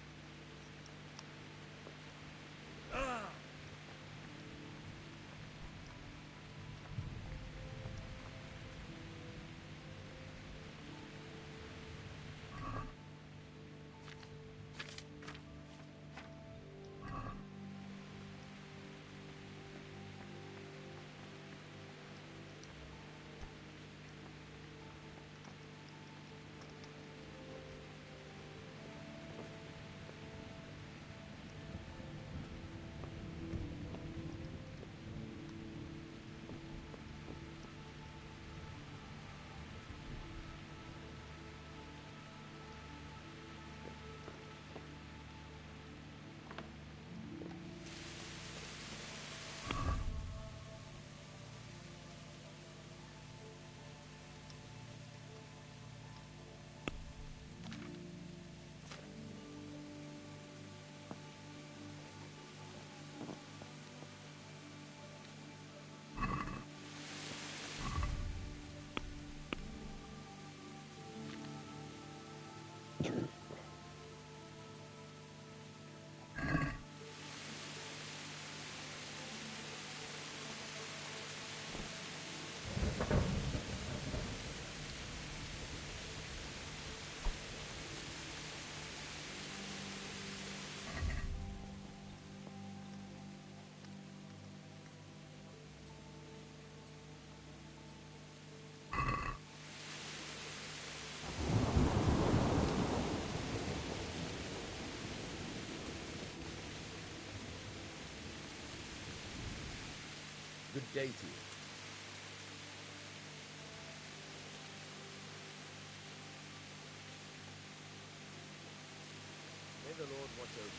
Good day to you. May the Lord watch over you.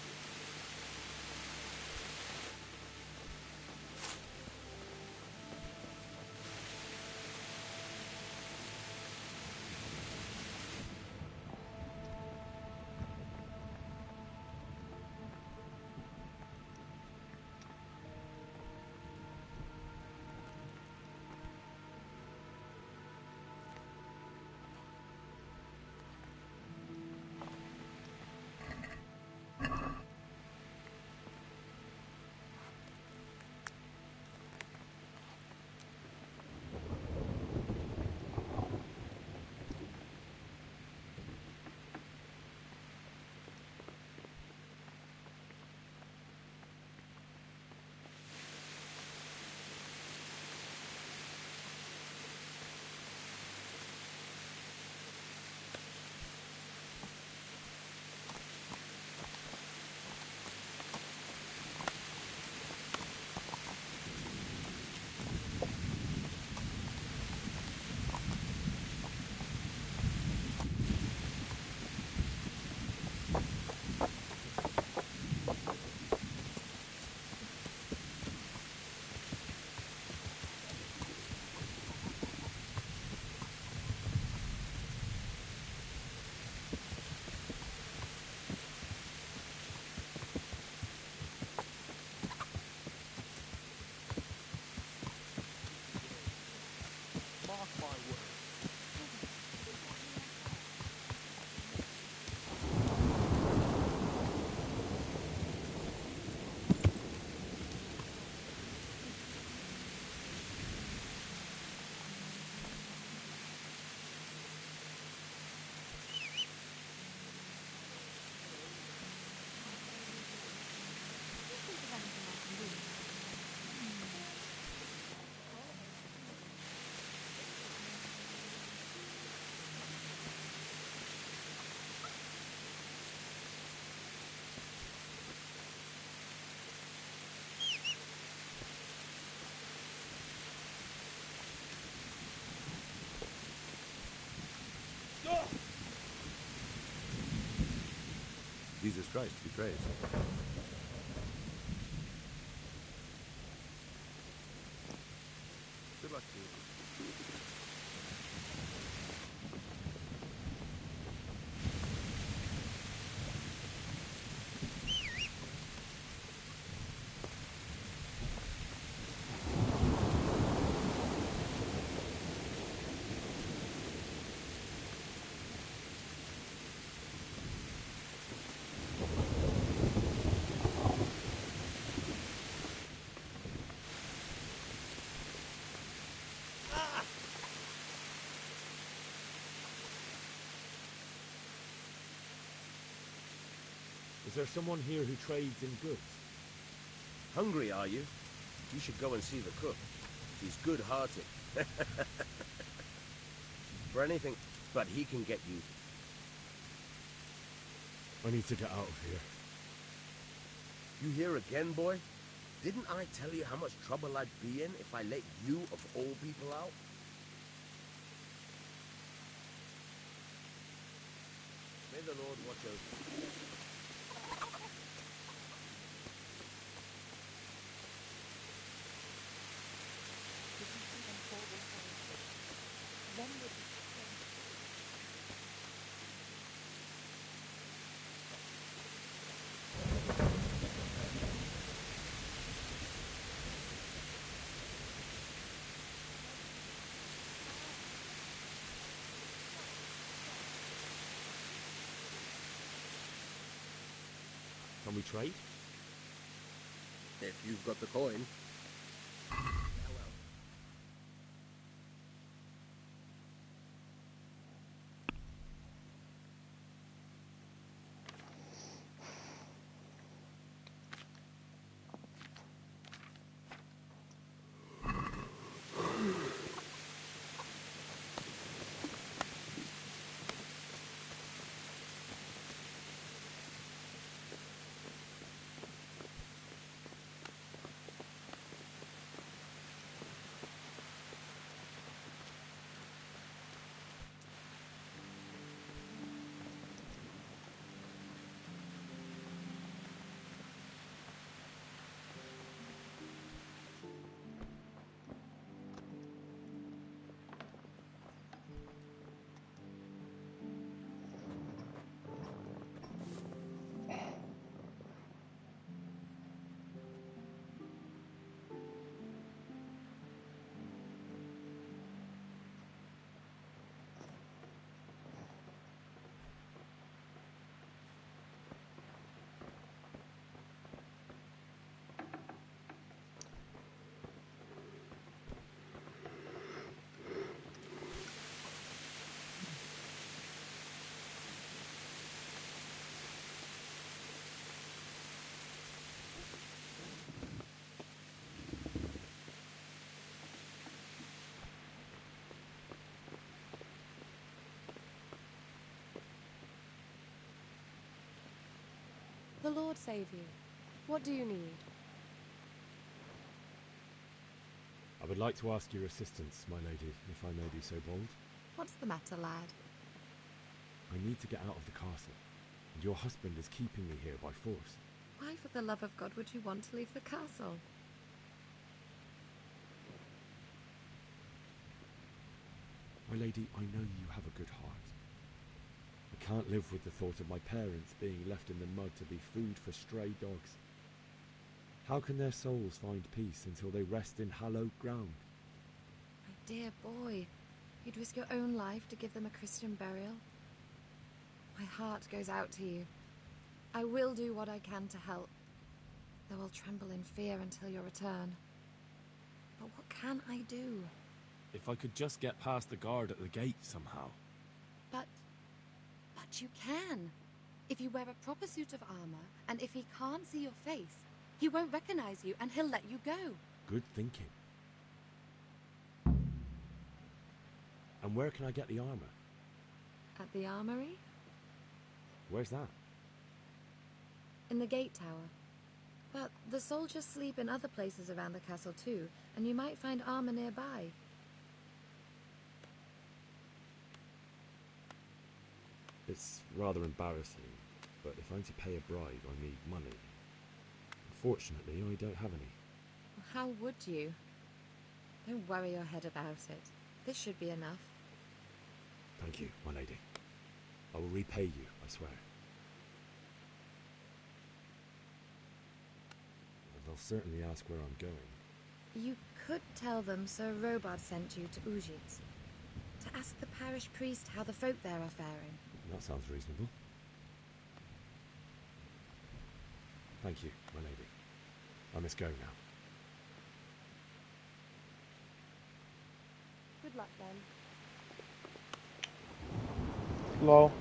Mark my words. Jesus Christ be praised. Good luck to you. Is there someone here who trades in goods? Hungry, are you? You should go and see the cook. He's good-hearted. For anything, but he can get you. I need to get out of here. You here again, boy? Didn't I tell you how much trouble I'd be in if I let you, of all people, out? May the Lord watch over you. Can we trade? If you've got the coin. The Lord save you. What do you need? I would like to ask your assistance, my lady, if I may be so bold. What's the matter, lad? I need to get out of the castle, and your husband is keeping me here by force. Why, for the love of God, would you want to leave the castle? My lady, I know you have a good heart. I can't live with the thought of my parents being left in the mud to be food for stray dogs. How can their souls find peace until they rest in hallowed ground? My dear boy, you'd risk your own life to give them a Christian burial? My heart goes out to you. I will do what I can to help, though I'll tremble in fear until your return. But what can I do? If I could just get past the guard at the gate somehow. But you can. If you wear a proper suit of armor, and if he can't see your face, he won't recognize you and he'll let you go. Good thinking. And where can I get the armor? At the armory? Where's that? In the gate tower. But the soldiers sleep in other places around the castle too, and you might find armor nearby. It's rather embarrassing, but if I'm to pay a bribe, I need money. Unfortunately, I don't have any. How would you? Don't worry your head about it. This should be enough. Thank you, my lady. I will repay you, I swear. And I'll certainly ask where I'm going. You could tell them Sir Robard sent you to Ujitz, to ask the parish priest how the folk there are faring. That sounds reasonable. Thank you, my lady. I must go now. Good luck then. Lol.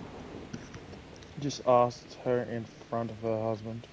Just asked her in front of her husband.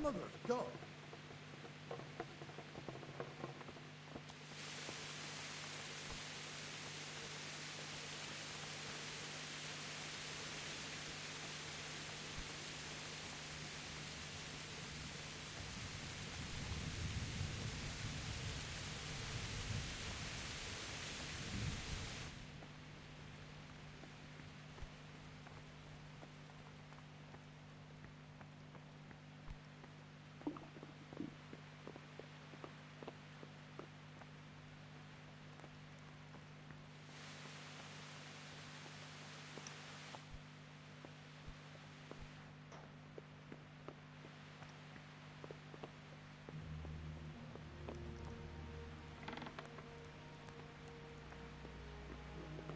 Mother of God!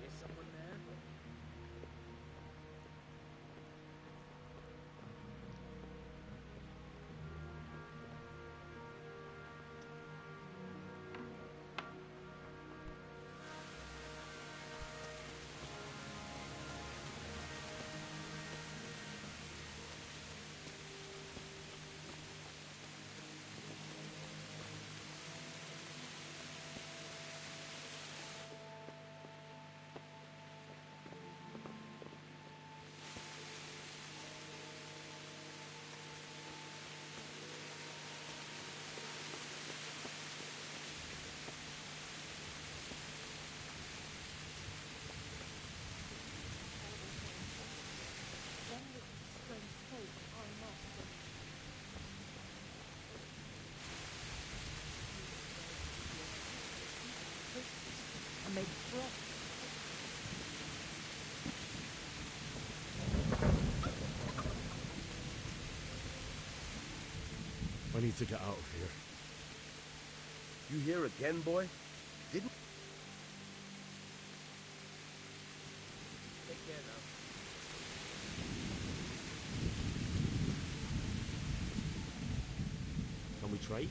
Is someone there? I made bread. I need to get out of here. You here again, boy? Didn't... Take care now. Can we trade?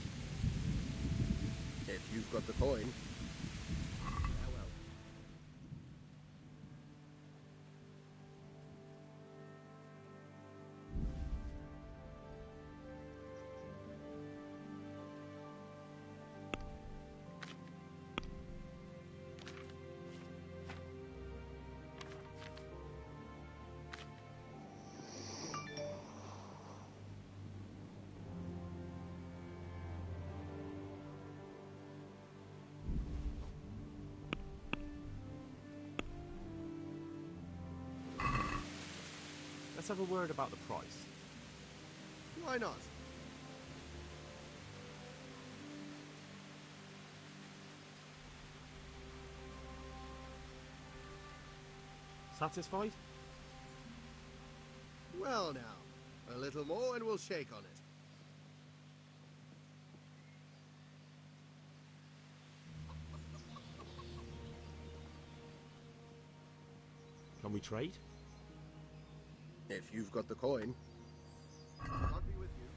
If you've got the coin. Farewell. Let's have a word about the price. Why not? Satisfied? Well now, a little more and we'll shake on it. Can we trade? If you've got the coin. I'll be with you.